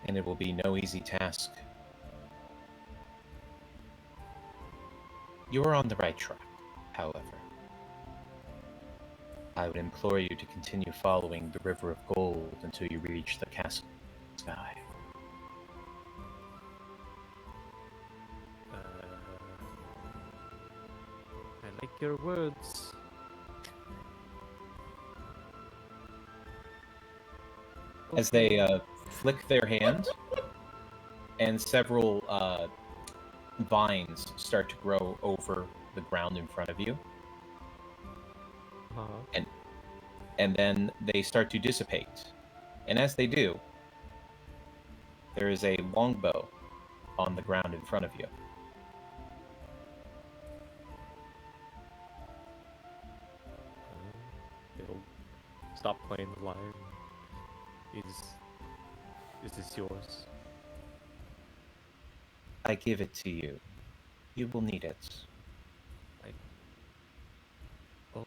And it will be no easy task. You are on the right track, however. I would implore you to continue following the River of Gold until you reach the castle sky. I like your words. As they flick their hand, and several vines start to grow over the ground in front of you, and then they start to dissipate. And as they do, there is a longbow on the ground in front of you. He'll stop playing the lyre. Is this yours? I give it to you. You will need it. Oh.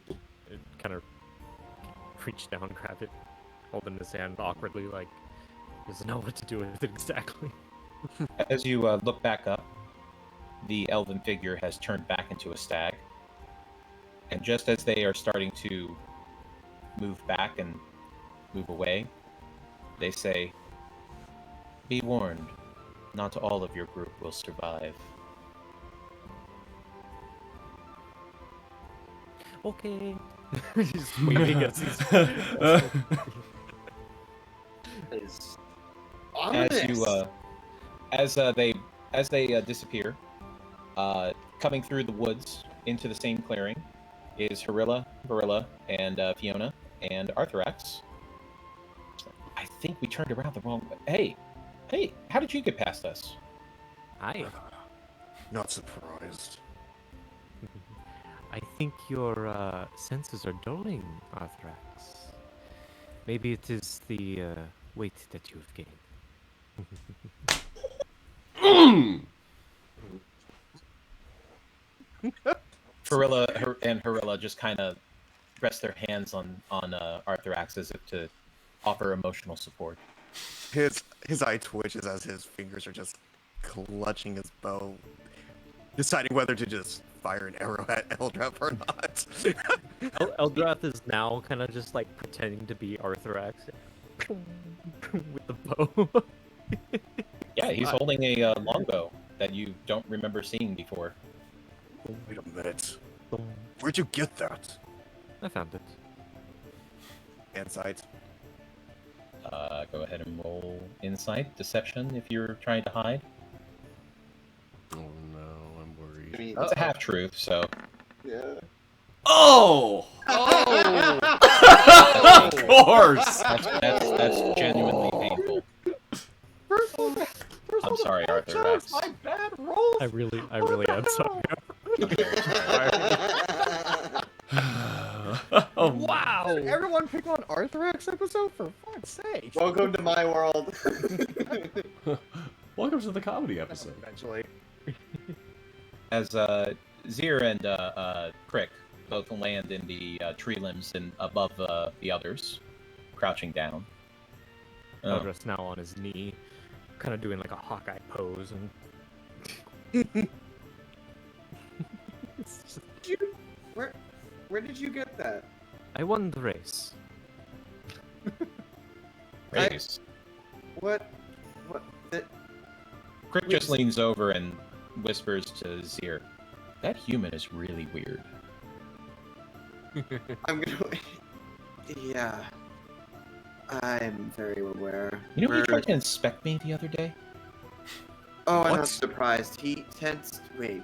It kind of reach down, grab it, hold it in his hand awkwardly, like doesn't know what to do with it exactly. As you look back up, the elven figure has turned back into a stag. And just as they are starting to move back and move away, they say, "Be warned, not all of your group will survive." Okay. He's waving at his Is As they disappear, coming through the woods into the same clearing is Harilla, Varilla, and Fiona, and Arthurax. I think we turned around the wrong way. Hey, how did you get past us? Hi. Not surprised. I think your senses are dulling, Arthrax. Maybe it is the weight that you've gained. Farilla and Harilla just kind of rest their hands on Arthurax as if to offer emotional support. His eye twitches as his fingers are just clutching his bow, deciding whether to just fire an arrow at Eldrath or not. Eldrath is now kind of just like pretending to be Arthurax with the bow. Yeah, he's holding a longbow that you don't remember seeing before. Wait a minute. Where'd you get that? I found it. Insight. Go ahead and roll insight, deception if you're trying to hide. Oh no, I'm worried. I mean, It's a half truth, so yeah. Oh! Of course! that's genuinely painful. I'm sorry, Arthurax. My bad roll. I really am sorry. Oh, Wow! Did everyone pick on Arthurax episode for fuck's sake? Welcome to my world. welcome to the comedy episode. Eventually. As Zir and Crick both land in the tree limbs and above the others, crouching down. Eldrath's now on his knee, kind of doing like a Hawkeye pose, and it's just- Where did you get that? I won the race. Race. What? Crick just leans over and whispers to Zir, "That human is really weird." I'm gonna. Yeah. I'm very aware. You know, he tried to inspect me the other day. Oh, I'm What? not surprised. He tensed. Wait.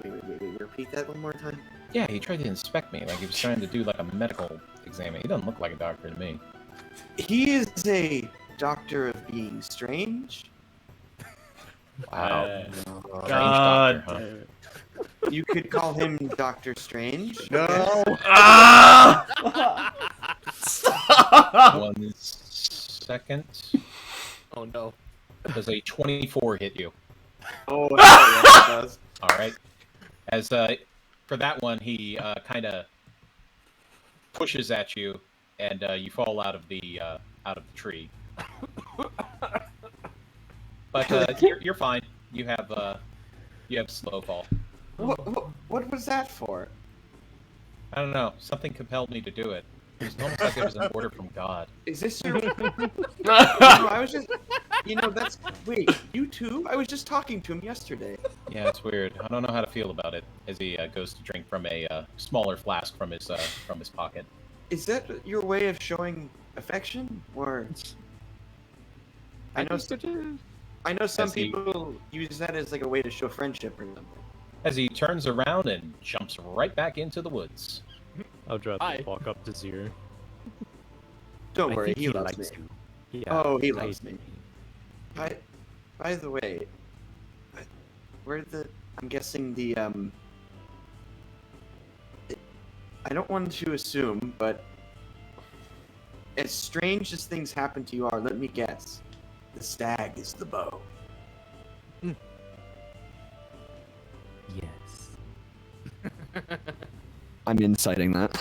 Repeat that one more time. Yeah, he tried to inspect me, like he was trying to do like a medical exam. He doesn't look like a doctor to me. He is a doctor of being strange. Wow. God. Strange doctor, huh? You could call him Doctor Strange. No. Ah! Stop! 1 second. Oh no. Does a 24 hit you? Oh, yeah, it does. All right. As for that one, he kind of pushes at you, and you fall out of the tree. But you're fine. You have slow fall. What was that for? I don't know. Something compelled me to do it. It was almost like it was an order from God. Is this your? I was just. That's. Wait, you too? I was just talking to him yesterday. Yeah, it's weird. I don't know how to feel about it. As he goes to drink from a smaller flask from his pocket. Is that your way of showing affection, or? I know some As he- people use that as like a way to show friendship or something. As he turns around and jumps right back into the woods. Eldrath Hi. will walk up to Zir. Don't I worry, think he loves me. likes you. Yeah, Oh, he I- loves me. By the way, where the... I'm guessing the, I don't want to assume, but as strange as things happen to you are, let me guess. The stag is the bow. Yes. I'm inciting that.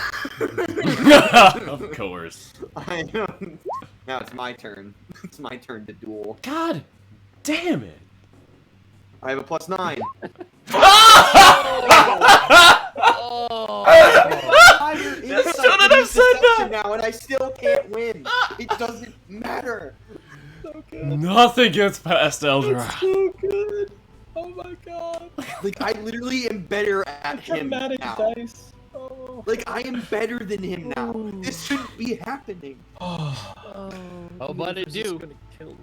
Of course. I know. Now it's my turn. It's my turn to duel. God damn it. I have a +9. Higher insight shouldn't than have said deception that. now, and I still can't win. It doesn't matter. Nothing gets past Eldrath. So good. Oh my god. Like, I literally am better at him Dramatic now. dice. Oh. Like, I am better than him now. This shouldn't be happening. Oh, but it do. Gonna kill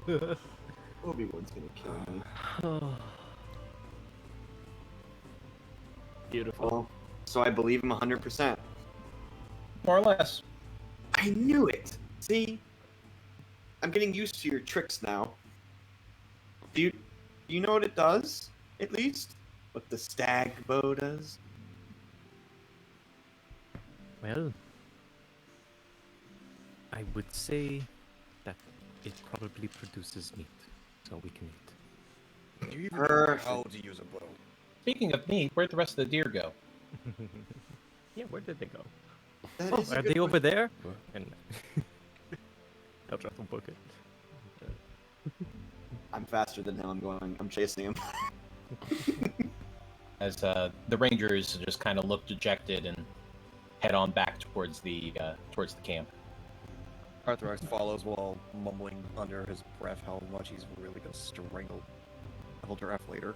me. Obi-Wan's gonna kill me. Beautiful. Well, so I believe him 100%. More or less. I knew it! See? I'm getting used to your tricks now. Do you know what it does? At least? What the stag bow does? Well, I would say that it probably produces meat, so we can eat. Do you even know Perfect. how to use a bow? Speaking of meat, where'd the rest of the deer go? Yeah, where did they go? That Oh, is a are good they over question. there? And Eldrath will book it. I'm faster than him. I'm chasing him. As the rangers just kind of look dejected and head on back towards the camp. Arthrax follows while mumbling under his breath how much he's really gonna strangle Eldrath later.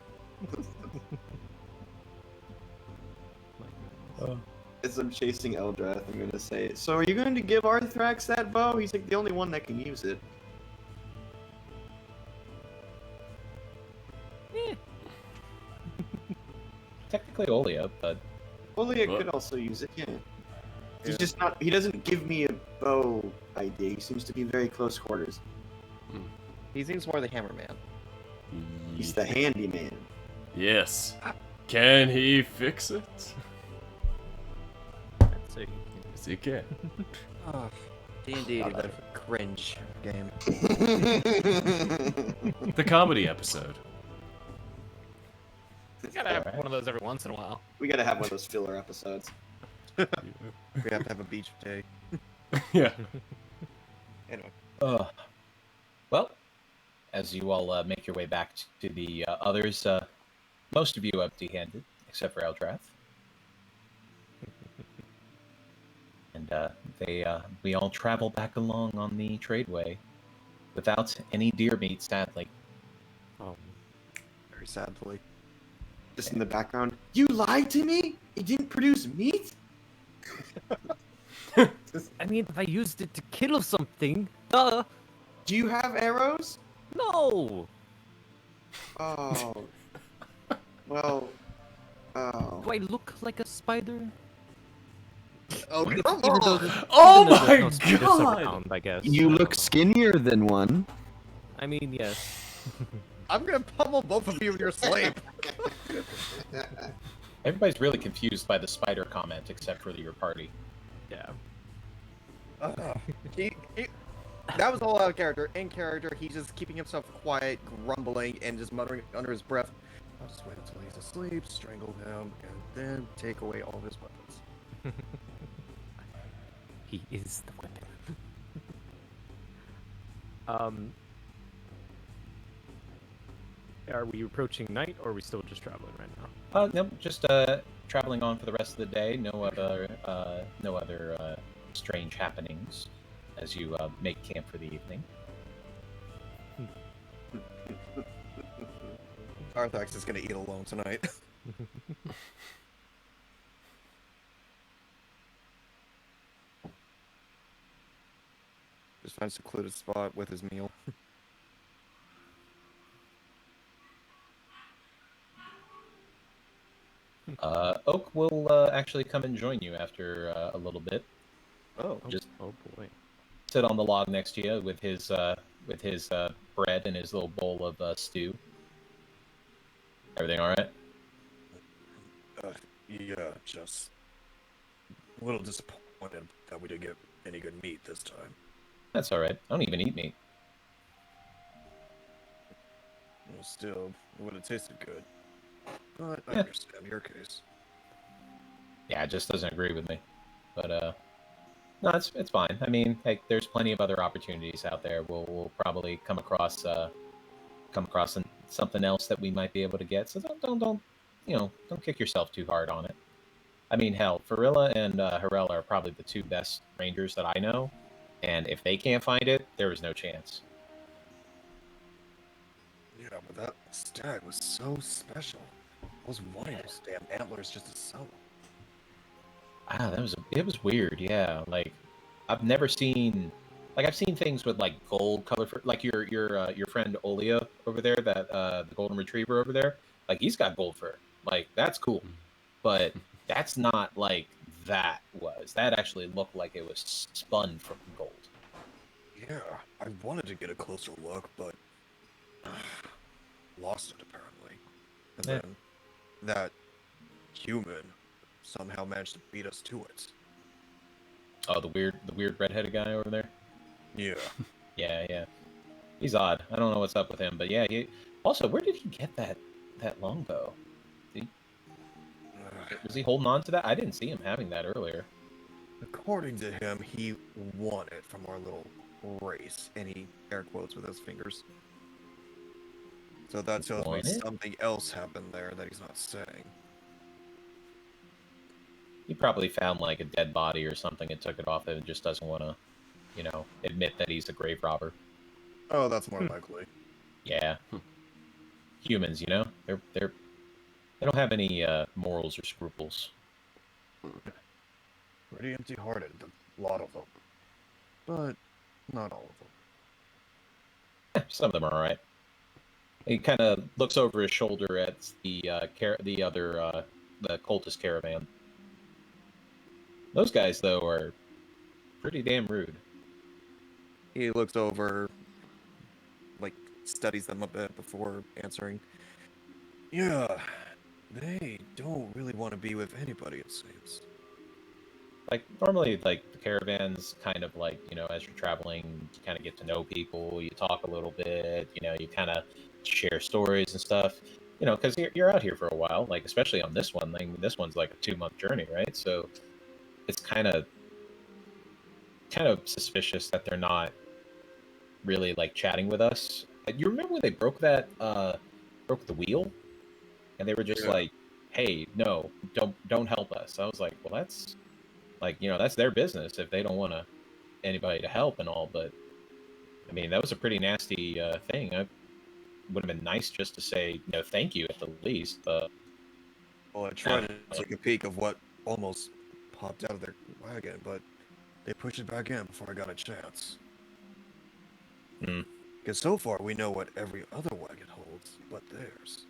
As I'm chasing Eldrath, I'm gonna say, so are you going to give Arthrax that bow? He's like the only one that can use it. Technically Olia, but Olia What? could also use it, yeah. He's Yeah. just not, he doesn't give me a bow idea. He seems to be very close quarters. He seems more the hammer man. He's the handyman. Yes. Can he fix it? I'd say Yes, he can. Oh, D&D, that cringe game. The comedy episode. You gotta have one of those every once in a while. We gotta have one of those filler episodes. We have to have a beach day. Yeah. Anyway. Well, as you all make your way back to the others, most of you empty-handed, except for Eldrath. And we all travel back along on the tradeway without any deer meat, sadly. Very sadly. Just in the background, you lied to me? It didn't produce meat? I mean, if I used it to kill something, duh. Do you have arrows? No. Oh. Well. Oh. Do I look like a spider? Oh, come Even though on! there's- Oh even though there's my no spiders God! around, I guess. You I look don't know. skinnier than one. I mean, yes. I'm gonna pummel both of you with your slave. Everybody's really confused by the spider comment, except for your party. Yeah. That was all out of character. In character, he's just keeping himself quiet, grumbling, and just muttering under his breath. I'll just wait until he's asleep, strangle him, and then take away all of his weapons. He is the weapon. Are we approaching night, or are we still just traveling right now? No, just traveling on for the rest of the day. No other strange happenings as you make camp for the evening. Arthax is gonna eat alone tonight. Just finds a secluded spot with his meal. Oak will actually come and join you after a little bit. Oh, Just Oh boy. sit on the log next to you with his bread in his little bowl of stew. Everything all right? Yeah, just a little disappointed that we didn't get any good meat this time. That's all right. I don't even eat meat. Well, still, it would have tasted good. But I Yeah. understand your case. Yeah, it just doesn't agree with me. But no, it's fine. I mean, like, there's plenty of other opportunities out there. We'll probably come across something else that we might be able to get. So don't don't kick yourself too hard on it. I mean, hell, Farilla and Harel are probably the two best rangers that I know, and if they can't find it, there is no chance. Yeah, but that stag was so special. I was wanting those damn antlers just to sell them. Ah, it was weird. Yeah, like I've never seen, like I've seen things with like gold color for like your friend Olia over there, that the golden retriever over there. Like he's got gold fur. Like that's cool, but that's not like that actually looked like it was spun from gold. Yeah, I wanted to get a closer look, but lost it apparently. And Yeah. then that human somehow managed to beat us to it. Oh, the weird redheaded guy over there. Yeah. Yeah. He's odd. I don't know what's up with him, but yeah. Also, where did he get that longbow? Was he holding on to that? I didn't see him having that earlier. According to him, he won it from our little race, and he air quotes with his fingers. So that tells me Won it? something else happened there that he's not saying. He probably found like a dead body or something and took it off and just doesn't want to, admit that he's a grave robber. Oh, that's more likely. Yeah. Humans, they don't have any morals or scruples. Pretty empty-hearted, a lot of them. But not all of them. Some of them are all right. He kind of looks over his shoulder at the cultist caravan. Those guys, though, are pretty damn rude. He looks over, like, studies them a bit before answering. Yeah, they don't really want to be with anybody, it seems. Like, normally, like, the caravans kind of, like, as you're traveling, you kind of get to know people, you talk a little bit, you kind of share stories and stuff, because you're out here for a while, like, especially on this one. Like, this one's like a 2-month journey, right? So it's kind of suspicious that they're not really, like, chatting with us. You remember when they broke the wheel? And they were just like, hey, no, don't help us. I was like, well, that's... Like, that's their business if they don't want anybody to help and all, but, I mean, that was a pretty nasty thing. It would have been nice just to say, thank you at the least. Well, I tried to take a peek of what almost popped out of their wagon, but they pushed it back in before I got a chance. Because so far we know what every other wagon holds, but theirs.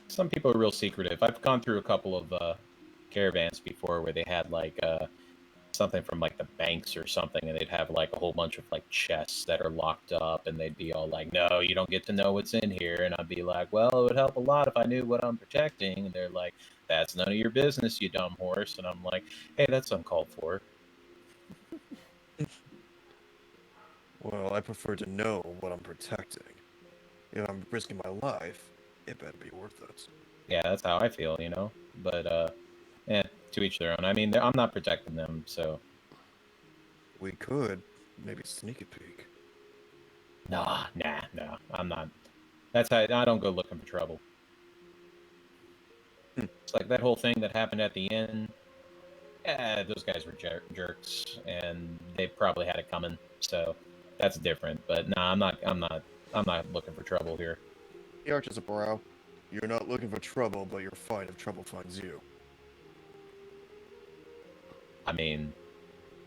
Some people are real secretive. I've gone through a couple of caravans before where they had like something from like the banks or something, and they'd have like a whole bunch of like chests that are locked up, and they'd be all like, no, you don't get to know what's in here. And I'd be like, well, it would help a lot if I knew what I'm protecting. And they're like, that's none of your business, you dumb horse. And I'm like, hey, that's uncalled for. Well, I prefer to know what I'm protecting. If I'm risking my life, it better be worth it. Yeah, that's how I feel, but to each their own. I mean, I'm not protecting them, so. We could maybe sneak a peek. Nah, I'm not. That's how I don't go looking for trouble. It's like that whole thing that happened at the inn. Yeah, those guys were jerks, and they probably had it coming. So that's different. But nah, I'm not looking for trouble here. He arches a brow. You're not looking for trouble, but you're fine if trouble finds you. I mean,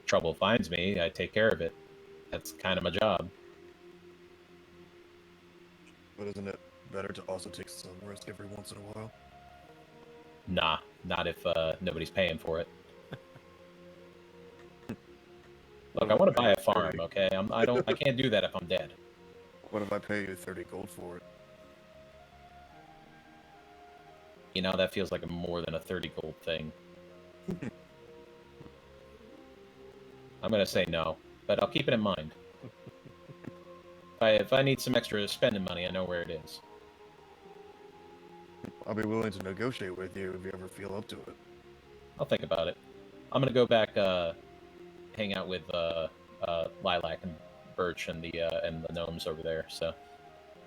trouble finds me, I take care of it. That's kind of my job. But isn't it better to also take some risk every once in a while? Nah, not if nobody's paying for it. Look, I want to buy a farm, okay? I can't do that if I'm dead. What if I pay you 30 gold for it? You know, that feels like a more than a 30 gold thing. I'm gonna say no, but I'll keep it in mind. If I need some extra spending money, I know where it is. I'll be willing to negotiate with you if you ever feel up to it. I'll think about it. I'm gonna go back, hang out with Lilac and Birch and the gnomes over there. So,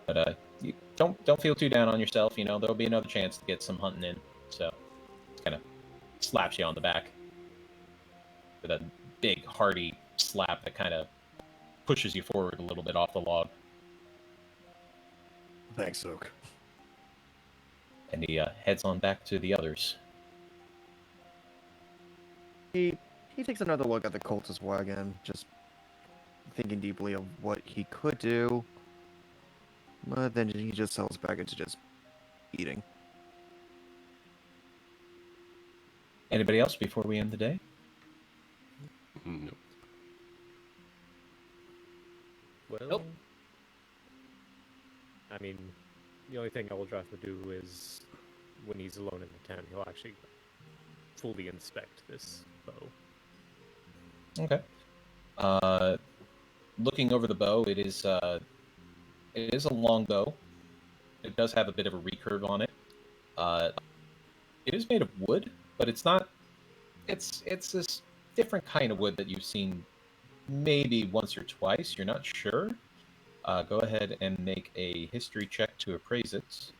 but you don't feel too down on yourself. You know, there'll be another chance to get some hunting in. So, kind of slaps you on the back with a big hearty slap that kind of pushes you forward a little bit off the log. Thanks, Oak. And he heads on back to the others. He takes another look at the cultist wagon, just thinking deeply of what he could do. But then he just settles back into just eating. Anybody else before we end the day? Nope. Well, Nope. I mean, the only thing Eldrath would do is, when he's alone in the tent, he'll actually fully inspect this bow. Okay. Looking over the bow, it is a long bow. It does have a bit of a recurve on it. It is made of wood, but it's not. It's this different kind of wood that you've seen maybe once or twice. You're not sure. Go ahead and make a history check to appraise it.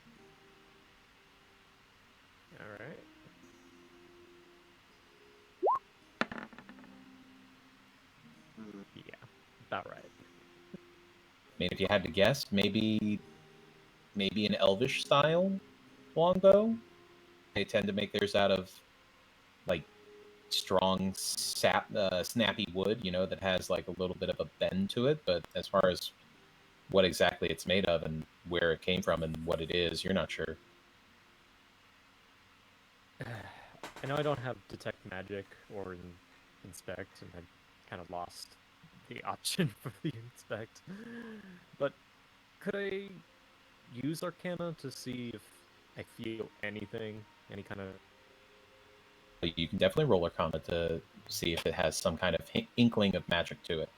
All right. Yeah, about right. I mean, if you had to guess, maybe an elvish style longbow. They tend to make theirs out of like strong snappy wood, you know, that has like a little bit of a bend to it. But as far as what exactly it's made of and where it came from and what it is, you're not sure. I know I don't have detect magic or inspect, and I kind of lost the option for the inspect. But could I use Arcana to see if I feel anything, any kind of... You can definitely roll Arcana to see if it has some kind of inkling of magic to it.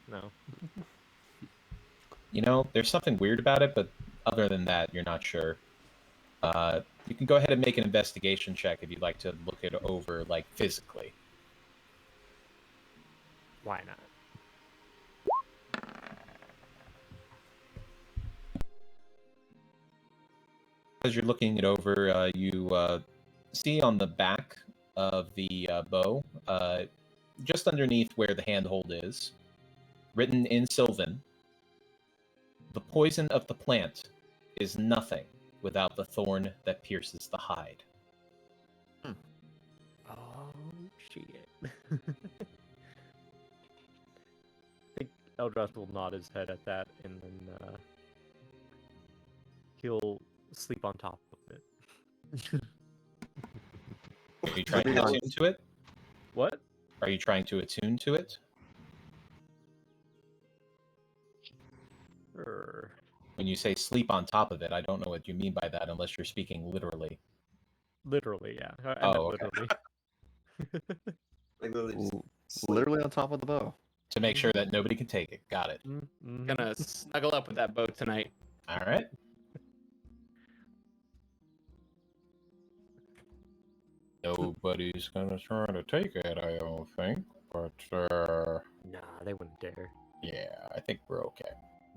No. You know, there's something weird about it, but other than that, you're not sure. You can go ahead and make an investigation check if you'd like to look it over, like, physically. Why not? As you're looking it over, you see on the back of the bow, just underneath where the handhold is, written in Sylvan, "The poison of the plant is nothing without the thorn that pierces the hide." Oh, shit. I think Eldrath will nod his head at that, and then he'll sleep on top of it. Are you trying to attune to it? What? Are you trying to attune to it? When you say sleep on top of it, I don't know what you mean by that unless you're speaking literally. Literally, yeah. I meant okay. literally. Like literally, just Ooh, sleep. literally on top of the bow. To make sure that nobody can take it. Got it. Mm-hmm. Gonna snuggle up with that bow tonight. All right. Nobody's gonna try to take it, I don't think. But, Nah, they wouldn't dare. yeah, I think we're okay.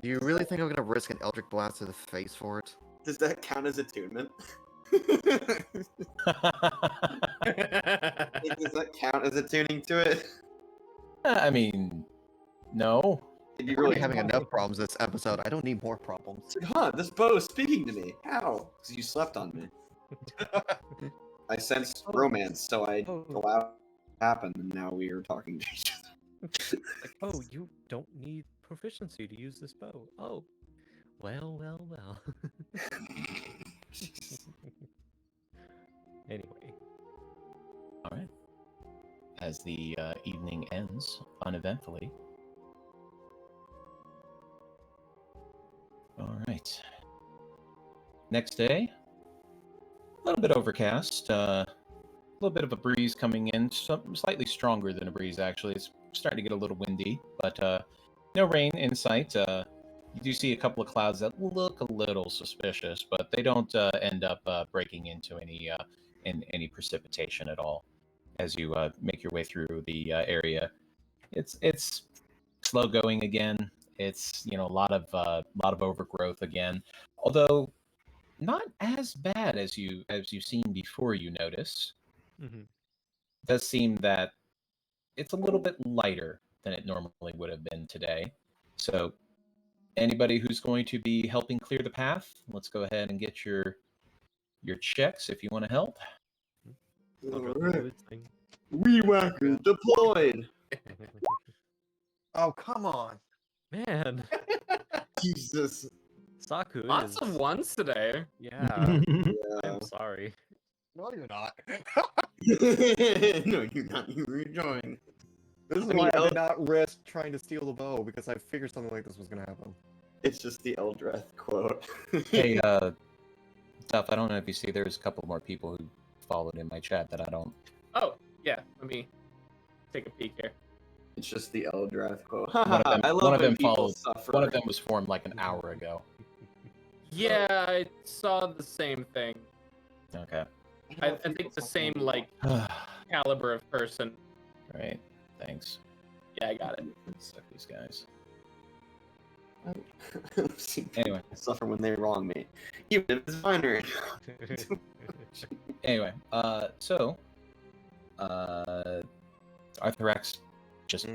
Do you really think I'm gonna risk an Eldritch Blast to the face for it? Does that count as attunement? Like, does that count as attuning to it? I mean, no. It'd be We're really having enough problems this episode. I don't need more problems. It's like, huh, this bow is speaking to me. How? Because you slept on me. I sensed romance, so I allowed it to happen, and now we are talking to each other. Like, oh, you don't need proficiency to use this bow. Oh, well. Anyway. All right. as the evening ends uneventfully. All right. Next day, a little bit overcast, a little bit of a breeze coming in, slightly stronger than a breeze actually. It's starting to get a little windy, but no rain in sight. You do see a couple of clouds that look a little suspicious, but they don't end up breaking into any precipitation at all. As you make your way through the area, it's slow going again. It's a lot of overgrowth again, although not as bad as you've seen before. You notice Mm-hmm. it does seem that it's a little bit lighter than it normally would have been today. So anybody who's going to be helping clear the path, let's go ahead and get your checks if you want to help. I'll drop Alright. the boots thing. Weed whackers deployed. Oh, come on. Man, Jesus. Saku Lots is. of ones today. Yeah, Yeah. I'm sorry. No, you're not. No, you're not. You rejoin. This is why I did not risk trying to steal the bow, because I figured something like this was gonna happen. It's just the Eldrath quote. Hey, Duff, I don't know if you see, there's a couple more people who followed in my chat that I don't. Oh, yeah. Let me take a peek here. It's just the Eldrath quote. One of them, I love one of when them people followed. suffer. One of them was formed like an hour ago. Yeah, I saw the same thing. Okay. I think the same like caliber of person. Right. Thanks. Yeah, I got it. Suck these guys. Anyway, I suffer when they wrong me, even if it's minor. Anyway, so Arthrex, just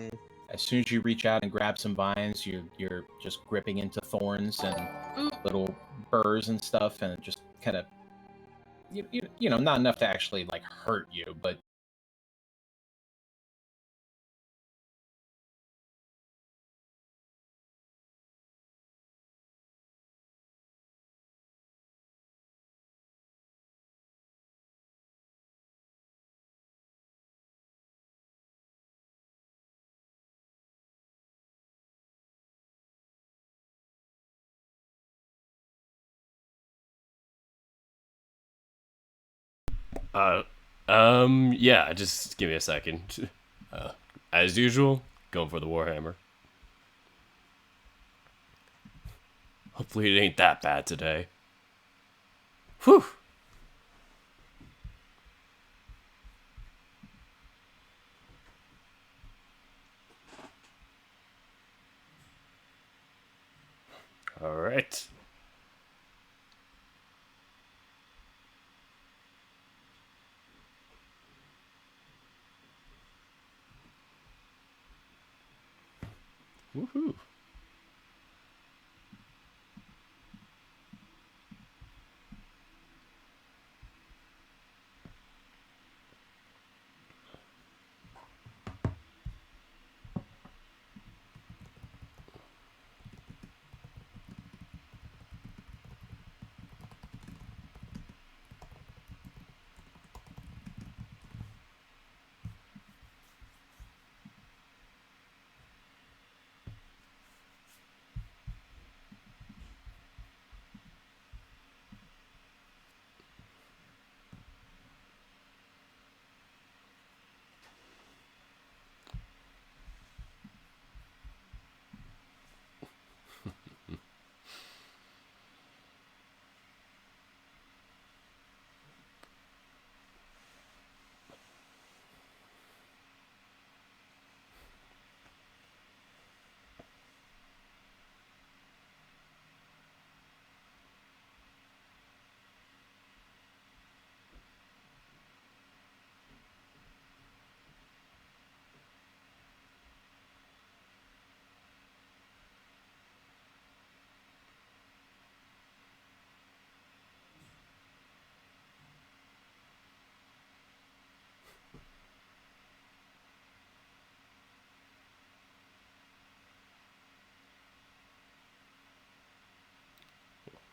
as soon as you reach out and grab some vines, you're just gripping into thorns and little burrs and stuff, and it just kind of you know, not enough to actually like hurt you, but Yeah, just give me a second. As usual, going for the Warhammer. Hopefully it ain't that bad today. Whew. All right. Woohoo.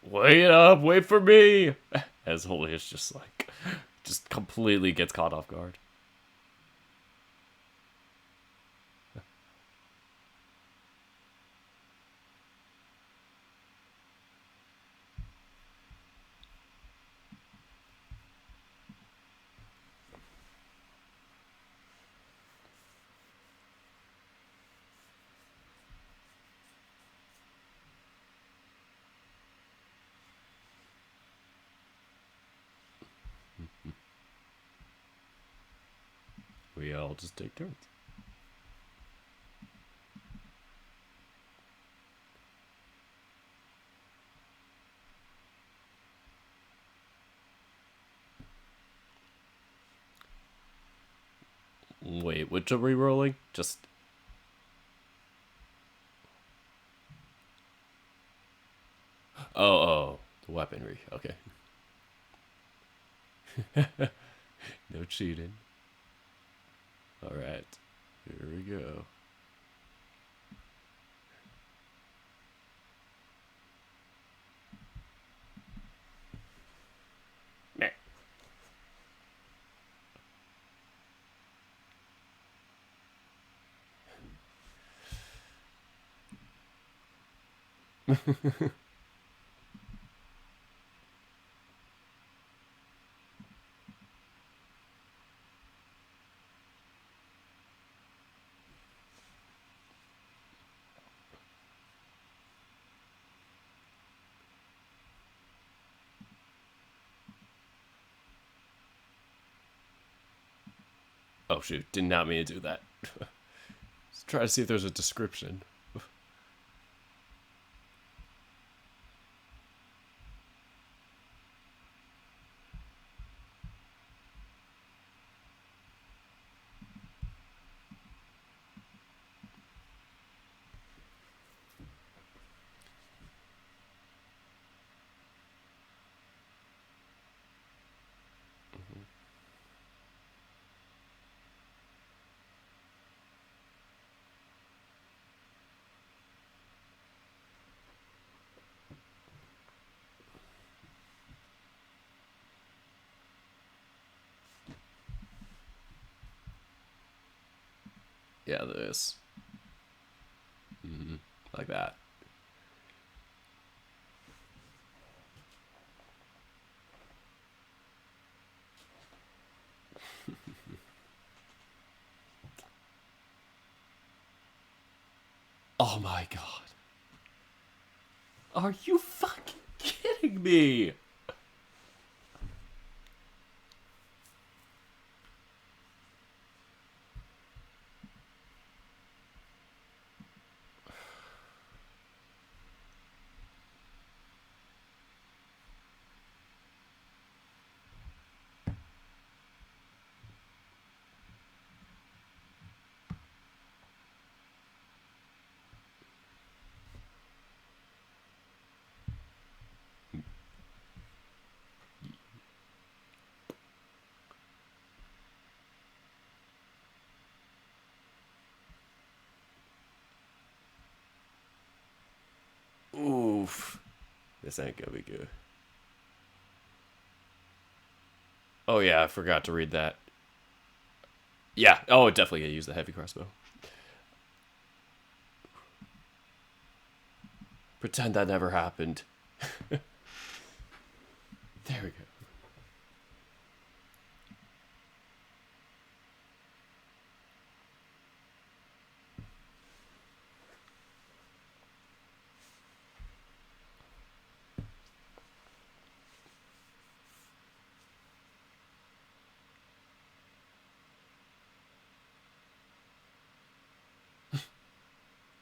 Wait up, wait for me! As Holy is just completely gets caught off guard. I'll just take turns. Wait, which are we rolling? Just... Oh, the weaponry. Okay. No cheating. Alright. Here we go. Meh. Oh shoot, did not mean to do that. Let's try to see if there's a description. Yeah, this. Like that. Oh my god. Are you fucking kidding me? Oof. This ain't gonna be good. Oh yeah, I forgot to read that. Yeah, oh, definitely gonna use the heavy crossbow. Pretend that never happened. There we go.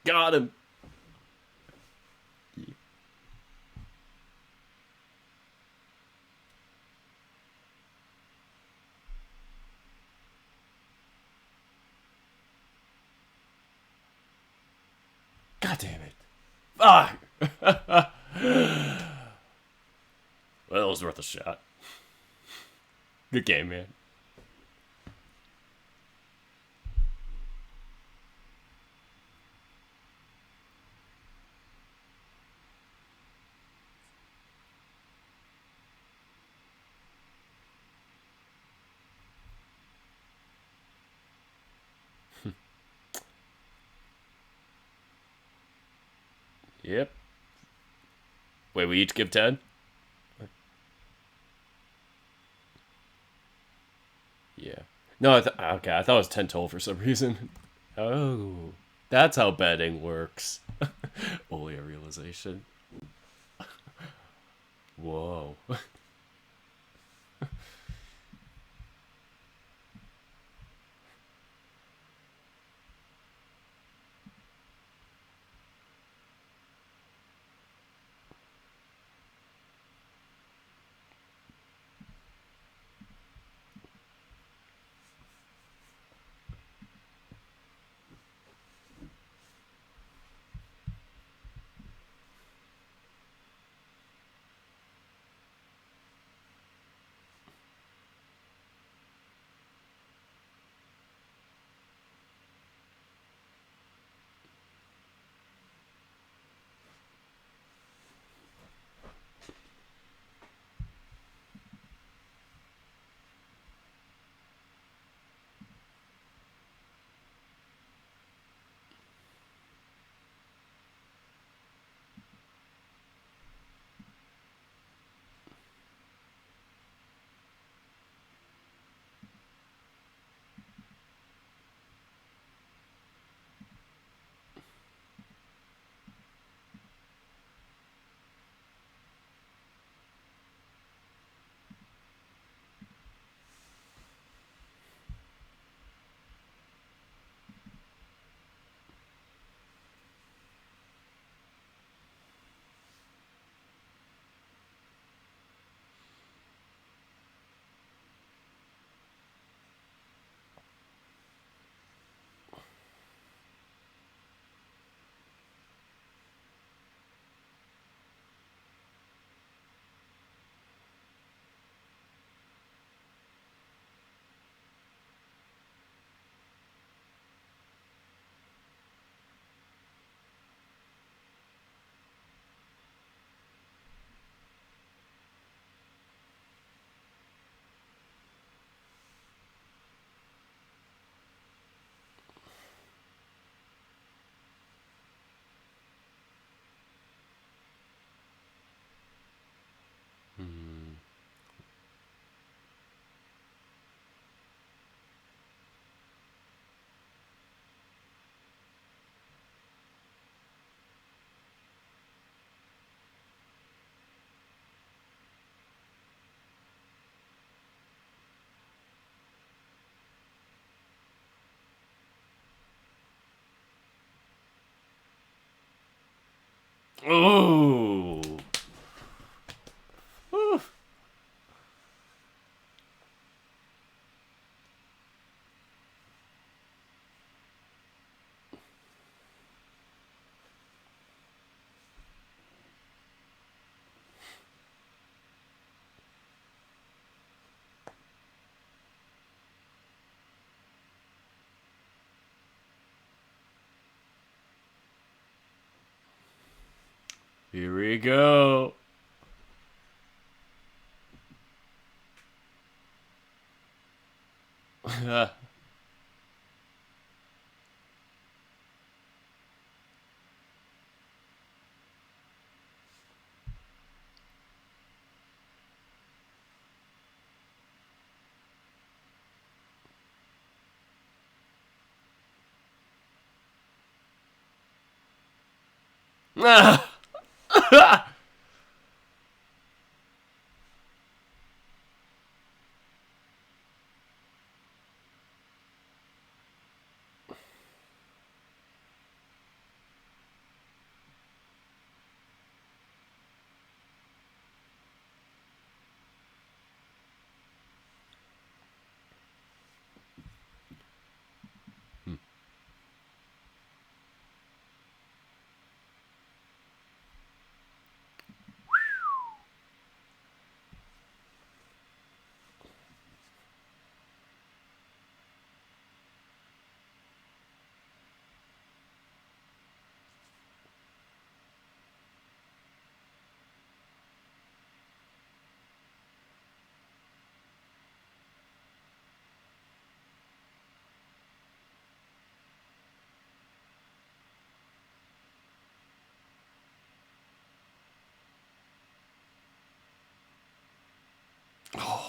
Got him. God damn it. Fuck. Well, it was worth a shot. Good game, man. Yep. Wait, we each give 10? Yeah. No, okay, I thought it was 10 total for some reason. Oh, that's how betting works. Only a realization. Whoa. Ooh. Whew. Here we go.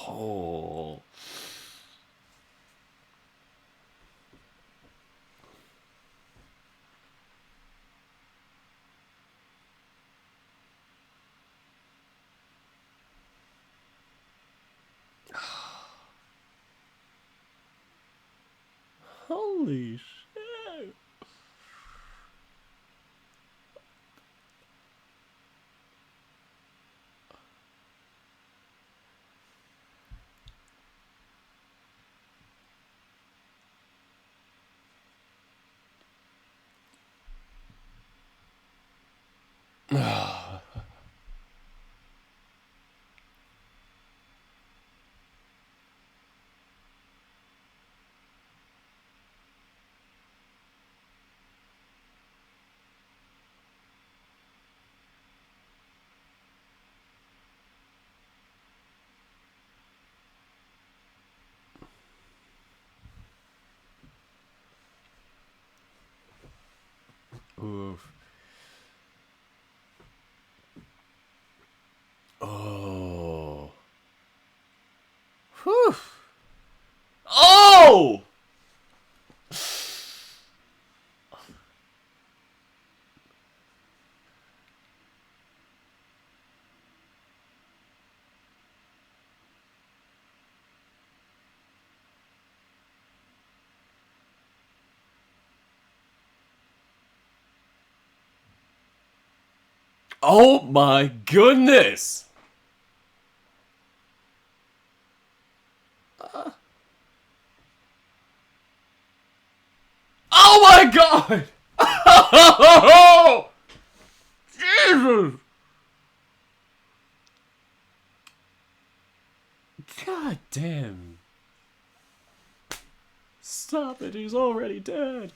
Oh. Holy shit. Oof. Oh. Whew. Oh! Oh my goodness! Oh my god! Jesus! God damn. Stop it, he's already dead.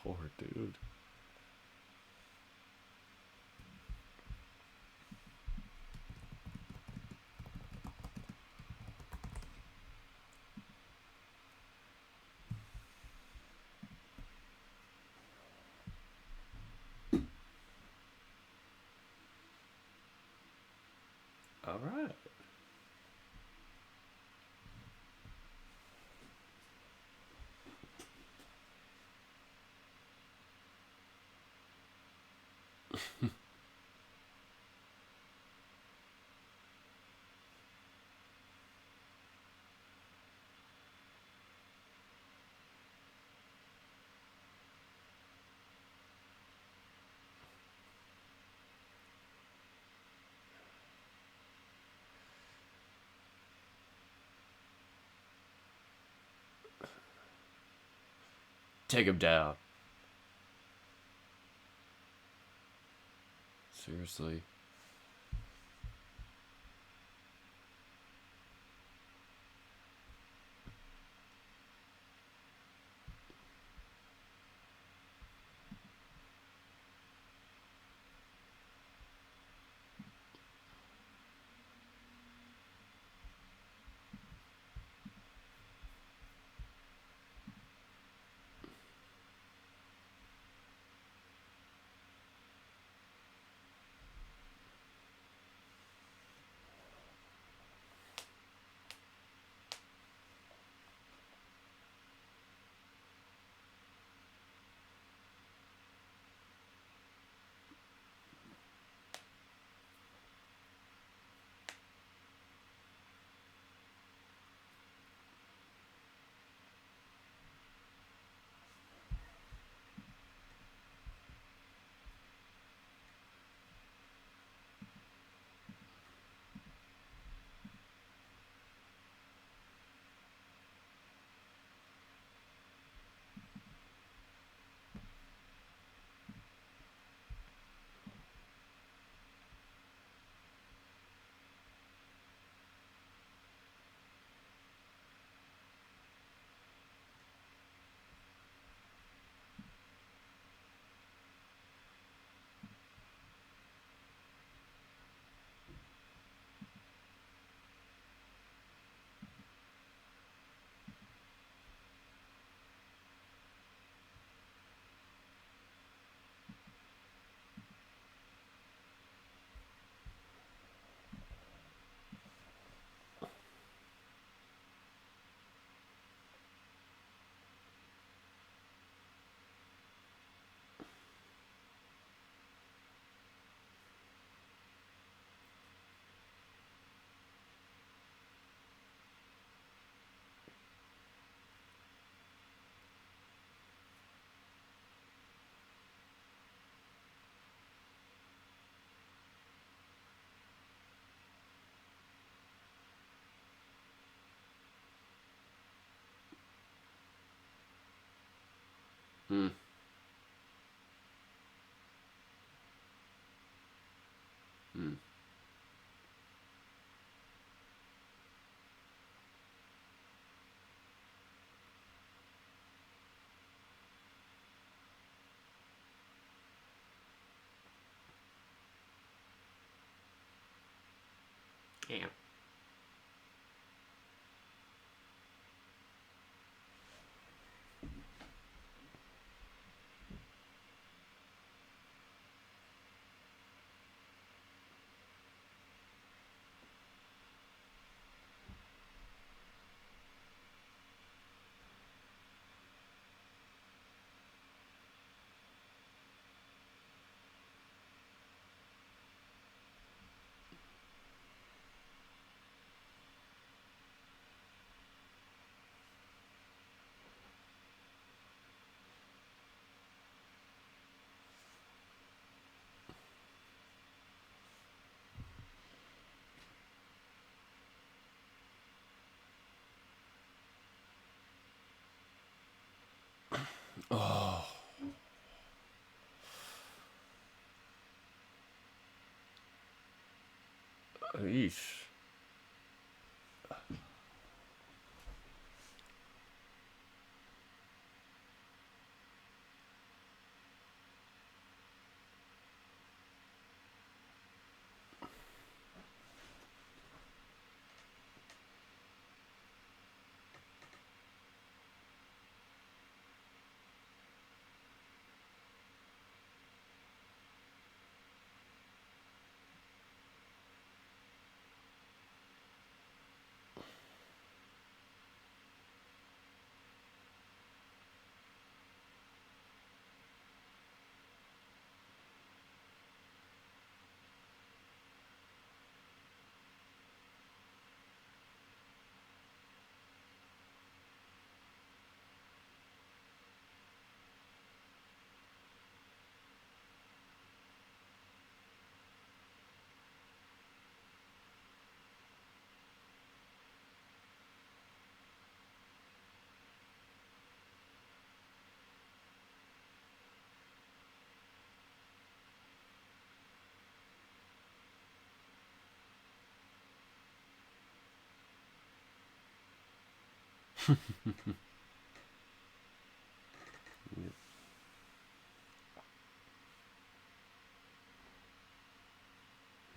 Poor dude. All right. Take him down. Seriously. Hmm. Hmm. Damn. Oh. Eesh.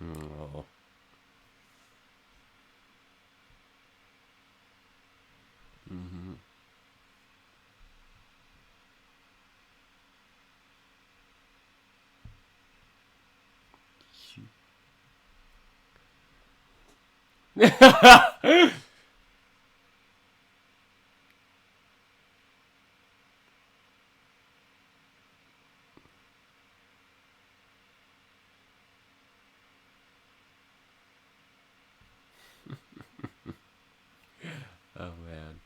Oh. Mm-hmm. Oh man.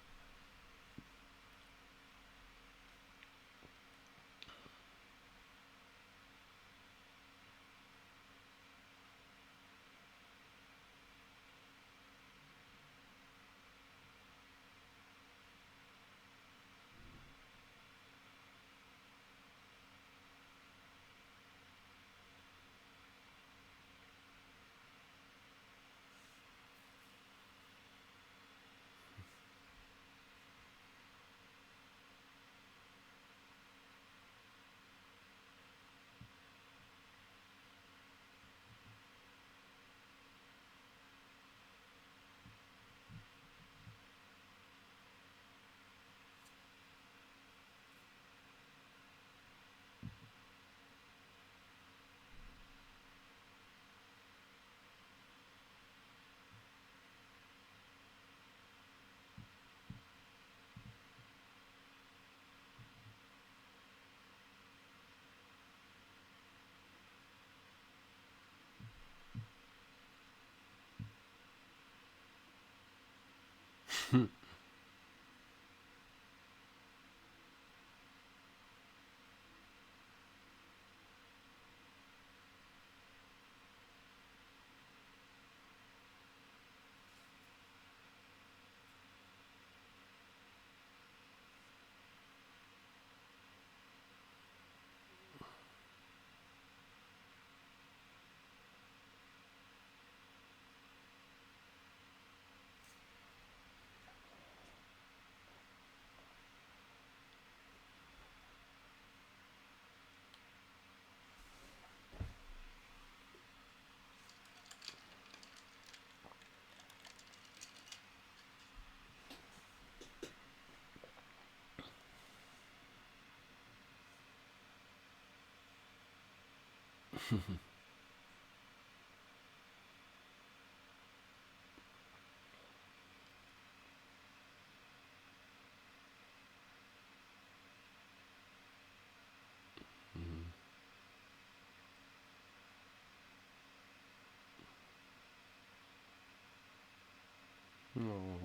Oh.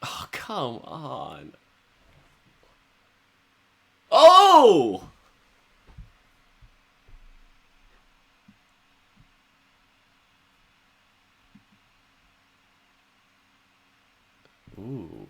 Oh, come on. Oh! Ooh.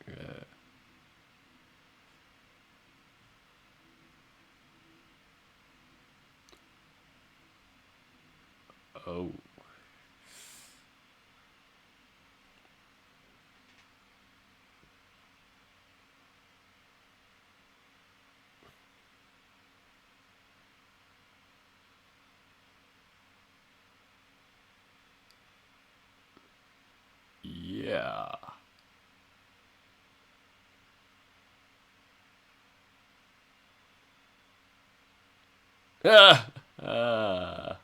Yeah. Oh. Yeah. Ah! Ah.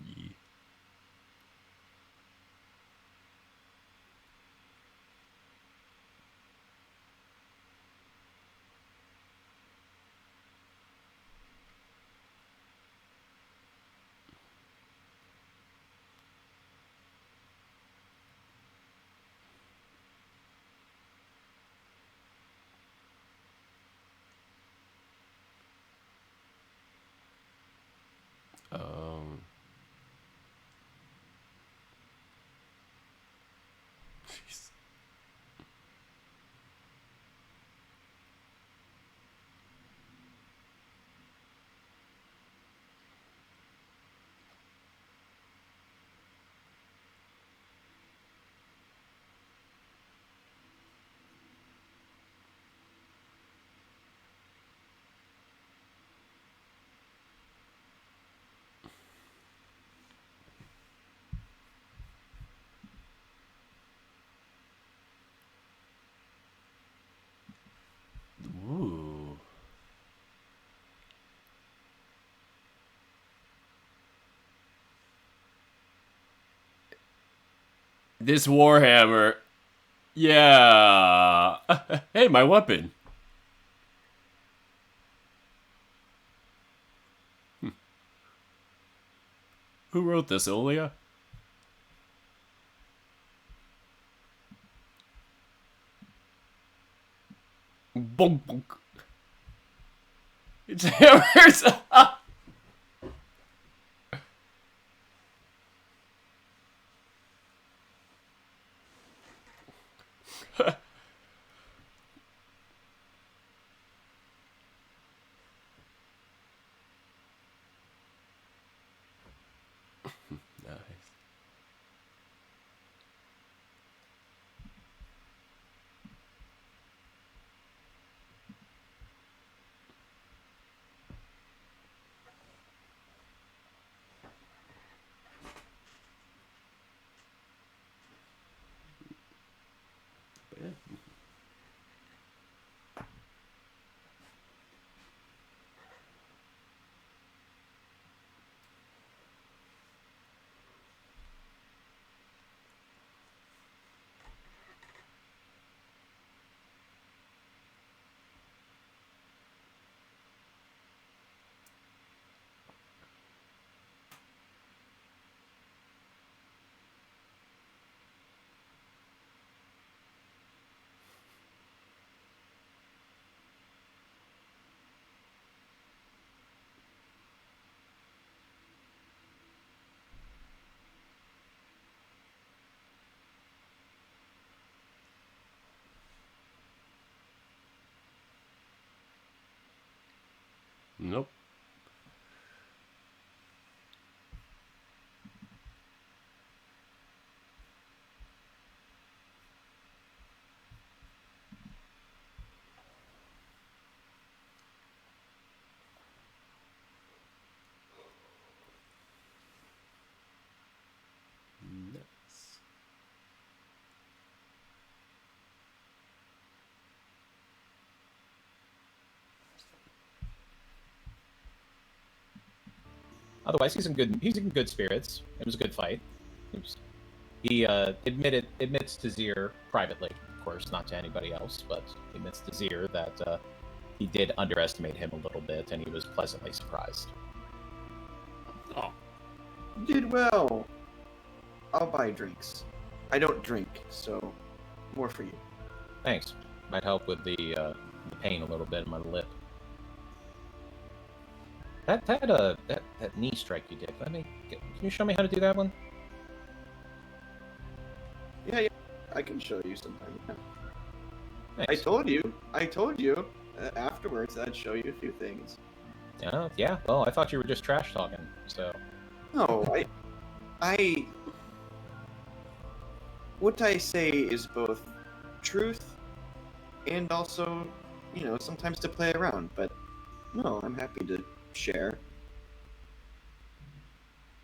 Ye- Um. Jeez. This Warhammer. Yeah. Hey, my weapon. Who wrote this, Ilya? Bonk, bonk. It's hammers. Nice. But yeah. Nope. Nice. Otherwise, he's in good spirits. It was a good fight. He admits to Zir privately, of course, not to anybody else, but he admits to Zir that he did underestimate him a little bit, and he was pleasantly surprised. Oh, You did well. I'll buy drinks. I don't drink, so more for you. Thanks. Might help with the pain a little bit in my lip. That knee strike you did. Can you show me how to do that one? Yeah, I can show you sometime. Yeah. Nice. I told you afterwards I'd show you a few things. Yeah. Well, I thought you were just trash talking. So. No, what I say is both truth and also, sometimes to play around, but no, I'm happy to share.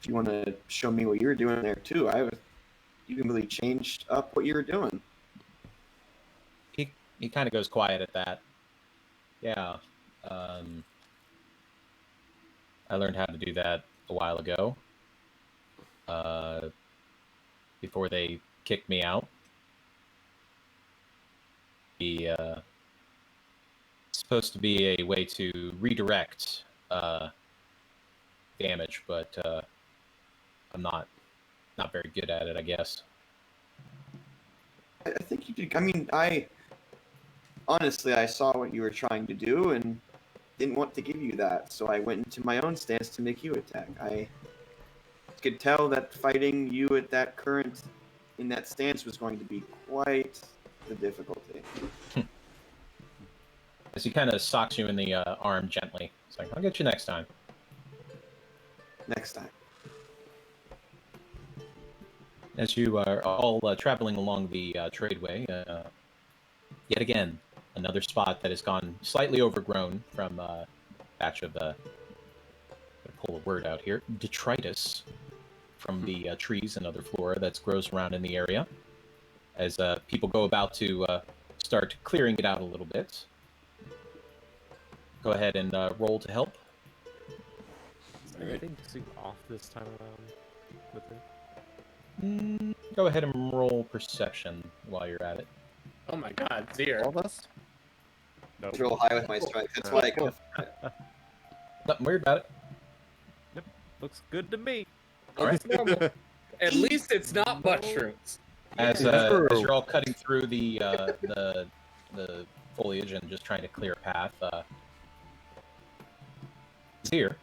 If you want to show me what you were doing there too, you can really changed up what you were doing. He kind of goes quiet at that. Yeah. I learned how to do that a while ago. Before they kicked me out. It's supposed to be a way to redirect damage, but I'm not very good at it, I guess. I think you did. I mean, honestly, I saw what you were trying to do and didn't want to give you that, so I went into my own stance to make you attack. I could tell that fighting you at in that stance was going to be quite the difficulty. As he kind of socks you in the arm gently. It's like, I'll get you next time. Next time. As you are all traveling along the tradeway, yet again, another spot that has gone slightly overgrown from a batch of, pull a word out here, detritus from the trees and other flora that grows around in the area. As people go about to start clearing it out a little bit. Go ahead and roll to help. is there anything off this time around with it? Go ahead and roll perception while you're at it. Oh my God, Zero. All of us? No. It's real high with my strength. It's like Nothing weird about it. Looks good to me. All right. At least it's not mushrooms. As you're all cutting through the foliage and just trying to clear a path, here,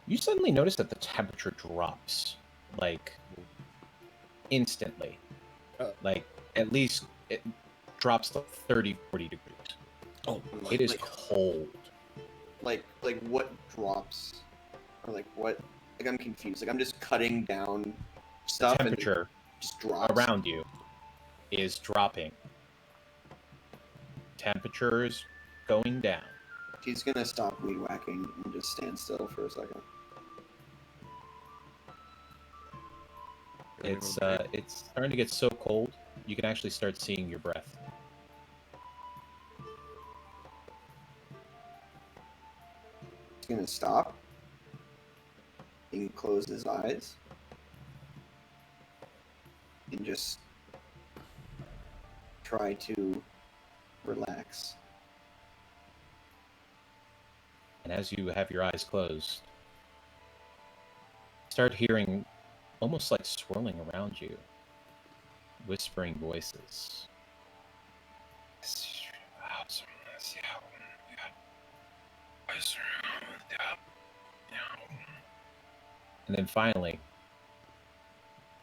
you suddenly notice that the temperature drops, like, instantly. Like, at least it drops to 30, 40 degrees. Oh, it is cold. like what drops, or like what? Like I'm confused. Like I'm just cutting down stuff and Temperature it just drops around you is dropping. Temperatures going down. He's gonna stop weed whacking and just stand still for a second. It's starting to get so cold, you can actually start seeing your breath. He's gonna stop and close his eyes and just try to relax. And as you have your eyes closed, start hearing almost like swirling around you, whispering voices. And then finally,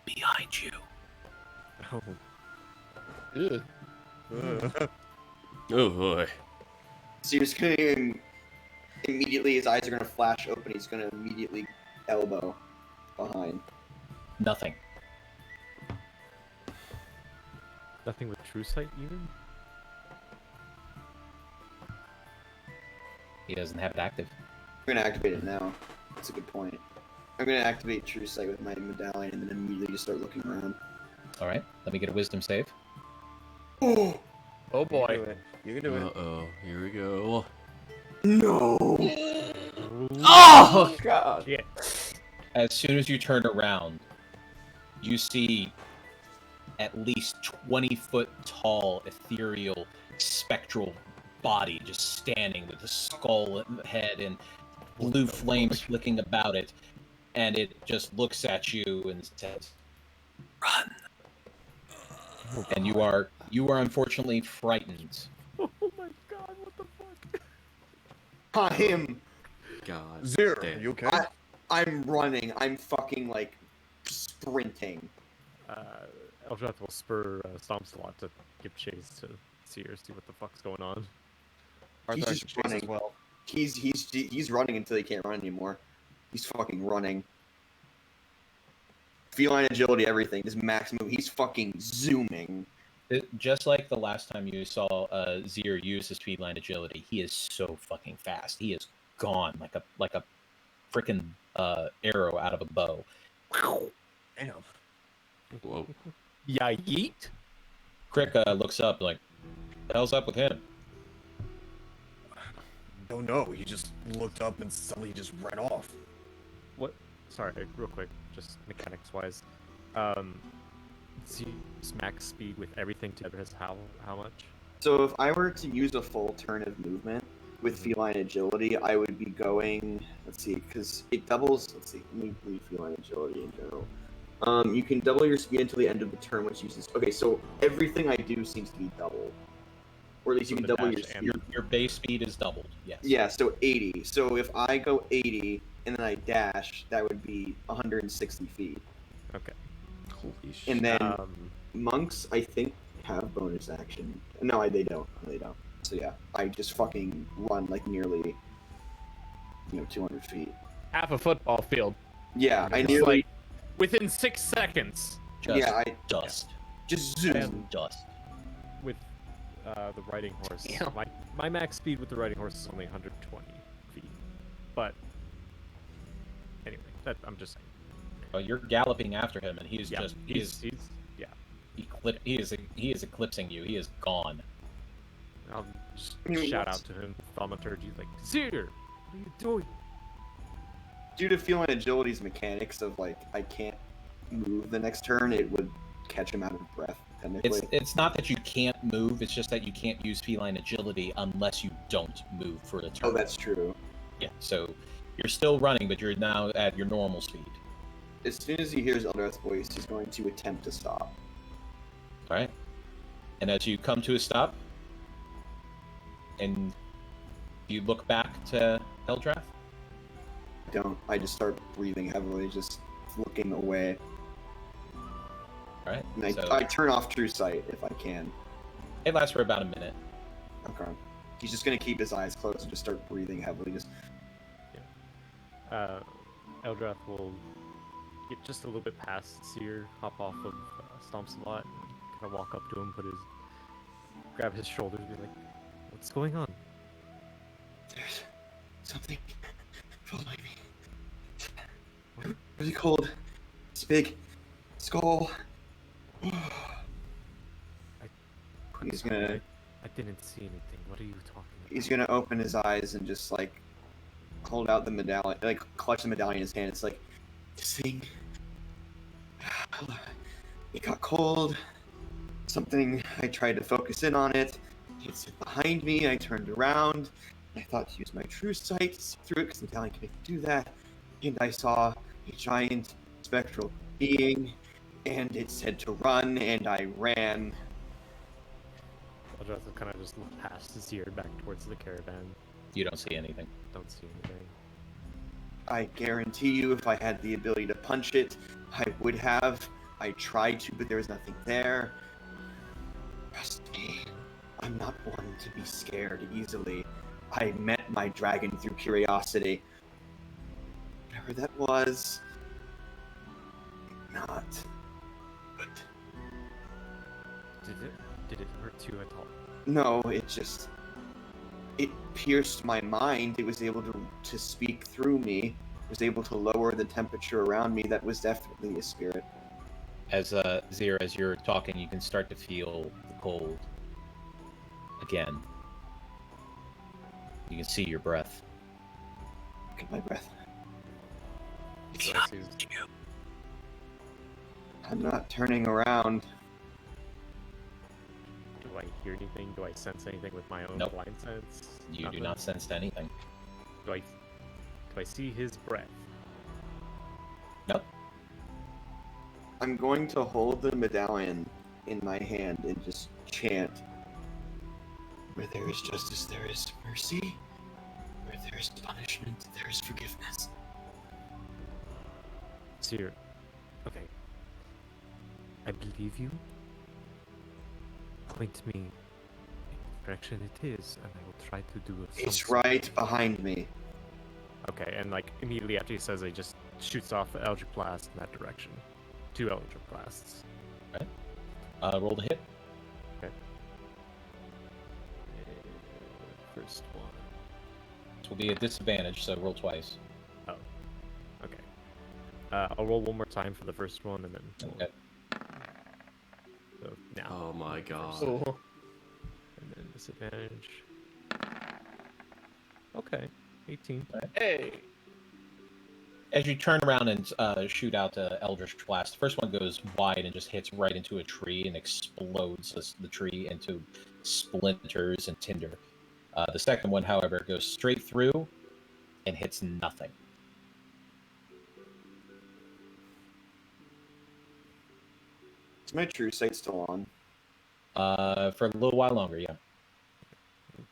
behind you. Oh. Ugh. Oh boy. So you're just gonna immediately, his eyes are gonna flash open. He's gonna immediately elbow behind. Nothing. Nothing with true sight even? He doesn't have it active. I'm gonna activate it now. That's a good point. I'm gonna activate True Sight with my medallion and then immediately just start looking around. All right, let me get a wisdom save. Oh Oh boy. You can do it. Uh-oh, here we go. no! Oh, God! Yeah. As soon as you turn around, you see at least 20-foot tall, ethereal, spectral body just standing with a skull head and blue flames flicking about it, and it just looks at you and says, "Run!" And you are unfortunately frightened. Oh my God, what the fuck? God. Zero, damn. you okay? I'm running. I'm fucking like sprinting. Eldrath will spur Stompsalot to give chase to see what the fuck's going on. He's Arthur just chase as running. well. He's running until he can't run anymore. He's fucking running. Feline agility, everything. Just max move. He's fucking zooming. Just like the last time you saw Zir use his feline agility, he is so fucking fast. He is gone like a freaking arrow out of a bow. Damn. Whoa. Yeah, yeet. Crick looks up like, "The hell's up with him?" Don't know. He just looked up and suddenly just ran off. What? Sorry, real quick, just mechanics wise. Z's max speed with everything together is how much? So if I were to use a full turn of movement with feline agility, I would be going. Let's see, because it doubles. Let's see. Let me read feline agility in general. You can double your speed until the end of the turn, which uses. Okay, so everything I do seems to be doubled, or at least you So can the double your dash and speed. Your base speed is doubled. Yes. Yeah, so 80. So if I go 80 and then I dash, that would be 160 feet. Okay. Holy shit. And then monks, I think, have bonus action. No, they don't. No, they don't. So yeah, I just fucking run like nearly, 200 feet. Half a football field. Yeah, I It's nearly. like within 6 seconds. Just Yeah, I dust. just zoom. And Dust. with the riding horse, Yeah. my max speed with the riding horse is only 120 feet. But anyway, I'm just saying. You're galloping after him, and he is Yeah, just he's he is eclipsing you. He is gone. I'll just I mean, shout what's- out to him, thaumaturgy, like, Zir, what are you doing? Due to feline agility's mechanics of like I can't move the next turn, it would catch him out of breath. Technically, It's not that you can't move. It's just that you can't use feline agility unless you don't move for a turn. oh, that's true. Yeah. So you're still running, but you're now at your normal speed. As soon as he hears Eldrath's voice, he's going to attempt to stop. All right. And as you come to a stop, and you look back to Eldrath. I just start breathing heavily, just looking away. All right. And So I turn off True Sight if I can. it lasts for about a minute. Okay. He's just gonna keep his eyes closed and just start breathing heavily. Just Eldrath will get just a little bit past Seer, hop off of Stomp's lot, and kind of walk up to him, grab his shoulders, and be like, "What's going on?" there's something following me. Really cold. It's big. Skull. He's gonna. I didn't see anything. What are you talking about? He's gonna open his eyes and just like hold out the medallion, like clutch the medallion in his hand. It's like this thing. It got cold. Something. I tried to focus in on it. It's behind me. I turned around. I thought to use my true sight to see through it because the medallion can do that. And I saw a giant spectral being, and it said to run, and I ran. Eldrath will kind of just look past his ear back towards the caravan. You don't see anything. Don't see anything. I guarantee you, if I had the ability to punch it, I would have. I tried to, but there was nothing there. Trust me, I'm not one to be scared easily. I met my dragon through curiosity. Whatever that was, not good. Did it hurt you at all? No, it pierced my mind. It was able to speak through me. It was able to lower the temperature around me. That was definitely a spirit. As Zir, as you're talking, you can start to feel the cold again. You can see your breath. Look at my breath. It's So not I see- you. I'm not turning around. Do I hear anything? Do I sense anything with my own Nope. blind sense? You do Nothing? not sense anything. Do I see his breath? Nope. I'm going to hold the medallion in my hand and just chant. Where there is justice, there is mercy. Where there is punishment, there is forgiveness. Seer. Okay. I believe you. Point me in the direction it is, and I will try to do it. It's right behind me. Okay, and like immediately after he says it, he just shoots off the Eldritch Blast in that direction. 2 Eldritch Blasts. Roll the hit. First one. This will be a disadvantage, so roll twice. Oh. Okay. I'll roll one more time for the first one, and then. Okay. So now. Oh my god. Oh. And then disadvantage. Okay. 18. Hey. As you turn around and shoot out Eldritch Blast, the first one goes wide and just hits right into a tree and explodes the tree into splinters and tinder. The second one, however, goes straight through and hits nothing. Is my true sight still on? For a little while longer, yeah.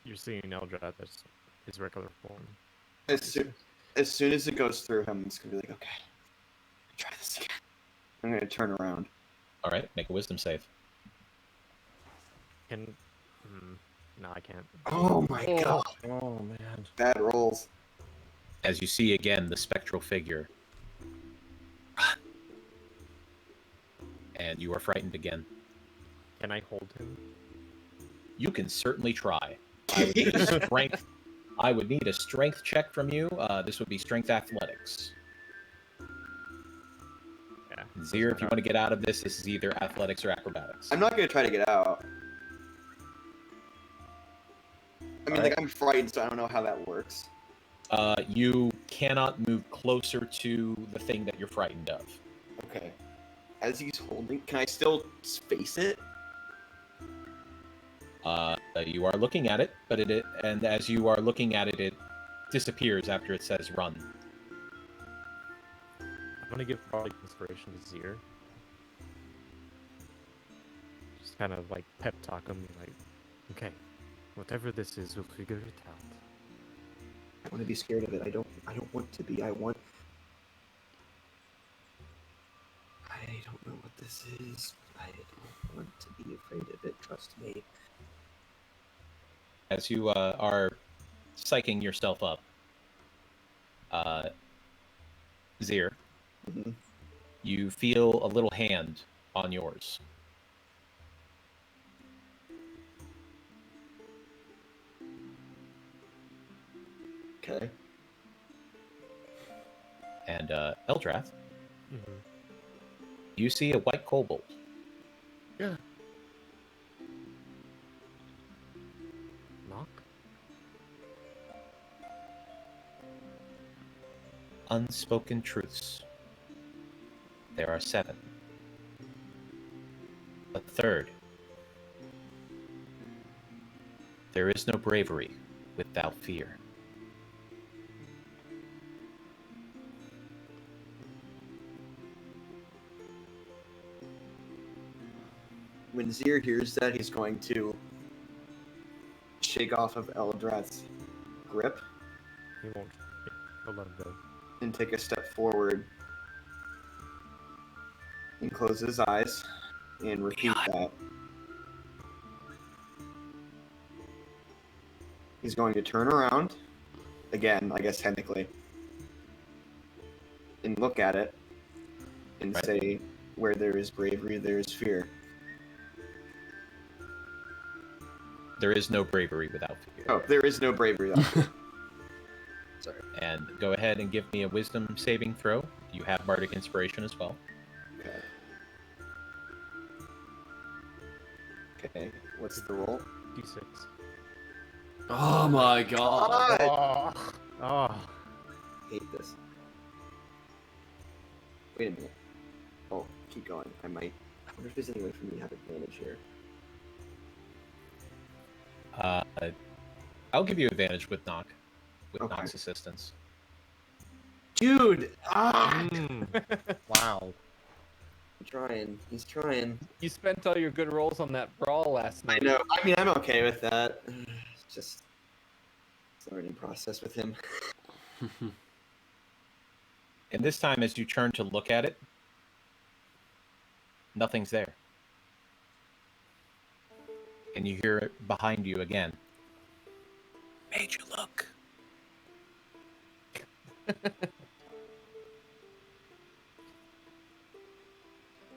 You're seeing Eldrath as his regular form. As soon as it goes through him, it's gonna be like, okay, try this again. I'm gonna turn around. All right, make a wisdom save. Can. No, I can't. Oh my god, Oh man. bad rolls. As you see again the spectral figure. And you are frightened again. Can I hold him? You can certainly try. I would need a strength. I would need a strength check from you. This would be strength athletics. Yeah. Zir, if you want to get out of this, this is either athletics or acrobatics. I'm not gonna try to get out. I mean, like, I'm frightened, so I don't know how that works. You cannot move closer to the thing that you're frightened of. Okay. as he's holding, can I still face it? You are looking at it, but and as you are looking at it, it disappears after it says run. I'm gonna give Bardic Inspiration to Zir. Just kind of like pep talk him, like, okay, whatever this is, we'll figure it out. I want to be scared of it. I don't want to be. I don't know what this is. I don't want to be afraid of it. Trust me. As you are psyching yourself up, Zir, Mhm. you feel a little hand on yours. Okay. And Eldrath, Mm-hmm. you see a white kobold. Yeah. Knock? Unspoken truths. There are 7. A third. There is no bravery without fear. When Zir hears that, he's going to shake off of Eldrath's grip He won't. He'll let him go. and take a step forward and close his eyes and repeat that. He's going to turn around again, I guess technically, and look at it and Right. say, "Where there is bravery, there is fear." There is no bravery without fear. Oh, there is no bravery. Without fear. Sorry. And go ahead and give me a wisdom saving throw. You have Bardic Inspiration as well. Okay. Okay. What's the roll? D6. Oh my god. God! Oh. Oh. I hate this. Wait a minute. Oh, keep going. I wonder if there's any way for me to have advantage here. I'll give you advantage with Knock. With Okay. Knock's assistance. Dude! Wow. I'm trying. He's trying. You spent all your good rolls on that brawl last I night. know. I mean, I'm okay with that. It's just it's a learning process with him. And this time, as you turn to look at it, nothing's there. And you hear it behind you again. Made you look.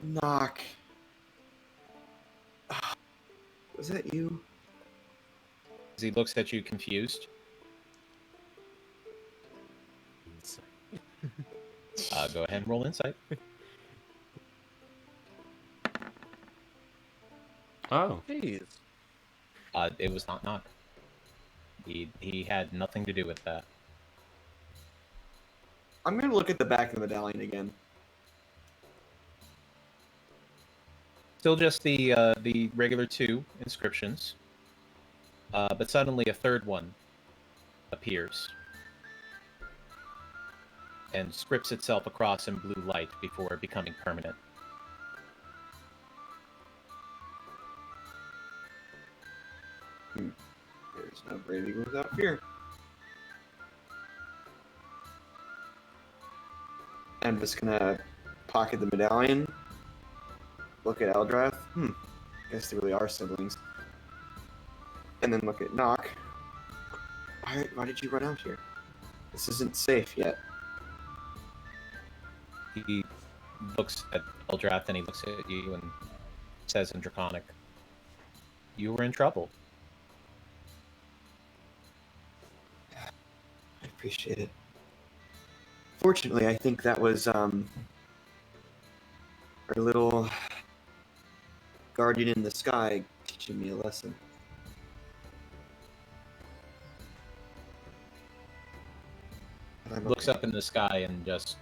Knock. Was that you? As he looks at you confused, go ahead and roll insight. Oh. Jeez. It was not Knock. He had nothing to do with that. I'm gonna look at the back of the medallion again. Still just the regular 2 inscriptions, but suddenly a third one appears and scripts itself across in blue light before becoming permanent. There's no bravery without fear. I'm just gonna pocket the medallion, look at Eldrath. I guess they really are siblings. And then look at Knock. Why did you run out here? This isn't safe yet. He looks at Eldrath and he looks at you and says in Draconic, "You were in trouble." I appreciate it. Fortunately, I think that was our little guardian in the sky teaching me a lesson. But I'm Looks okay. up in the sky and just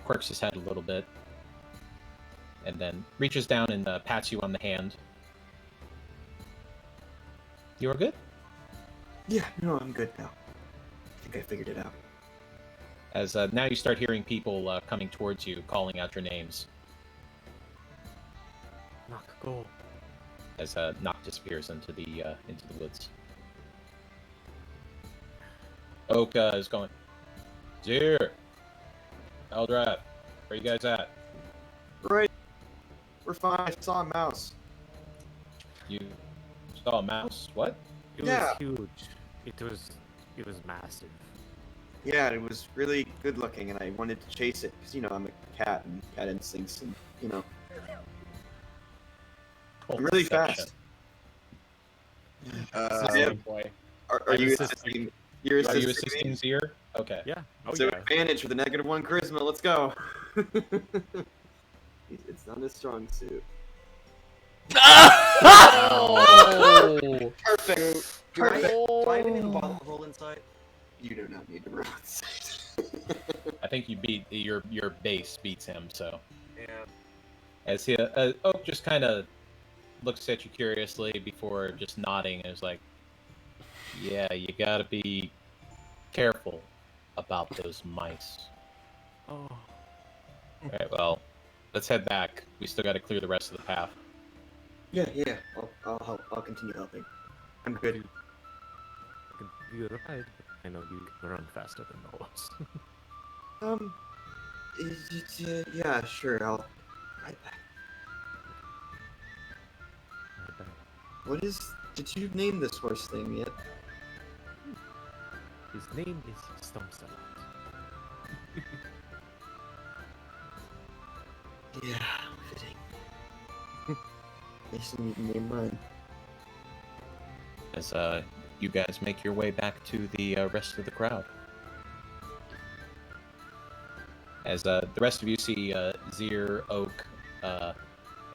quirks his head a little bit. and then reaches down and pats you on the hand. You are good? Yeah, no, I'm good now. I think I figured it out. As now you start hearing people coming towards you, calling out your names. Knock, go. As Nock disappears into the woods. Oak is going, Zir, Eldrath, where you guys at? Right. We're fine. I saw a mouse. You saw a mouse? What? It Yeah. was huge. It was massive. Yeah, it was really good looking, and I wanted to chase it because I'm a cat and cat instincts, and I'm really fast. Oh boy. Are you assisting. assisting? You're Are you assisting me? assisting Zir? Okay. Yeah. Oh So yeah. advantage with a -1 charisma. Let's go. It's not a strong suit. Oh! Perfect. Do I even need to roll insight? You do not need to roll. I think you beat your base beats him. So Yeah. as he Oak just kind of looks at you curiously before just nodding and is like, "Yeah, you gotta be careful about those mice." Oh. All right, well, let's head back. We still got to clear the rest of the path. Yeah. I'll help. I'll continue helping. I'm good. You ride, but I know you can run faster than those. Yeah, sure. I'll. Right back. What is? Did you name this horse thing yet? His name is Stump Salad. Yeah, fitting. I should name mine. As you guys make your way back to the rest of the crowd. As the rest of you see Zir, Oak,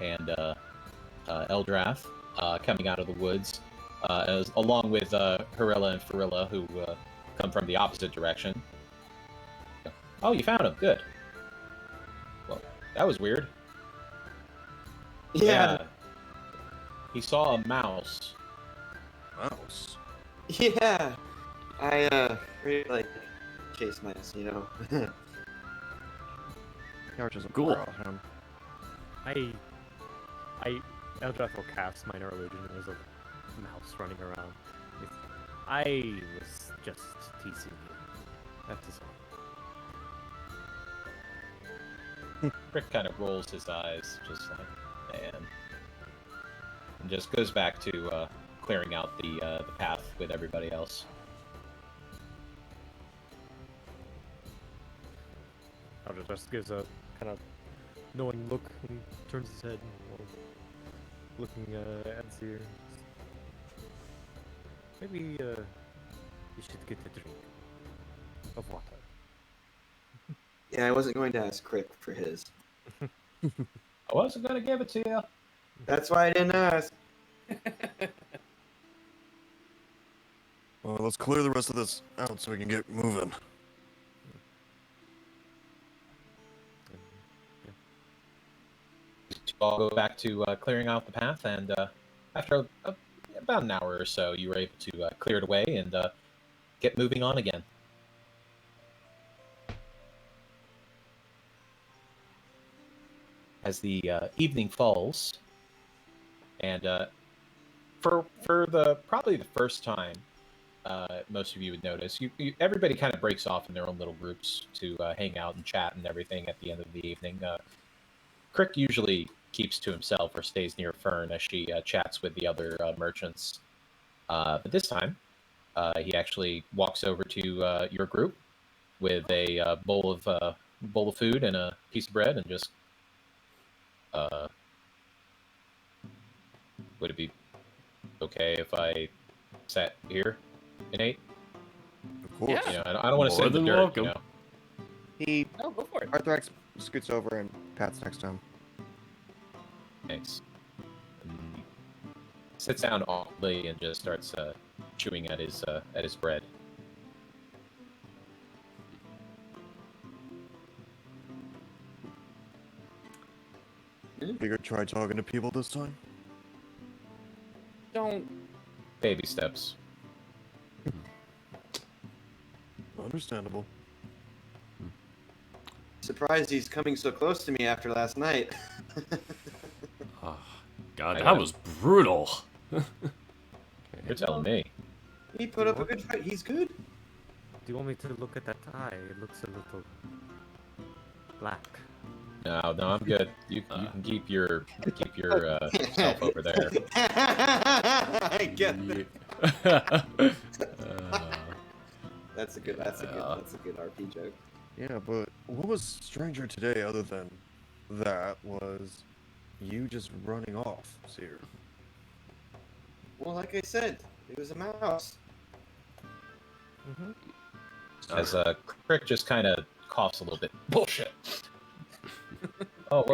and Eldrath coming out of the woods, along with Harilla and Farilla, who come from the opposite direction. Oh, you found him. Good. Well, that was weird. Yeah. He saw a mouse. Mouse. Yeah. I really like chase mice, Yarch is a Cool. him. Eldrath will cast Minor Illusion as a mouse running around. I was just teasing you. That is all. Rick kind of rolls his eyes, just like, man. And just goes back to clearing out the path with everybody else. Eldrath just gives a kind of knowing look and turns his head while looking at Zir. Maybe you should get a drink of water. Yeah, I wasn't going to ask Crick for his. I wasn't gonna give it to you. That's why I didn't ask. Well, let's clear the rest of this out so we can get moving. I'll go back to clearing out the path, and after about an hour or so, you were able to clear it away and get moving on again. As the evening falls, and for the probably the first time, most of you would notice, everybody kind of breaks off in their own little groups to hang out and chat and everything at the end of the evening. Crick usually keeps to himself or stays near Fern as she chats with the other merchants. But this time, he actually walks over to your group with a bowl of food and a piece of bread, and just would it be okay if I sat here and ate? Of course. Yeah. You know, I don't want to sit in the More dirt. than You welcome. know? He Oh, go for it. Arthrex scoots over and pats next to him. Thanks. Sits down awkwardly and just starts chewing at his bread. You try talking to people this time? Don't. Baby steps. Understandable. Surprised he's coming so close to me after last night. Oh, God, I that got was brutal. You're telling me. He put up a good fight. He's good. Do you want me to look at that eye? It looks a little black. No, I'm good. You can keep your self over there. I get that. That's a good RP joke. Yeah, but what was stranger today other than that was you just running off, Seer. Well, like I said, it was a mouse. As Crick just kind of coughs a little bit. Bullshit. Oh,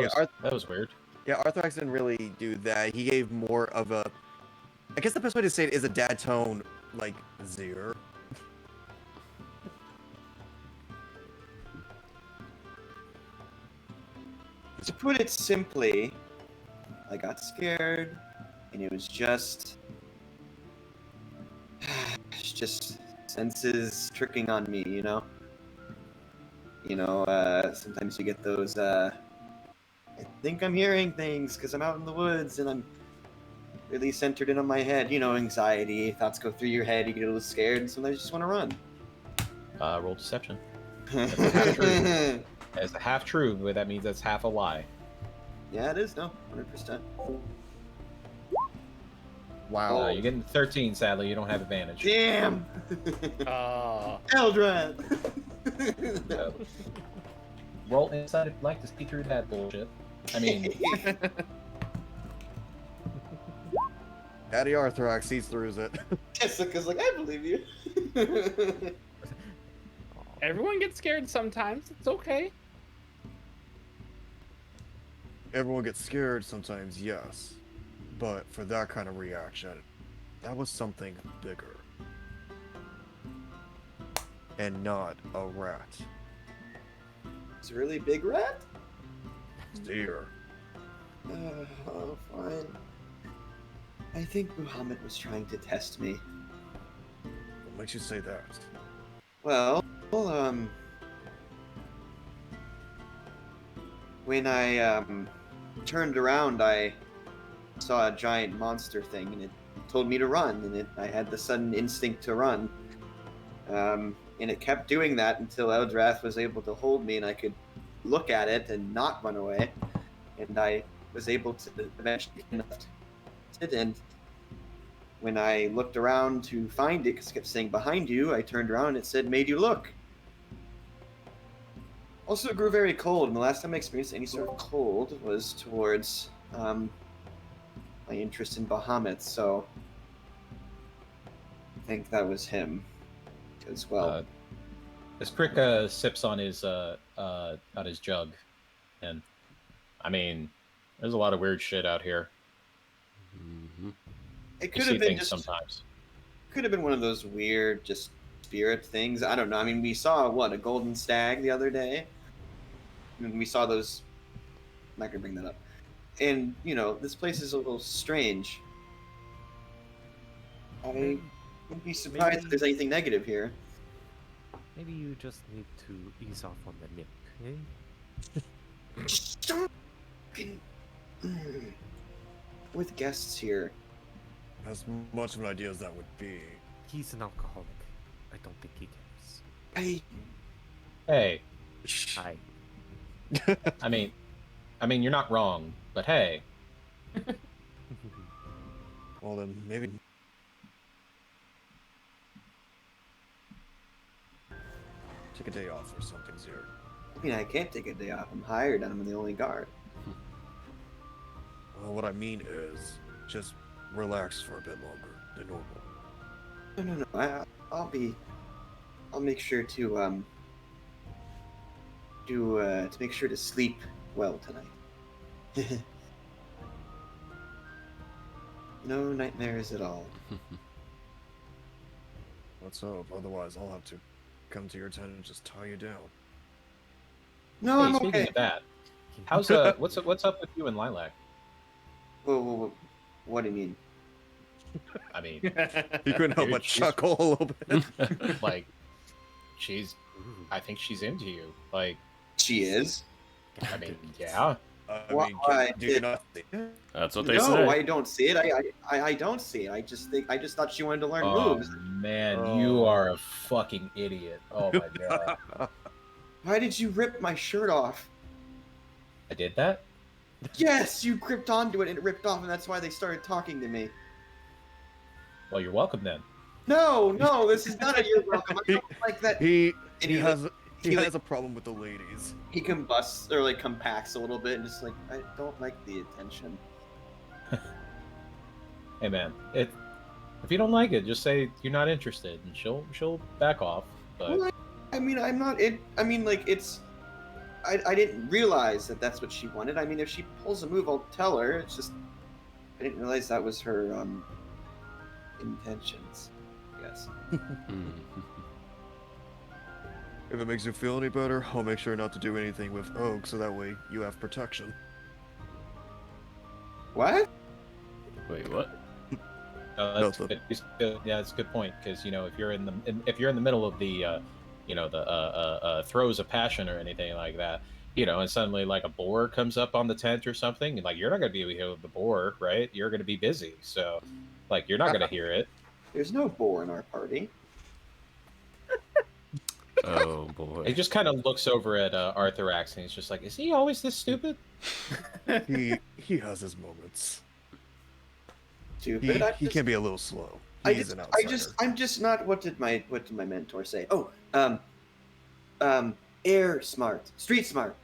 that was weird. Yeah, Arthrax didn't really do that. He gave more of a... I guess the best way to say it is a dad tone, like, Seer. To put it simply, I got scared, and it was just senses tricking on me, you know? Sometimes you get those, I think I'm hearing things because I'm out in the woods and I'm really centered in on my head. Anxiety, thoughts go through your head, you get a little scared, and sometimes you just want to run. Roll deception. That's a half true. As a half true, but that means that's half a lie. Yeah, it is, no, 100%. Wow. You're getting 13, sadly. You don't have advantage. Damn! Eldrath! Roll inside if you'd like to see through that bullshit. I mean, Daddy Arthrax sees through it. Jessica's like, I believe you. Everyone gets scared sometimes. It's okay. Everyone gets scared sometimes, yes. But for that kind of reaction, that was something bigger. And not a rat. It's a really big rat? Deer. Oh, fine. I think Muhammad was trying to test me. What makes you say that? Well, when I turned around, I saw a giant monster thing, and it told me to run, and I had the sudden instinct to run. And it kept doing that until Eldrath was able to hold me, and I could look at it and not run away. And I was able to eventually get enough to it, and when I looked around to find it, because it kept saying behind you, I turned around and it said, made you look. Also, it grew very cold, and the last time I experienced any sort of cold was towards my interest in Bahamut, so I think that was him as well. As Crick sips on his jug, and I mean, there's a lot of weird shit out here. Mm-hmm. It You could see have been things just sometimes. could have been one of those weird just spirit things. I don't know. I mean, we saw a golden stag the other day, and we saw those. I'm not gonna bring that up. And this place is a little strange. I wouldn't be surprised if there's anything negative here. Maybe you just need to ease off on the nip, eh? Stop! With guests here. As much of an idea as that would be. He's an alcoholic. I don't think he cares. Hey, Hi. I mean, you're not wrong, but hey, Well then, maybe... Take a day off or something, Zero. I mean, I can't take a day off. I'm hired and I'm the only guard. Well, what I mean is, just relax for a bit longer than normal. No. I'll make sure to make sure to sleep well tonight. No nightmares at all. Let's hope, otherwise I'll have to come to your tent and just tie you down. No, I'm speaking okay. of that, How's what's up with you and Lilac? Whoa, what do you mean? I mean, You couldn't help Dude, but she's- chuckle a little bit. like, I think she's into you. Like, She is? I mean, yeah. I Why- mean, why do you did- not see it? That's what they No, say. I don't see it. I don't see it. I just thought she wanted to learn Oh moves. man, you Oh. are a fucking idiot. Oh my god. Why did you rip my shirt off? I did that? Yes, you gripped onto it and it ripped off, and that's why they started talking to me. Well, you're welcome then. No, this is not a you're welcome. I don't like that. He And he he, has he like- has a problem with the ladies. He combusts or like compacts a little bit and just like I don't like the attention. Hey man, if you don't like it, just say you're not interested, and she'll back off. But Well, I mean, I'm not. I mean, like it's. I didn't realize that that's what she wanted. I mean, if she pulls a move, I'll tell her. It's just I didn't realize that was her intentions. Yes. Hmm. If it makes you feel any better, I'll make sure not to do anything with Oak, so that way you have protection. What? Wait, what? that's No, good. Yeah, that's a good point because if you're in the middle of the throes of passion or anything like that, and suddenly like a boar comes up on the tent or something, and like you're not gonna be able to hear the boar, right? You're gonna be busy, so like you're not gonna hear it. There's no boar in our party. Oh boy. He just kind of looks over at Arthurax and he's just like, "Is he always this stupid?" He has his moments. Stupid. He can be a little slow. I He's just, an I outsider. just, I'm just not. What did my mentor say? Oh, air smart, street smart.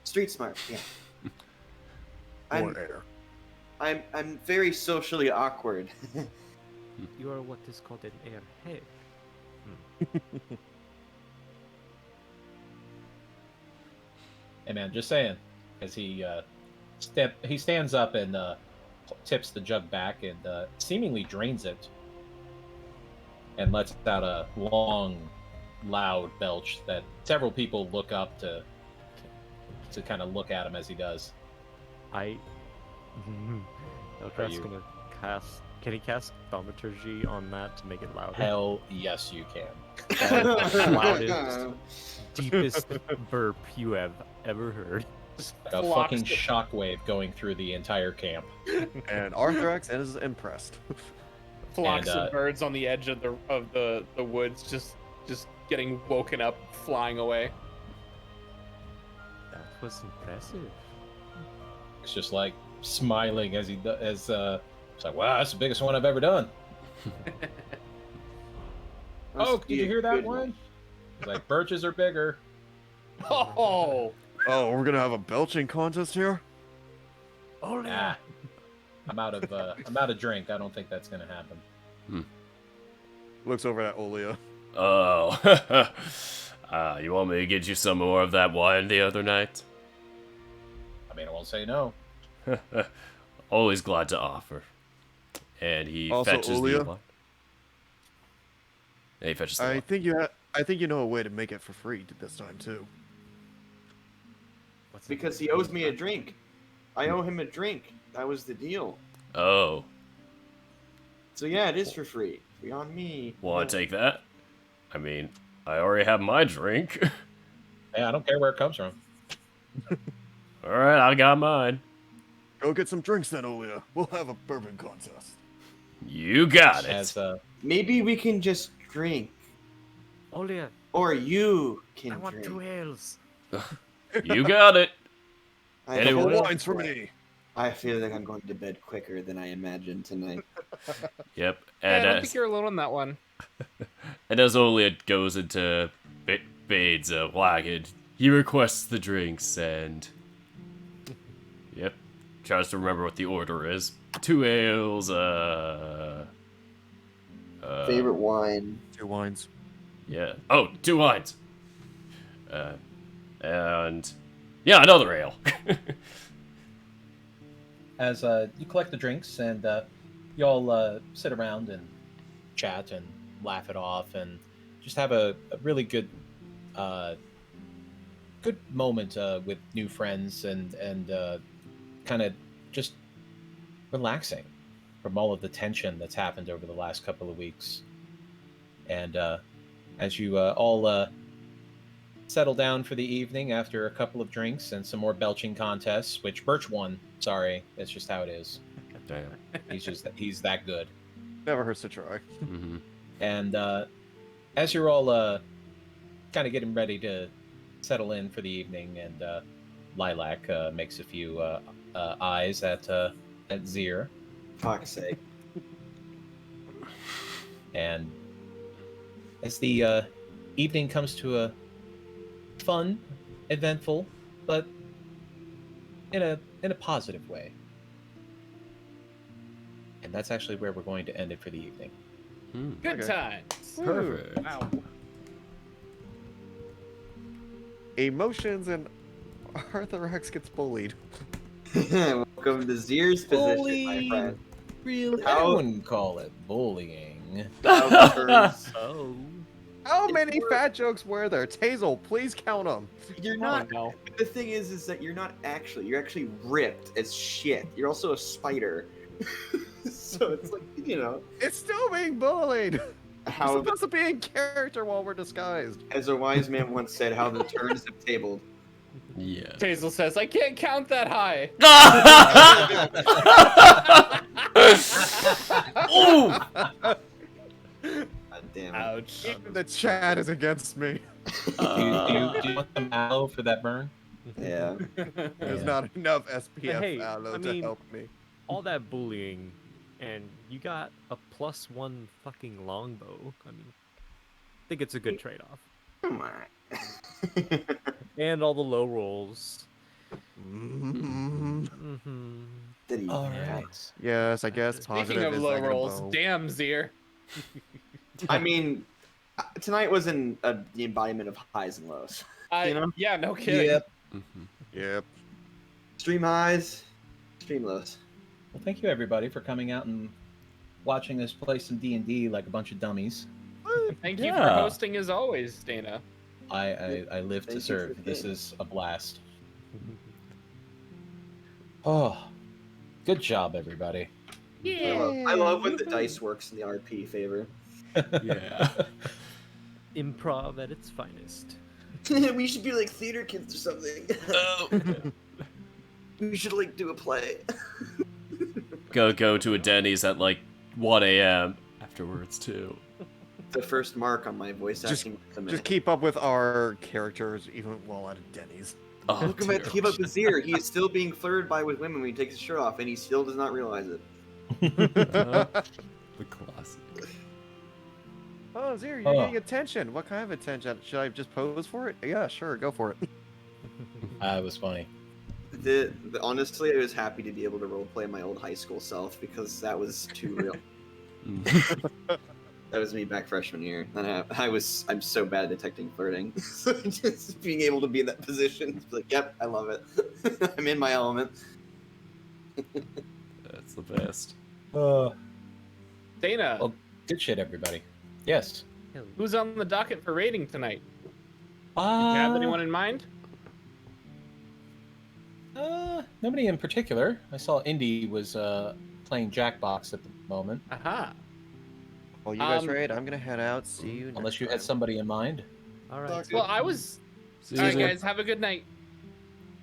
Yeah. More I'm, air. I'm very socially awkward. You are what is called an airhead. Hey man, just saying, as he stands up and tips the jug back and seemingly drains it, and lets out a long, loud belch that several people look up to kind of look at him as he does. I. Eldrath's you? gonna cast. Can he cast thaumaturgy on that to make it louder? Hell yes, you can. Loudest, deepest burp you have ever heard. A Flocks fucking of- shockwave going through the entire camp. And Arthurax is impressed. Flocks And, of birds on the edge of the woods, just getting woken up, flying away. That was impressive. It's just like smiling as it's like, wow, that's the biggest one I've ever done. Oh, did you hear that one? It's like birches are bigger. Oh, Oh, we're gonna have a belching contest here? Oh Nah, I'm out of drink. I don't think that's gonna happen. Looks over at Olia. Oh. You want me to get you some more of that wine the other night? I mean, I won't say no. Always glad to offer. And he Also, fetches Olia? the wine. Yeah, he fetches the I wine. think you know a way to make it for free this time too. What's Because he owes me a drink. I owe him a drink. That was the deal. Oh, So yeah, it is for free. Free on me. want to take that? I mean, I already have my drink. Hey, I don't care where it comes from. Alright, I got mine. Go get some drinks then, Olia. We'll have a bourbon contest. You got it. As Maybe we can just drink, Olia, or you can I want drink. 2 ales. You got it. I Anyway. Double feel- wines for me. I feel like I'm going to bed quicker than I imagined tonight. Yep. I And don't as, think you're alone on that one. and as Olia goes into Bade's wagon, he requests the drinks and... Yep. Tries to remember what the order is. 2 ales, Favorite wine. 2 wines. Yeah. Oh, 2 wines. And... Yeah, another ale. as you collect the drinks and you all sit around and chat and laugh it off and just have a really good good moment with new friends and kind of just relaxing from all of the tension that's happened over the last couple of weeks. And as you all settle down for the evening after a couple of drinks and some more belching contests, which Birch won. Sorry, that's just how it is. Damn. He's that good. Never hurts to try. Mm-hmm. And as you're all kind of getting ready to settle in for the evening, and Lilac makes a few eyes at Zir, Fuck's sake. and as the evening comes to a fun, eventful, but in a positive way. And that's actually where we're going to end it for the evening. Good Okay. times. Perfect. Wow. Emotions and Arthur X gets bullied. Welcome to Zir's position, my friend. Really? I How- wouldn't call it bullying. How turns- Oh. How many fat jokes were there? Tazel, please count them. You're Oh, not. no. The thing is that you're actually ripped as shit. You're also a spider. So it's like, you know, It's still being bullied. We're how, supposed to be in character while we're disguised. as a wise man once said, how the turns have tabled. Yeah. Tazel says, I can't count that high. Ooh! God damn it. Ouch. Even the chat is against me. Do you want some aloe for that burn? Yeah. There's Yeah. not enough SPF Hey, aloe I to mean- help me. All that bullying, and you got a +1 fucking longbow. I mean, I think it's a good trade-off. Come on. And all the low rolls. Mm, Mm-hmm. Did he? All Yeah. right. yes, I guess Speaking positive of is low negative rolls, bow. damn, Zir. I mean, tonight was the embodiment of highs and lows. You know? Yeah, no kidding. Yep. Mm-hmm. Yep. Stream highs, stream lows. Well, thank you everybody for coming out and watching us play some D&D like a bunch of dummies. Thank you for Yeah. hosting as always, Dana. I live Thank to you serve. for This being- is a blast. Oh, good job, everybody. I love when the dice works in the RP favor. Yeah. Improv at its finest. We should be like theater kids or something. We should like do a play. Go to a Denny's at like 1 a.m. afterwards too. The first mark on my voice Just- acting resume. Just keep up with our characters even while at Denny's. Oh, Look at dear. keep up with Zir. He is still being flirted by with women when he takes his shirt off, and he still does not realize it. The classic. Oh, Zir, you're Oh. getting attention. What kind of attention? Should I just pose for it? Yeah, sure, go for it. It was funny. Honestly, I was happy to be able to roleplay my old high school self because that was too real. Mm. That was me back freshman year, and I'm so bad at detecting flirting. So just being able to be in that position, it's like, yep, I love it. I'm in my element. That's the best. Dana, Well, good shit, everybody. Yes. who's on the docket for rating tonight? Do you have anyone in mind? Nobody in particular. I saw Indy was playing Jackbox at the moment. Aha. While you guys Um, raid, I'm gonna head out. See you next Unless you time. had somebody in mind. All right. Well, I was. See All right, you soon. guys, have a good night.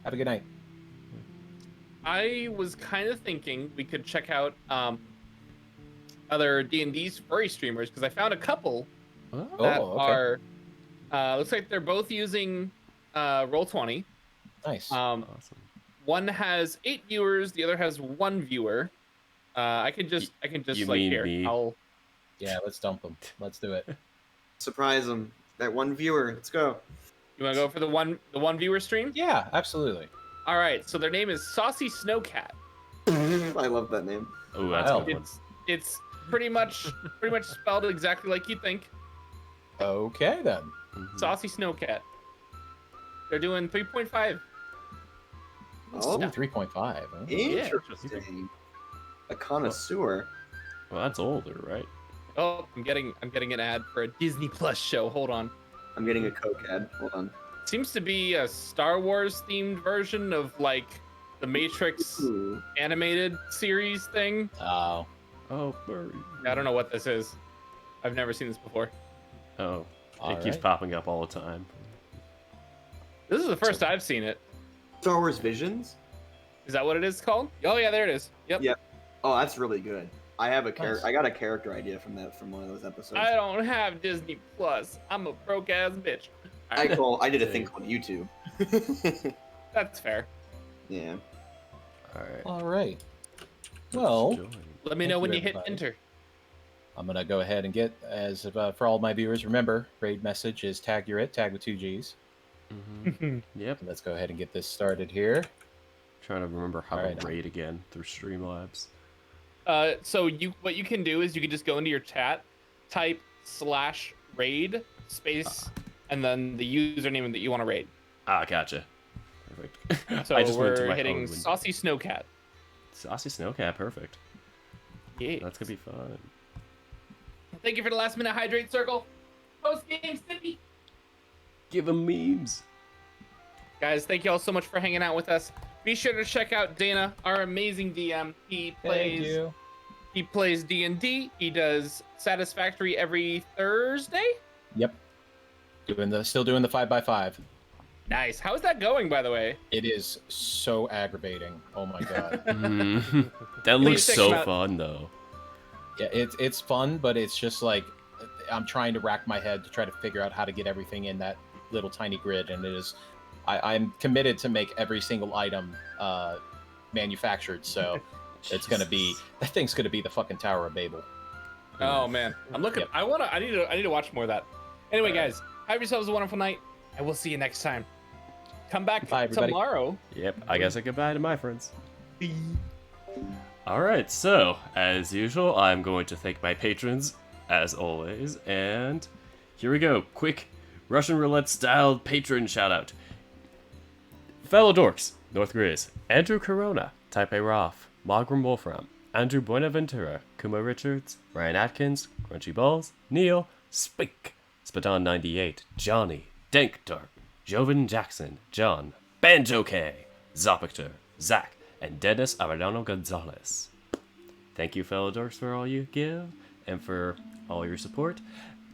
Have a good night. I was kind of thinking we could check out other D&D furry streamers because I found a couple Oh, that okay. are. Looks like they're both using Roll20. Nice. Um, awesome. one has 8 viewers, the other has 1 viewer. I can just you like mean here. me? Yeah, let's dump them. Let's do it. Surprise him. That one viewer. Let's go. You want to go for the one viewer stream? Yeah, absolutely. All right. So their name is Saucy Snowcat. I love that name. Oh, that's a Wow. good one. It's pretty much spelled exactly like you think. Okay, then. Mhm. Saucy Snowcat. They're doing 3.5. Oh, Ooh, 3.5. Huh? interesting. A connoisseur. Well, that's older, right? Oh, I'm getting an ad for a Disney Plus show. Hold on. I'm getting a Coke ad. Hold on. seems to be a Star Wars themed version of like the Matrix Ooh. animated series thing. Oh. Oh, bird. I don't know what this is. I've never seen this before. Oh, All it keeps right. popping up all the time. This is the first I've seen it. Star Wars Visions. Is that what it is called? Oh yeah, there it is. Yep. Yeah. Oh, that's really good. I have a Nice. I got a character idea from one of those episodes. I don't have Disney Plus. I'm a broke ass bitch. I did a thing called YouTube. That's fair. Yeah. All right. All right. Well, Let me Thank know you, when you hit everybody. enter. I'm gonna go ahead and get for all my viewers. Remember, raid message is tag you're it, tag with 2 G's. Mm-hmm. Yep. Let's go ahead and get this started here. Trying to remember how Alright. to raid again through Streamlabs. So what you can do is you can just go into your chat, type /raid space, and then the username that you want to raid. Ah, gotcha. Perfect. So I just went to we're my hitting own window. Saucy Snowcat. Saucy Snowcat, perfect. Yeah. That's gonna be fun. Thank you for the last minute hydrate circle. Post game Stimpy. Give them memes. Guys, thank you all so much for hanging out with us. Be sure to check out Dana, our amazing DM. He plays D&D. He does Satisfactory every Thursday. Yep. Still doing the 5x5. Nice. How's that going, by the way? It is so aggravating. Oh my god. Mhm. That Please looks check so them out. fun, though. Yeah, it's fun, but it's just like I'm trying to rack my head to try to figure out how to get everything in that little tiny grid, and it is. I'm committed to make every single item manufactured, so it's gonna be that thing's gonna be the fucking Tower of Babel. Oh man, I'm looking. Yep. I need to watch more of that. Anyway, guys, have yourselves a wonderful night, and we'll see you next time. Come back Bye, everybody. tomorrow. Yep, I guess I goodbye to my friends. Alright, so, as usual, I'm going to thank my patrons, as always, and here we go. Quick Russian roulette-style patron shout-out. Fellow Dorks, North Grizz, Andrew Corona, Type A Roth, Magram Wolfram, Andrew Buenaventura, Kuma Richards, Ryan Atkins, Crunchy Balls, Neil, Spink, Spadon98, Johnny, Dank Dark, Jovan Jackson, John, Banjo K, Zopictor, Zach, and Dennis Arellano Gonzalez. Thank you, fellow dorks, for all you give and for all your support.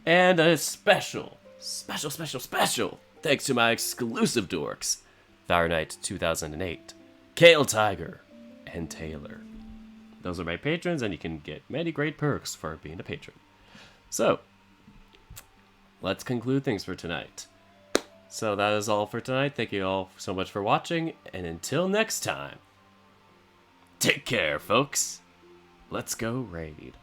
And a special thanks to my exclusive dorks, Fahrenheit 2008, Kale Tiger, and Taylor. Those are my patrons, and you can get many great perks for being a patron. So, let's conclude things for tonight. So that is all for tonight. Thank you all so much for watching, and until next time, take care, folks. Let's go raid.